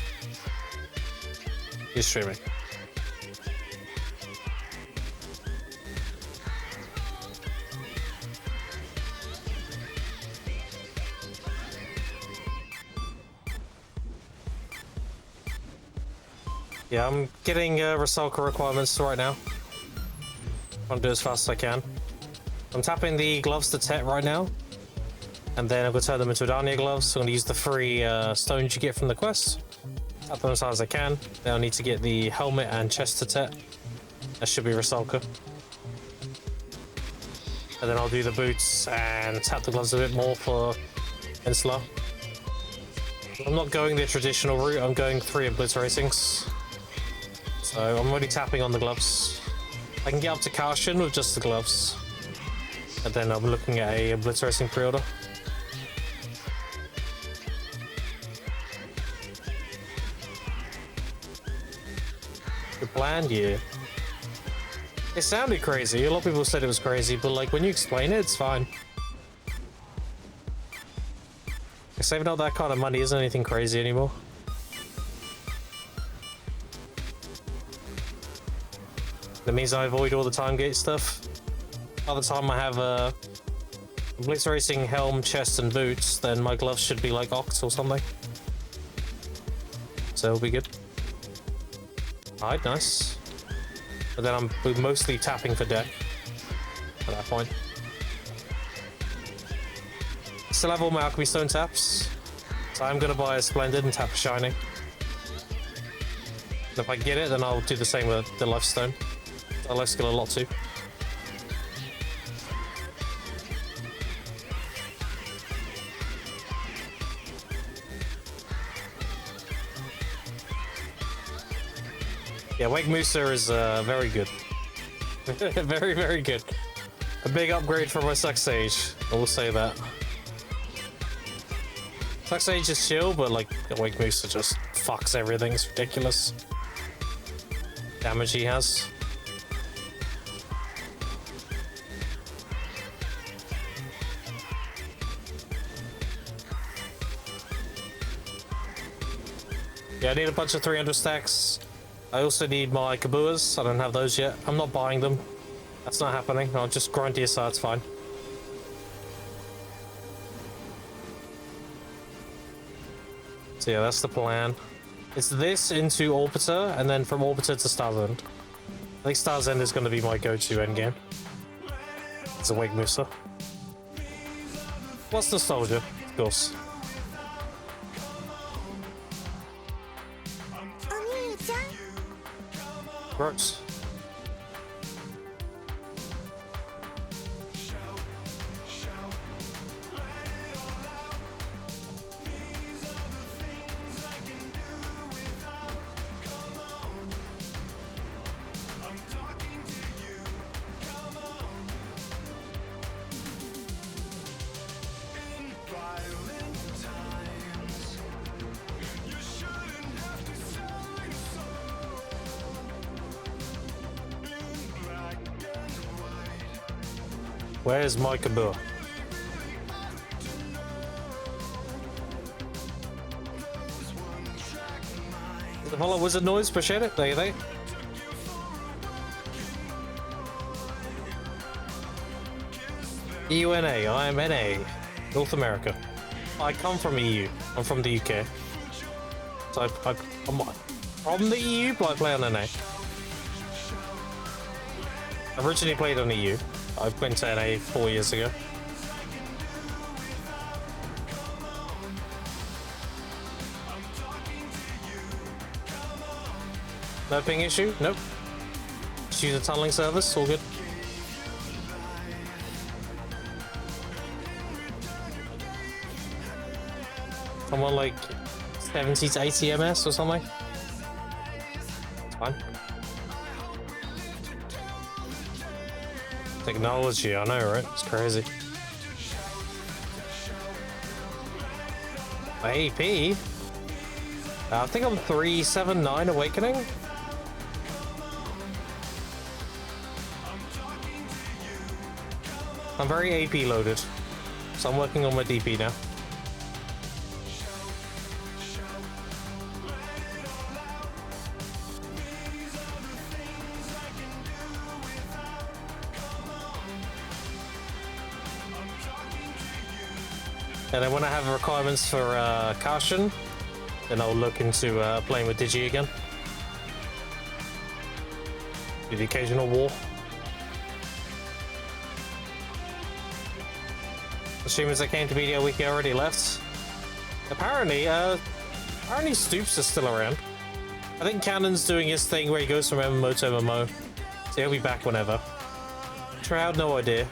He's streaming. Yeah, I'm getting Resalka requirements right now. I'm trying to do as fast as I can. I'm tapping the gloves to Tet right now. And then I'm going to turn them into Adania gloves. So I'm going to use the free stones you get from the quest. Tap them as hard as I can. Then I need to get the helmet and chest to Tet. That should be Resalka. And then I'll do the boots and tap the gloves a bit more for Insula. I'm not going the traditional route, I'm going 3 obliteracings. So I'm already tapping on the gloves. I can get up to Caution with just the gloves. And then I'm looking at a obliterating pre-order. Good plan, yeah. It sounded crazy. A lot of people said it was crazy, but like when you explain it, it's fine. Saving all that kind of money isn't anything crazy anymore. That means I avoid all the time gate stuff. By the time I have a obliterating helm, chest, and boots, then my gloves should be like Oct or something. So it'll be good. Alright, nice. But then I'm mostly tapping for deck at that point. Still have all my Alchemy Stone taps, so I'm gonna buy a Splendid and tap a Shining. And if I get it, then I'll do the same with the Life Stone. I life skill a lot too. Yeah, Wake Musa is very good. Very, very good. A big upgrade for my Suck Sage, I will say that. Suck Sage is chill, but like Wake Musa just fucks everything, it's ridiculous. Damage he has. Yeah, I need a bunch of 300 stacks. I also need my Kabuas. I don't have those yet. I'm not buying them. That's not happening. I'll just grind DSR, it's fine. So yeah, that's the plan. It's this into Orbiter, and then from Orbiter to Star's End. I think Star's End is going to be my go-to endgame. It's a Wake Musa. What's nostalgia, of course. Gross. Where's my Kabua? The Hollow Wizard noise, appreciate it. There you go. EUNA, I am NA, North America. I come from EU, I'm from the UK. So I'm from the EU, but I play on NA. I originally played on EU. I went to NA 4 years ago. No ping issue? Nope. Just use a tunneling service, all good. I'm on like 70 to 80 MS or something. It's fine. Technology, I know, right? It's crazy. My AP? I think I'm 379 Awakening. I'm very AP loaded, so I'm working on my DP now. And then when I have requirements for Caution, then I'll look into playing with Digi again. Do the occasional war. Assuming they came to Media Wiki already left. Apparently Stoops is still around. I think Cannon's doing his thing where he goes from MMO to MMO. So he'll be back whenever. Shroud, no idea.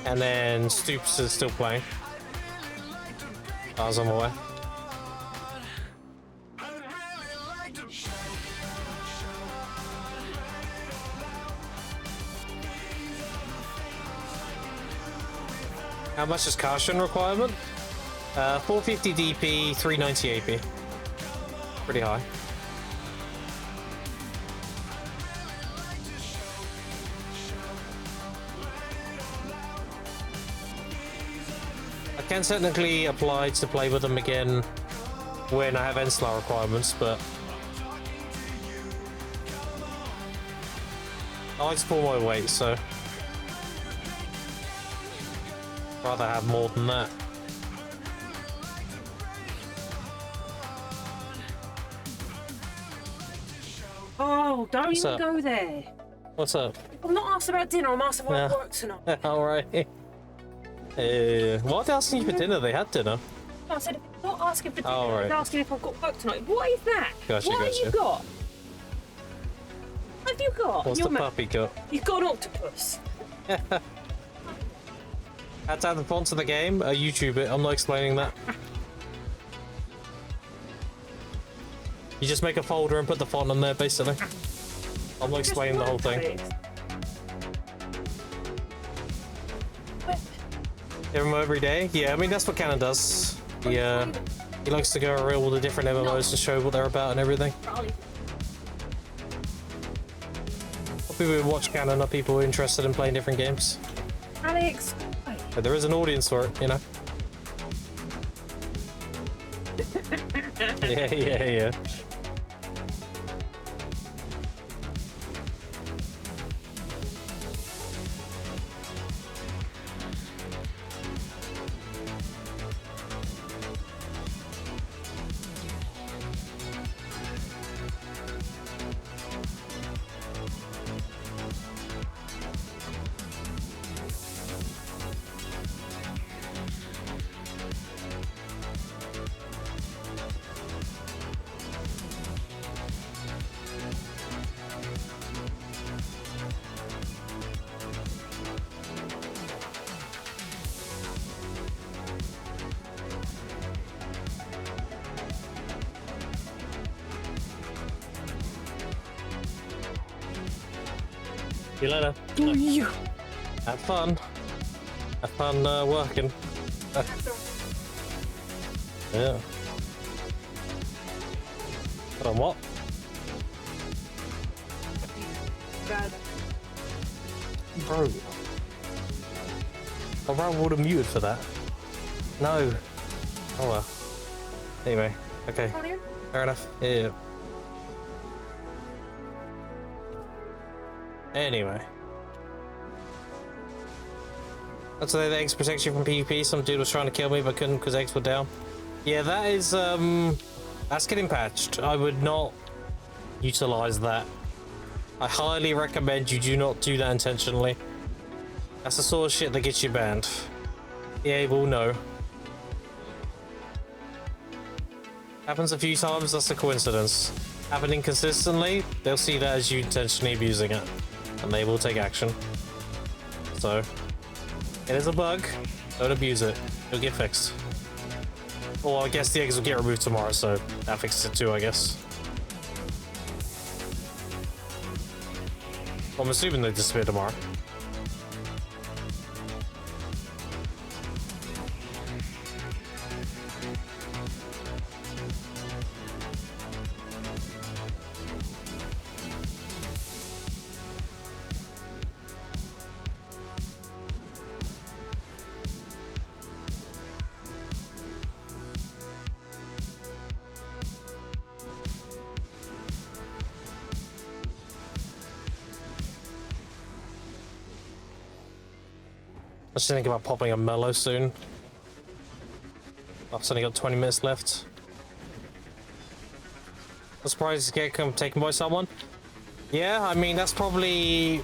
And then Stoops is still playing. As I'm aware. How much is Caution requirement? 450 DP, 390 AP. Pretty high. I can technically apply to play with them again when I have Enslar requirements, but I like to pull my weight, so I'd rather have more than that. Oh, don't What's even up? go there. What's up? I'm not asked about dinner, I'm asked about work tonight. Alright. Why are they asking you for dinner? They had dinner. I said, I'm not asking for dinner, Oh, right. I'm asking if I've got work tonight. What is that? Gotcha, what gotcha. have you got? What have you got? What's Your the puppy got? You've got an octopus. Had to add the font to the game. YouTube it. I'm not explaining that. You just make a folder and put the font on there, basically. I'm not explaining the whole thing. MMO every day? Yeah, I mean, that's what Cannon does. He likes to go around all the different MMOs and show what they're about and everything. People who watch Cannon are people who are interested in playing different games. Alex, wait. But there is an audience for it, you know? Yeah. See you later. Have fun. Have fun working. Yeah. Hold on, what? God. Bro. I would have muted for that. No. Oh well. Anyway, okay. Fair enough. Yeah. Anyway. That's the eggs protect you from PvP. Some dude was trying to kill me but couldn't because eggs were down. Yeah, that is that's getting patched. I would not utilize that. I highly recommend you do not do that intentionally. That's the sort of shit that gets you banned. Yeah, we'll know. Happens a few times, that's a coincidence. Happening consistently, they'll see that as you intentionally abusing it. And they will take action. So, it is a bug. Don't abuse it. It'll get fixed. Well, I guess the eggs will get removed tomorrow, so that fixes it too, I guess. Well, I'm assuming they disappear tomorrow. I was thinking about popping a mellow soon. I've only got 20 minutes left. I'm surprised to get taken by someone. Yeah, I mean, that's probably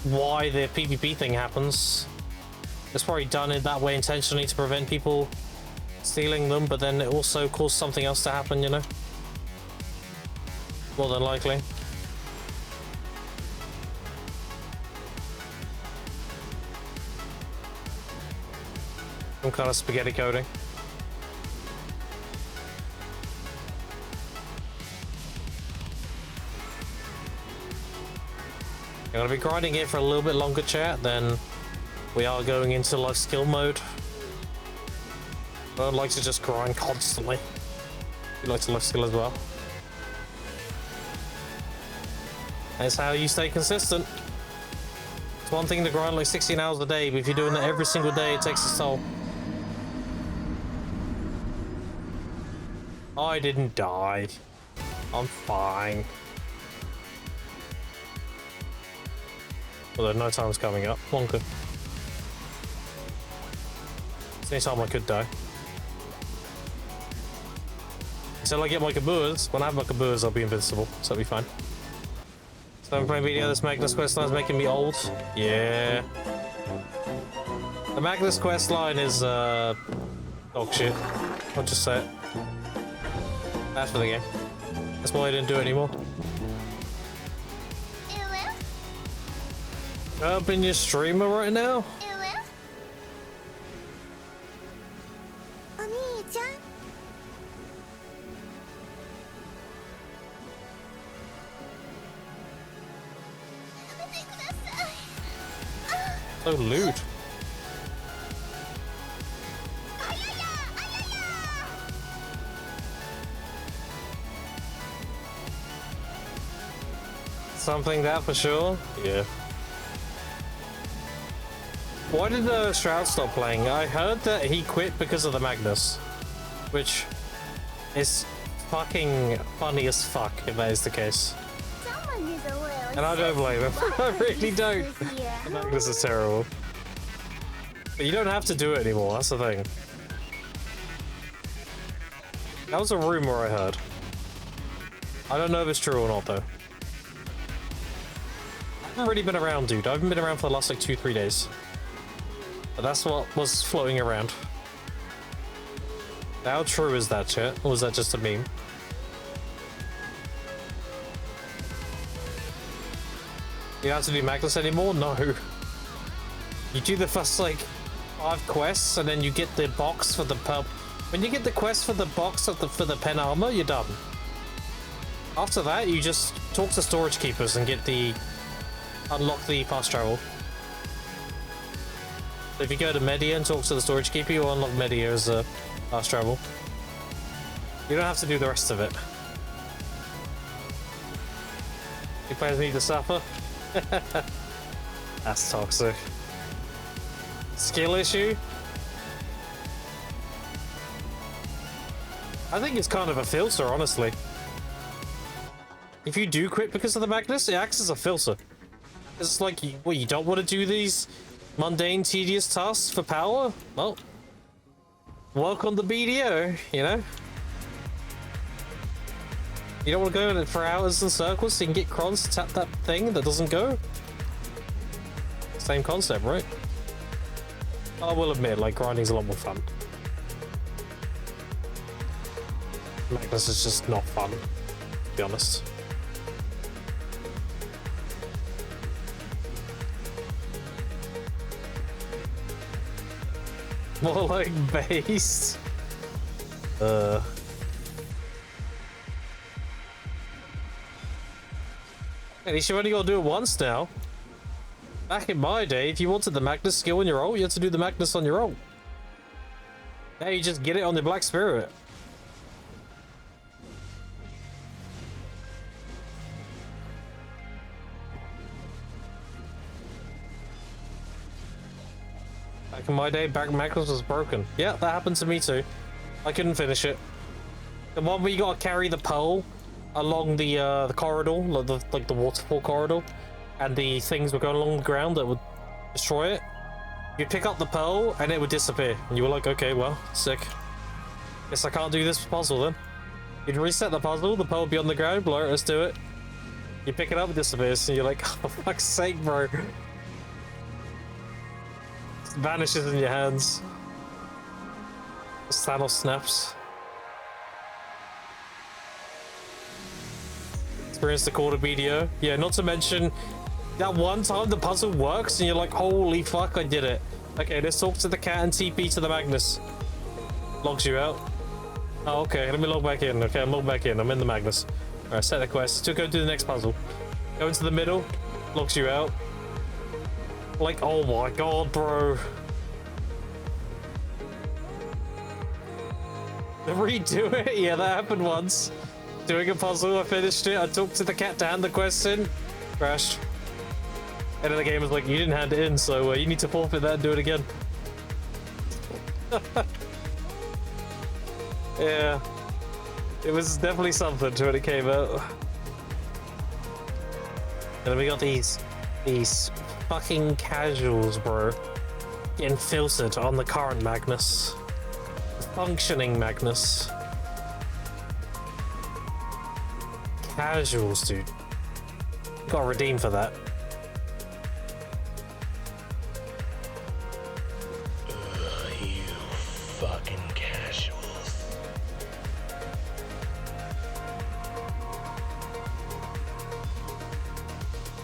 why the PvP thing happens. It's probably done it that way intentionally to prevent people stealing them, but then it also caused something else to happen, you know? More than likely. Some kind of spaghetti coding. I'm gonna be grinding it for a little bit longer, chat, then we are going into life skill mode. I don't like to just grind constantly. You like to life skill as well. That's how you stay consistent. It's one thing to grind like 16 hours a day, but if you're doing that every single day, it takes its toll. I didn't die. I'm fine. Although no time's coming up. One could. It's any time I could die. Until I get my caboose. When I have my caboose, I'll be invincible, so I'll be fine. So I'm playing video. This Magnus quest line is making me old. Yeah. The Magnus quest line is dog shit. I'll just say it. That's for the game. That's why I didn't do it anymore. Up in your streamer right now? So lewd. Something that for sure? Yeah. Why did Shroud stop playing? I heard that he quit because of the Magnus, which is fucking funny as fuck if that is the case. And I don't blame him. I really don't. This is terrible. But you don't have to do it anymore, that's the thing. That was a rumor I heard. I don't know if it's true or not, though. I haven't really been around, dude. I haven't been around for the last, like, 2-3 days. But that's what was floating around. How true is that, chat? Or was that just a meme? You don't have to do Magnus anymore? No. You do the first, like, 5 quests, and then you get the box for the pub. When you get the quest for the box of for the pen armor, you're done. After that, you just talk to storage keepers and get the unlock the fast travel. So if you go to Media and talk to the storage keeper, you unlock Media as a fast travel. You don't have to do the rest of it. You players need to suffer. That's toxic. Skill issue? I think it's kind of a filter, honestly. If you do quit because of the Magnus, it acts as a filter. It's like, well, you don't want to do these mundane, tedious tasks for power? Well, work on the BDO, you know? You don't want to go in it for hours in circles so you can get crons to tap that thing that doesn't go? Same concept, right? I will admit, like, grinding's a lot more fun. Magnus is just not fun, to be honest. More like based. At least you only gotta do it once now. Back in my day, if you wanted the Magnus skill on your ult, you had to do the Magnus on your ult. Now you just get it on the Black Spirit. Back in my day, Magnus was broken. Yeah, that happened to me too. I couldn't finish it. The one where you gotta carry the pole along the corridor, like the waterfall corridor, and the things were going along the ground that would destroy it. You'd pick up the pole and it would disappear. And you were like, okay, well, sick. Guess I can't do this puzzle then. You'd reset the puzzle, the pole would be on the ground, blur it, let's do it. You pick it up, it disappears, and you're like, oh, for fuck's sake, bro. It vanishes in your hands. Thanos snaps. Experience the quarter BDO. Yeah, not to mention that one time the puzzle works and you're like, holy fuck, I did it. Okay, let's talk to the cat and TP to the Magnus. Logs you out. Oh, okay, let me log back in. Okay, I'm logged back in. I'm in the Magnus. Alright, set the quest. To go do the next puzzle. Go into the middle. Logs you out. Like, oh my god, bro. Redo it? Yeah, that happened once. Doing a puzzle, I finished it. I talked to the cat to hand the quest in. Crashed. And then the game was like, you didn't hand it in, so you need to forfeit that and do it again. Yeah. It was definitely something when it came out. And then we got these fucking casuals, bro. Getting filtered on the current Magnus. Functioning Magnus. Casuals, dude. Gotta redeem for that. You fucking casuals.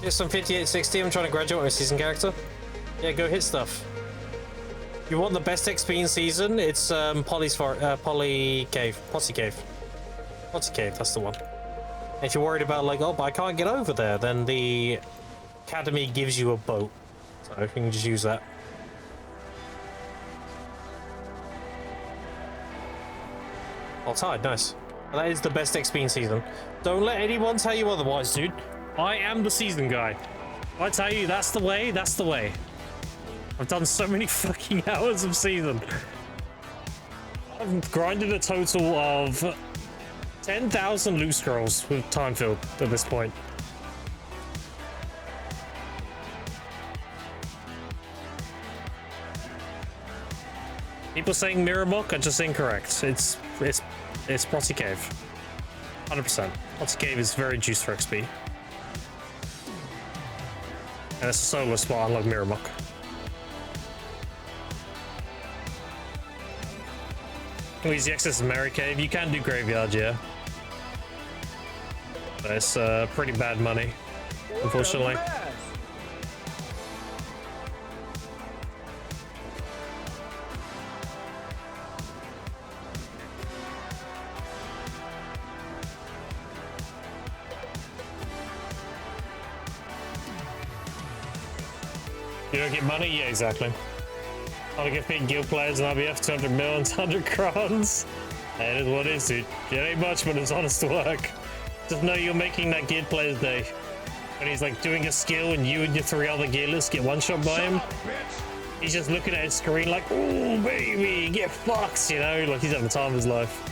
Here's some 5860. I'm trying to graduate my season character. Yeah, go hit stuff. You want the best XP in season? It's Poly Cave. Posse Cave. Posse Cave, that's the one. If you're worried about like, oh, but I can't get over there, then the Academy gives you a boat. So you can just use that. Oh, tied, nice. That is the best XP in season. Don't let anyone tell you otherwise, dude. I am the season guy. If I tell you that's the way, that's the way. I've done so many fucking hours of season. I've grinded a total of 10,000 loot scrolls with time filled at this point. People saying mirror muck are just incorrect. It's Proxy Cave. 100%. Proxy Cave is very juiced for XP. And it's a solo spot unlike mirror muck. Easy access to Mary Cave. You can do graveyard, yeah. But it's pretty bad money, unfortunately. You don't get money? Yeah, exactly. I'll get paid guild players and IBF 200 millions, 100 crowns. That is what it is, dude. It ain't much, but it's honest work. Just know you're making that guild player's day. When he's like doing a skill and you and your 3 other guilders get one shot by him, he's just looking at his screen like, "Ooh, baby, get fucked," you know? Like he's having the time of his life.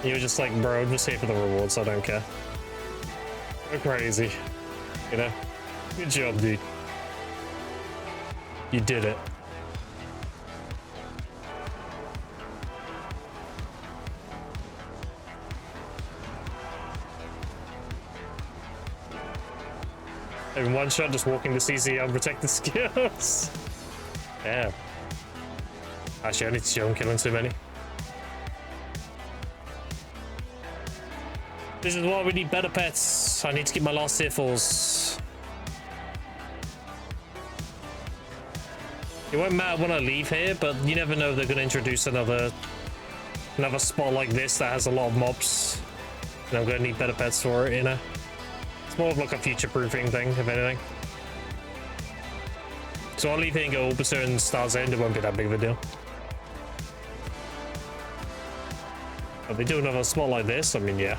And you're just like, bro, I'm just here for the rewards, I don't care. Go crazy. You know? Good job, dude. You did it. In one shot, just walking to CC unprotected skills. Yeah. Actually, I need to show I'm killing too many. This is why we need better pets. I need to get my last tier 4s. It won't matter when I leave here, but you never know, they're going to introduce another spot like this that has a lot of mobs. And I'm going to need better pets for it, you know? It's more of like a future-proofing thing, if anything. So I'll leave here and go Orbiter and Star's End. It won't be that big of a deal. But they do another spot like this, I mean, yeah.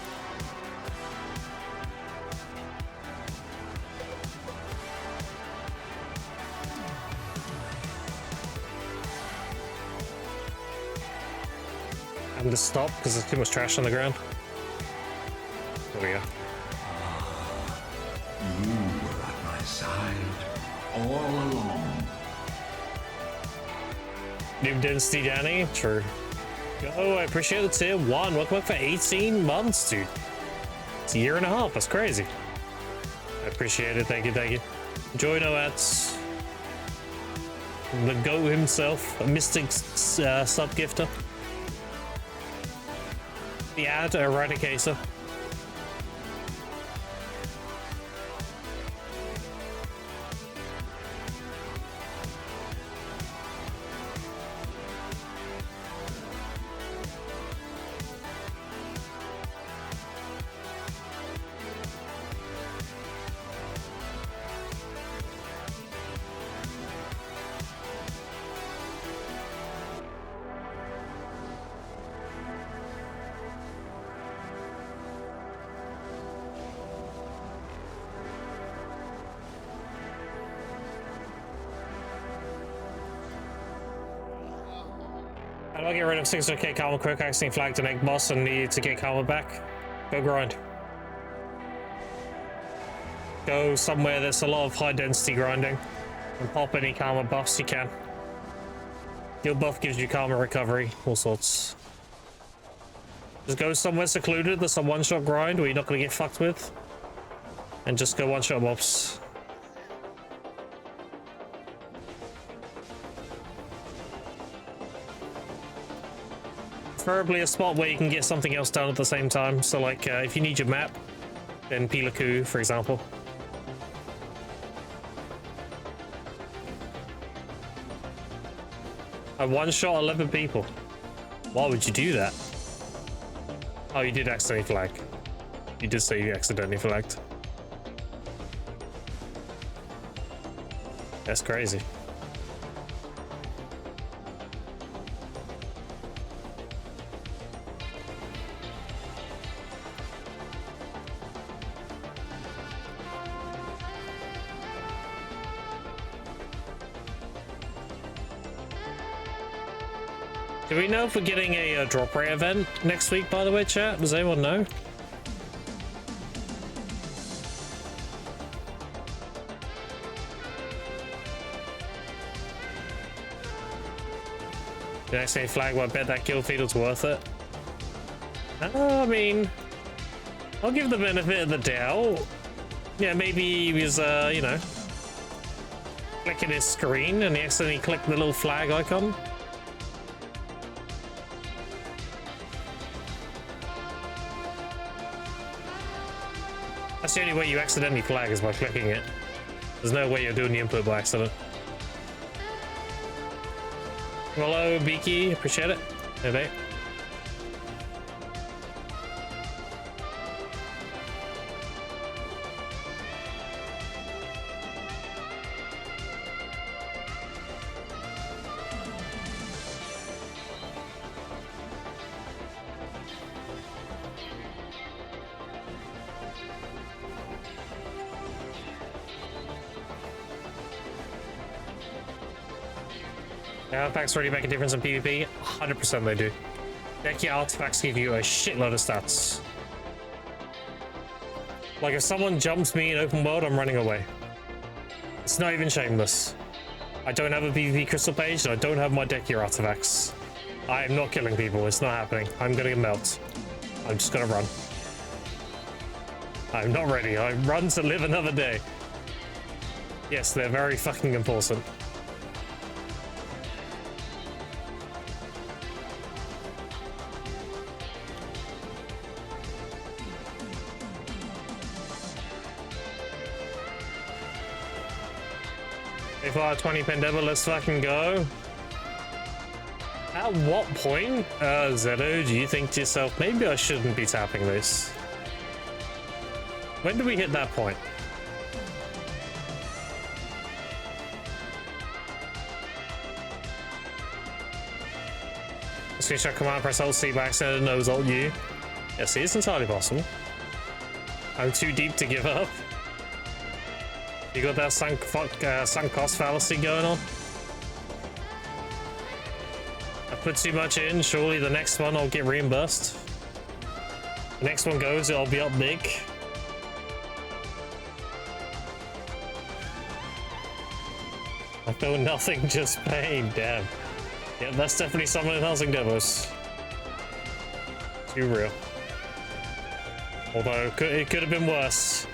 I'm gonna stop because there's too much trash on the ground. There we go. You were at my side all along. New density, Danny. True. Oh, I appreciate the tier 1. Welcome back for 18 months, dude. It's a year and a half. That's crazy. I appreciate it. Thank you, thank you. Enjoy no ads. The GOAT himself, a mystic sub-gifter. The ad eradicator. How do I get rid of 600k karma quick? I accidentally flagged an egg boss and needed to get karma back. Go grind. Go somewhere there's a lot of high density grinding and pop any karma buffs you can. Guild buff gives you karma recovery, all sorts. Just go somewhere secluded that's a one-shot grind where you're not going to get fucked with. And just go one-shot mobs. Preferably a spot where you can get something else done at the same time. So like if you need your map, then Pilaku, for example. I one-shot 11 people. Why would you do that? Oh, you did accidentally flag. You did say you accidentally flagged. That's crazy. Do we know if we're getting a drop rate event next week, by the way, chat? Does anyone know? Did I say flag? Well, I bet that kill feed was worth it. I mean, I'll give the benefit of the doubt. Yeah, maybe he was, you know, clicking his screen and he accidentally clicked the little flag icon. That's the only way you accidentally flag is by clicking it. There's no way you're doing the input by accident. Hello, Beaky. Appreciate it. Hey, mate. Artifacts already make a difference in PvP? 100% they do. Decky artifacts give you a shitload of stats. Like if someone jumps me in open world, I'm running away. It's not even shameless. I don't have a PvP crystal page and I don't have my Decky artifacts. I am not killing people, it's not happening. I'm gonna melt. I'm just gonna run. I'm not ready, I run to live another day. Yes, they're very fucking important. If I 20 Pendeva, let's fucking go. At what point, Zedo, do you think to yourself, maybe I shouldn't be tapping this? When do we hit that point? Screenshot command, press Alt C by accident and knows Alt U. Yeah, see, it's entirely possible. I'm too deep to give up. You got that sunk cost fallacy going on? I put too much in, surely the next one I'll get reimbursed. The next one goes, I'll be up big. I feel nothing, just pain, damn. Yeah, that's definitely someone enhancing demos. Too real. Although, it could have been worse.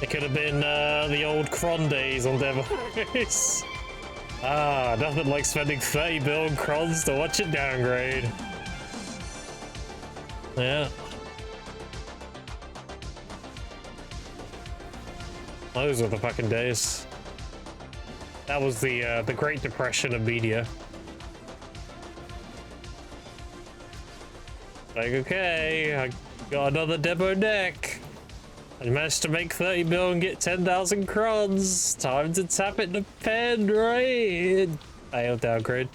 It could have been the old Cron days on demos. Ah, nothing like spending 30 bill on Crons to watch it downgrade. Yeah. Those were the fucking days. That was the Great Depression of media. Like, okay, I got another demo deck. I managed to make 30 mil and get 10,000 crons. Time to tap it in the pen, right? I'll downgrade.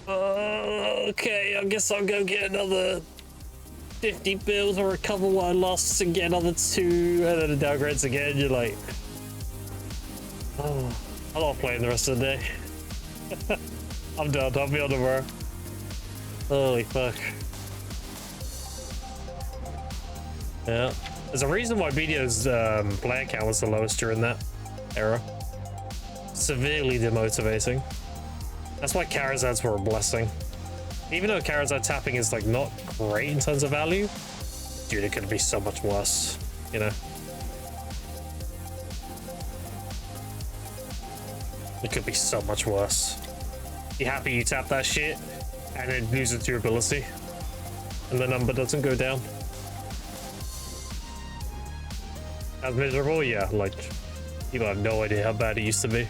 Okay, I guess I'll go get another 50 bills or recover what I lost and get another 2, and then it downgrades again. You're like, oh, I'm not playing the rest of the day. I'm done. I'll be on tomorrow. Holy fuck. Yeah. There's a reason why BDO's player count was the lowest during that era. Severely demotivating. That's why Karazads were a blessing. Even though Karazad tapping is like not great in terms of value, dude, it could be so much worse, you know? It could be so much worse. You're happy you tap that shit and it loses durability and the number doesn't go down. That's miserable, yeah, like, people have no idea how bad it used to be.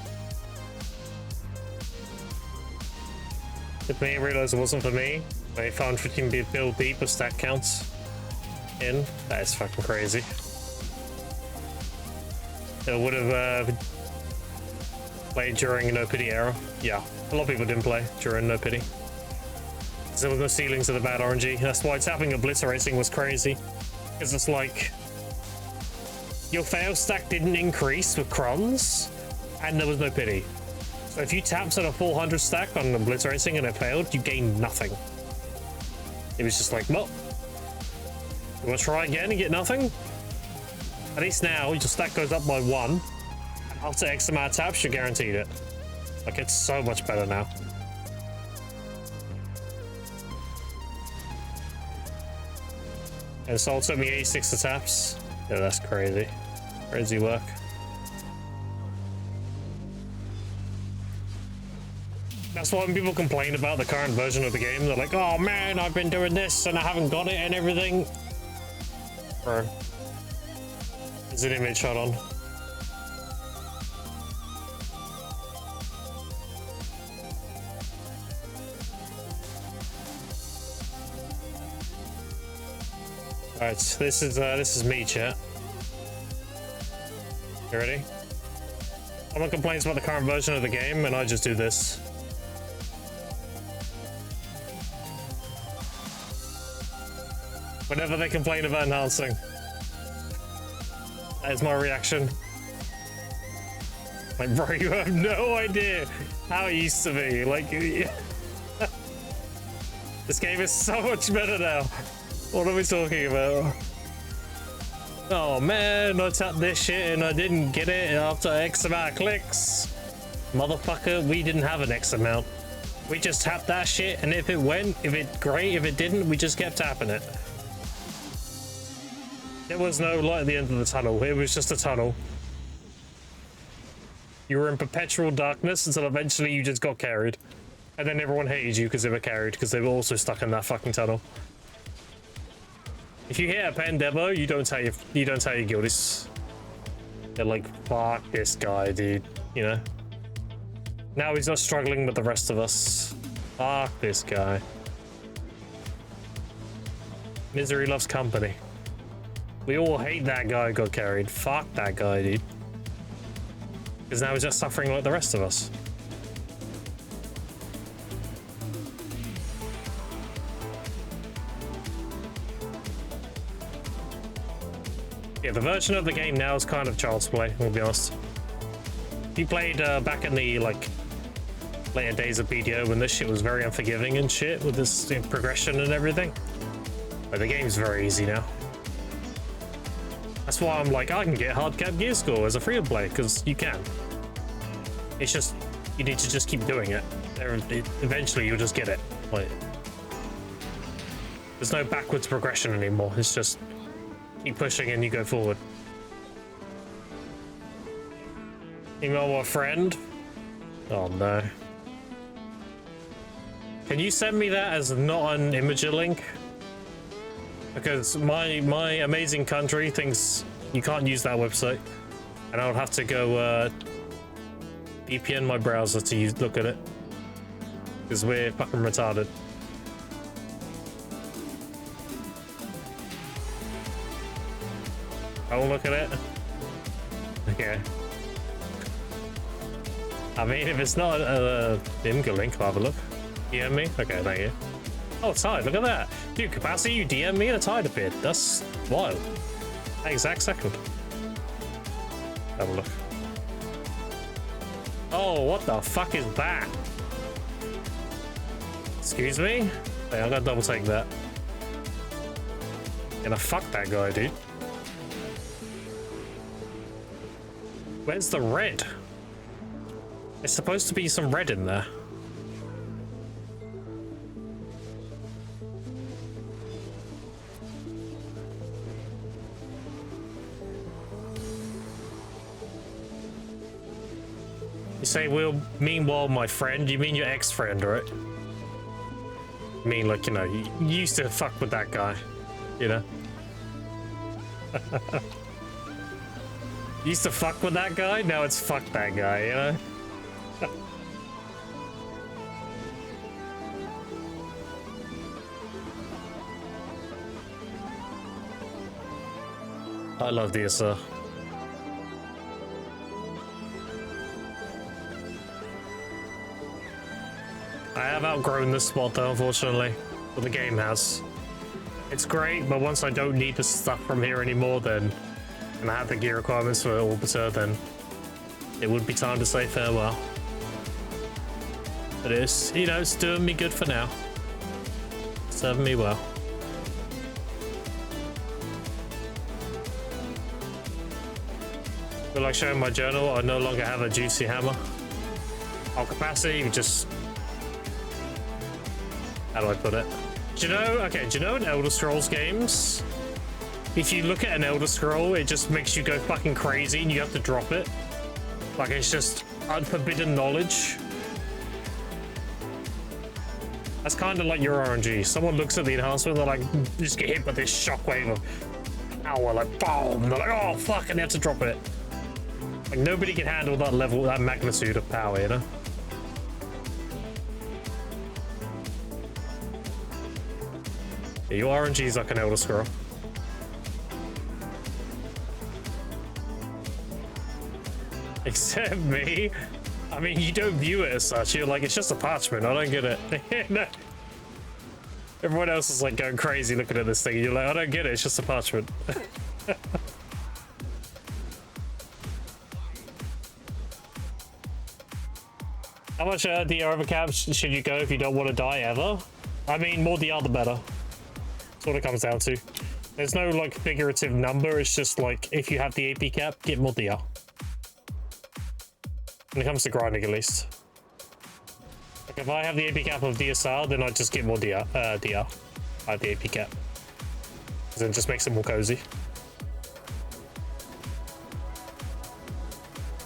If me realized it wasn't for me, I found 15 build deep with stack counts in. That is fucking crazy. It would have played during No Pity era. Yeah, a lot of people didn't play during No Pity. There was no ceilings to the bad RNG. That's why tapping obliterating was crazy. Because it's like, your fail stack didn't increase with crons, and there was no pity. So if you tapped at a 400 stack on obliterating and it failed, you gained nothing. It was just like, well, you want to try again and get nothing? At least now, your stack goes up by 1. And after X amount of taps, you're guaranteed it. Like, it's so much better now. And so it took me 86 taps. Yeah, that's crazy. Crazy work. That's why when people complain about the current version of the game, they're like, oh man, I've been doing this and I haven't got it and everything. Bro. There's an image, hold on. Alright, this is me, chat. You ready? Someone complains about the current version of the game, and I just do this. Whenever they complain about enhancing. That is my reaction. Like, bro, you have no idea how it used to be. Like, this game is so much better now. What are we talking about? Oh man, I tapped this shit and I didn't get it after X amount of clicks. Motherfucker, we didn't have an X amount. We just tapped that shit, and if it went, if it great, if it didn't, we just kept tapping it. There was no light at the end of the tunnel. It was just a tunnel. You were in perpetual darkness until eventually you just got carried. And then everyone hated you because they were carried, because they were also stuck in that fucking tunnel. If you hit a pen demo, you don't tell your guildies. They're like, fuck this guy, dude. You know? Now he's not struggling with the rest of us. Fuck this guy. Misery loves company. We all hate that guy who got carried. Fuck that guy, dude. Because now he's just suffering like the rest of us. Yeah, the version of the game now is kind of child's play, I'll be honest. If you played back in the, like, later days of BDO when this shit was very unforgiving and shit, with this progression and everything, like, the game's very easy now. That's why I'm like, I can get Hardcap gear score as a free-to-play, because you can. It's just, you need to just keep doing it. Eventually you'll just get it. Like, there's no backwards progression anymore, it's just keep pushing and you go forward. Email my friend. Oh no. Can you send me that as not an imager link? Because my amazing country thinks you can't use that website, and I'll have to go VPN my browser to look at it, because we're fucking retarded. I'll look at it. Okay. I mean, if it's not a Imgur link, I'll have a look. DM me? Okay, thank you. Oh, Tide, look at that. Dude, Capacity, you DM me and a Tide appeared. That's wild. That exact second. Have a look. Oh, what the fuck is that? Excuse me? Wait, I gotta double take that. Gonna fuck that guy, dude. Where's the red? There's supposed to be some red in there. You say, well, meanwhile, my friend, you mean your ex-friend, right? I mean, like, you know, you used to fuck with that guy, you know? Used to fuck with that guy, now it's fuck that guy, you know? I love DSR. I have outgrown this spot though, unfortunately. But the game has. It's great, but once I don't need the stuff from here anymore, then, and I have the gear requirements for Orbiter, then it would be time to say farewell. It is, you know, it's doing me good for now. Serving me well. But like showing my journal, I no longer have a juicy hammer. Our capacity, just... How do I put it? Do you know, okay, do you know in Elder Scrolls games, if you look at an Elder Scroll, it just makes you go fucking crazy and you have to drop it? Like, it's just unforbidden knowledge. That's kind of like your RNG. Someone looks at the enhancement, they're like, just get hit by this shockwave of power, like, boom! They're like, oh, fuck, and they have to drop it. Like, nobody can handle that level, that magnitude of power, you know? Yeah, your RNG is like an Elder Scroll. Except me. I mean, you don't view it as such. You're like, it's just a parchment. I don't get it. No. Everyone else is like going crazy looking at this thing. And you're like, I don't get it. It's just a parchment. How much DR overcap should you go if you don't want to die ever? I mean, more DR the better. That's what it comes down to. There's no like figurative number. It's just like, if you have the AP cap, get more DR. When it comes to grinding, at least. Like if I have the AP cap of DSR, then I just get more DR. I have the AP cap. Because it just makes it more cozy.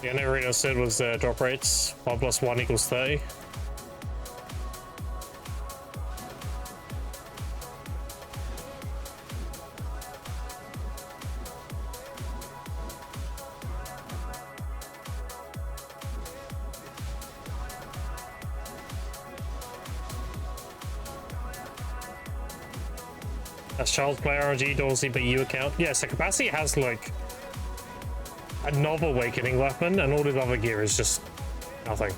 The only reason I said was drop rates. 1 + 1 = 30. That's Child's Play RNG, Dorsey, but you account. Yeah, so Capacity has like a novel awakening weapon, and all his other gear is just nothing.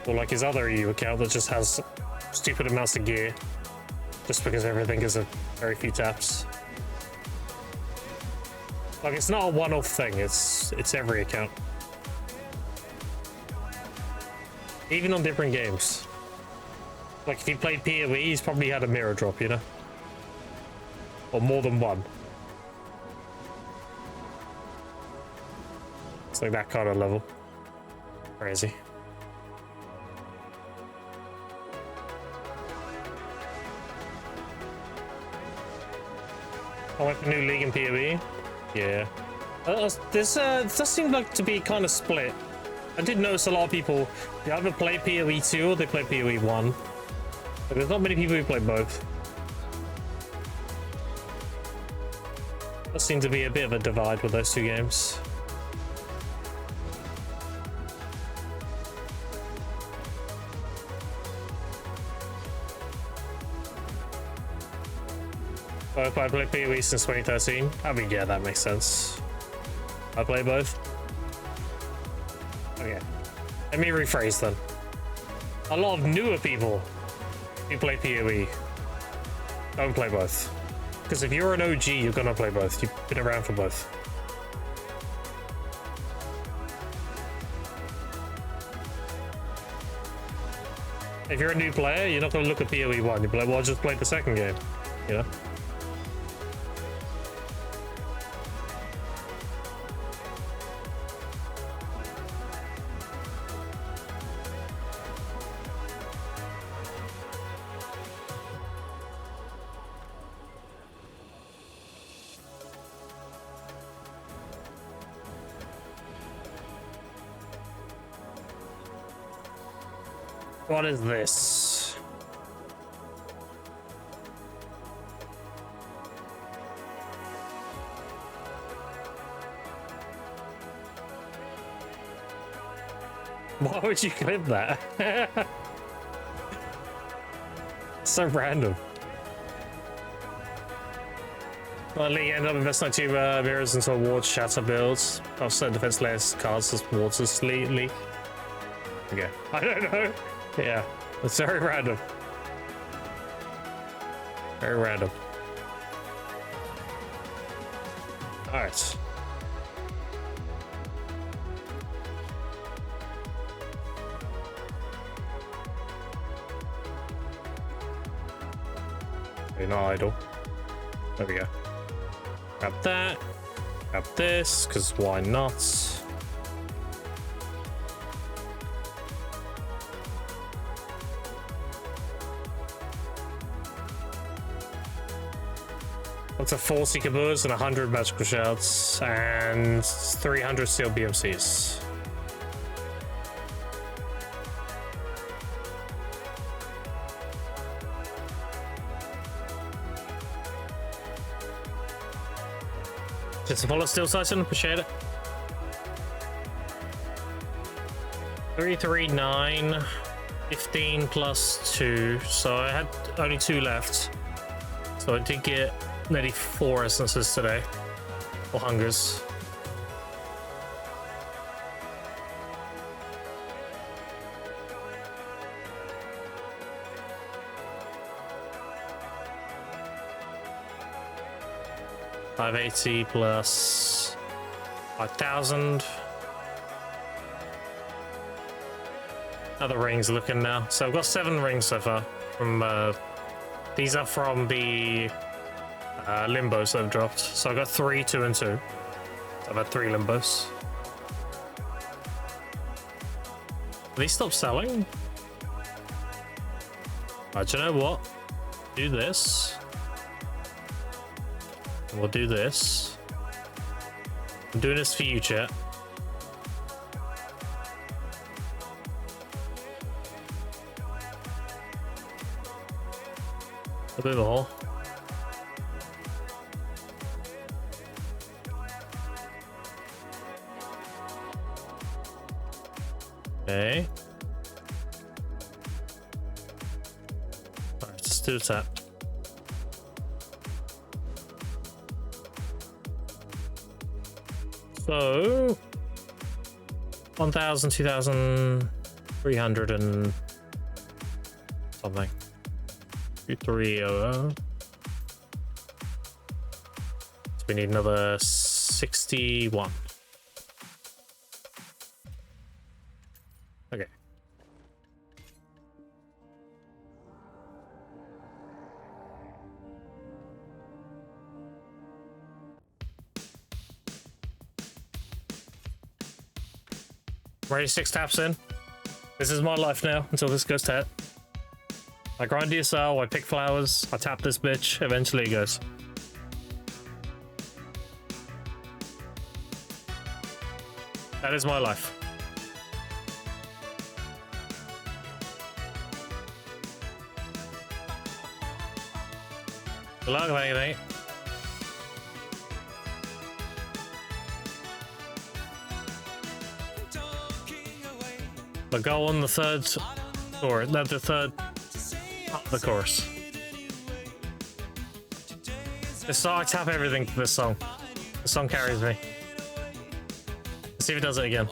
Or like his other EU account that just has stupid amounts of gear, just because everything is a very few taps. Like it's not a one-off thing. It's every account, even on different games. Like if he played PoE, he's probably had a mirror drop, you know, or more than one. It's like that kind of level. Crazy. I went for new league in PoE. Yeah. This does seem like to be kind of split. I did notice a lot of people, they either play PoE 2 or they play PoE 1. But there's not many people who play both. There seems to be a bit of a divide with those two games. Both. I played PoE since 2013. I mean, yeah, that makes sense. I play both. Okay. Let me rephrase then. A lot of newer people who play PoE don't play both. Because if you're an OG, you're gonna play both. You've been around for both. If you're a new player, you're not gonna look at PoE 1. You'll be like, well, I'll just play the second game, you know? What is this? Why would you clip that? So random. Finally, end up investing 2 mirrors into awards shatter builds. Offset defense layers cards as water sleep. Okay. I don't know. Yeah, it's very random. Very random. All right. Maybe not idle. There we go. Grab that. Grab this, because why not? What's a 4 Seeker Bows and 100 Magical Shouts and 300 Steel BMCs? Just a follow Steel Titan, appreciate it. 339, 15 plus 2, so I had only 2 left. So I did get nearly 4 essences today, or hungers. $580 plus 5,000. Other rings looking now. So I've got 7 rings so far. From these are from the limbos that I've dropped. So I've got 3, 2, and 2. So I've had 3 limbos. Have they stopped selling? Alright, do you know what? Do this. And we'll do this. I'm doing this for you, chat. A bit more. Okay. Alright, let's do the tap. So 1,000, 2,300 and something. 2300. So we need another 61. Okay. Ready, 6 taps in. This is my life now until this goes tat. I grind DSL, I pick flowers, I tap this bitch, eventually it goes. That is my life. Good luck, thank you. But go on the third, or not the third, the chorus. This song, I tap everything to this song. The song carries me. Let's see if it does it again.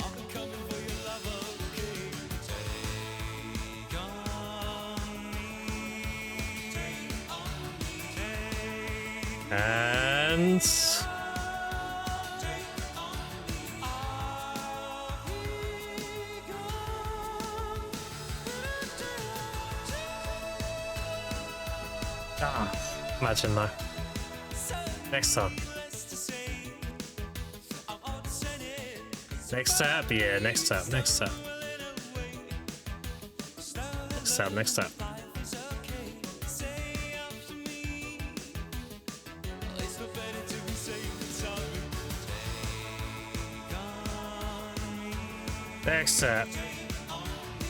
And imagine though. Next time. Next tap, yeah, next tap, next tap. Next tap, next tap. Next tap.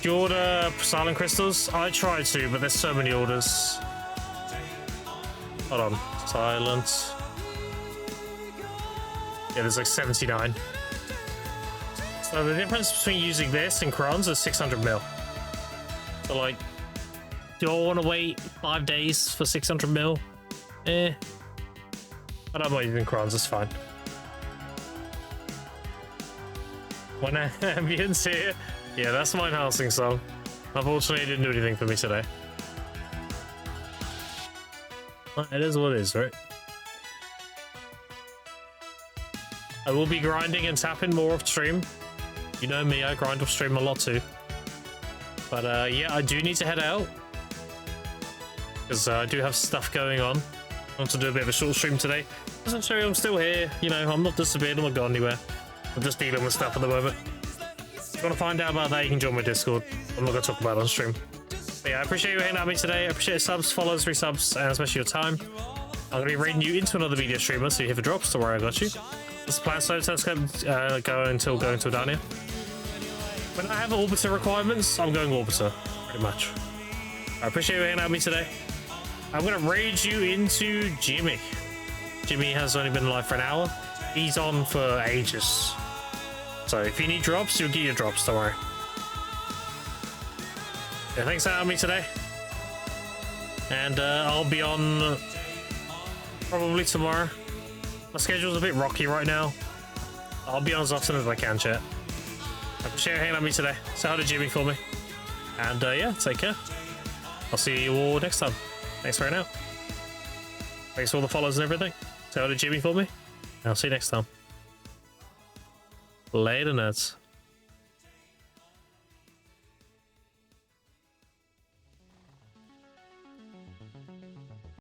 Do you order silent crystals? I tried to, but there's so many orders. Hold on. Silent. Yeah, there's like 79. So the difference between using this and crons is 600 mil. So like, do I want to wait 5 days for 600 mil? I don't mind using crons, it's fine. When ambience here, yeah, that's my housing song. Unfortunately, it didn't do anything for me today. Well, it is what it is, right? I will be grinding and tapping more off stream. You know me, I grind off stream a lot too. But yeah, I do need to head out. because I do have stuff going on. I want to do a bit of a short stream today. Just to show you I'm still here. You know, I'm not disappeared. I'm not gone anywhere. I'm just dealing with stuff at the moment. If you want to find out about that, you can join my Discord. I'm not going to talk about it on stream. But yeah, I appreciate you hanging out with me today. I appreciate subs, follows, resubs, and especially your time. I'm going to be raiding you into another video streamer, so you hit the drops. Don't worry, I got you. This is plan so let's go until down here. When I have Orbiter requirements, I'm going Orbiter, pretty much. I appreciate you hanging out with me today. I'm going to raid you into Jimmy. Jimmy has only been alive for an hour. He's on for ages. So if you need drops, you'll get your drops, don't worry. Yeah, thanks for having me today. And I'll be on probably tomorrow. My schedule's a bit rocky right now. I'll be on as often as I can, chat. I appreciate you hanging out with me today. Say hi to Jimmy for me. And yeah, take care. I'll see you all next time. Thanks for hanging out. Thanks for all the follows and everything. Say hi to Jimmy for me. I'll see you next time. Later, nerds.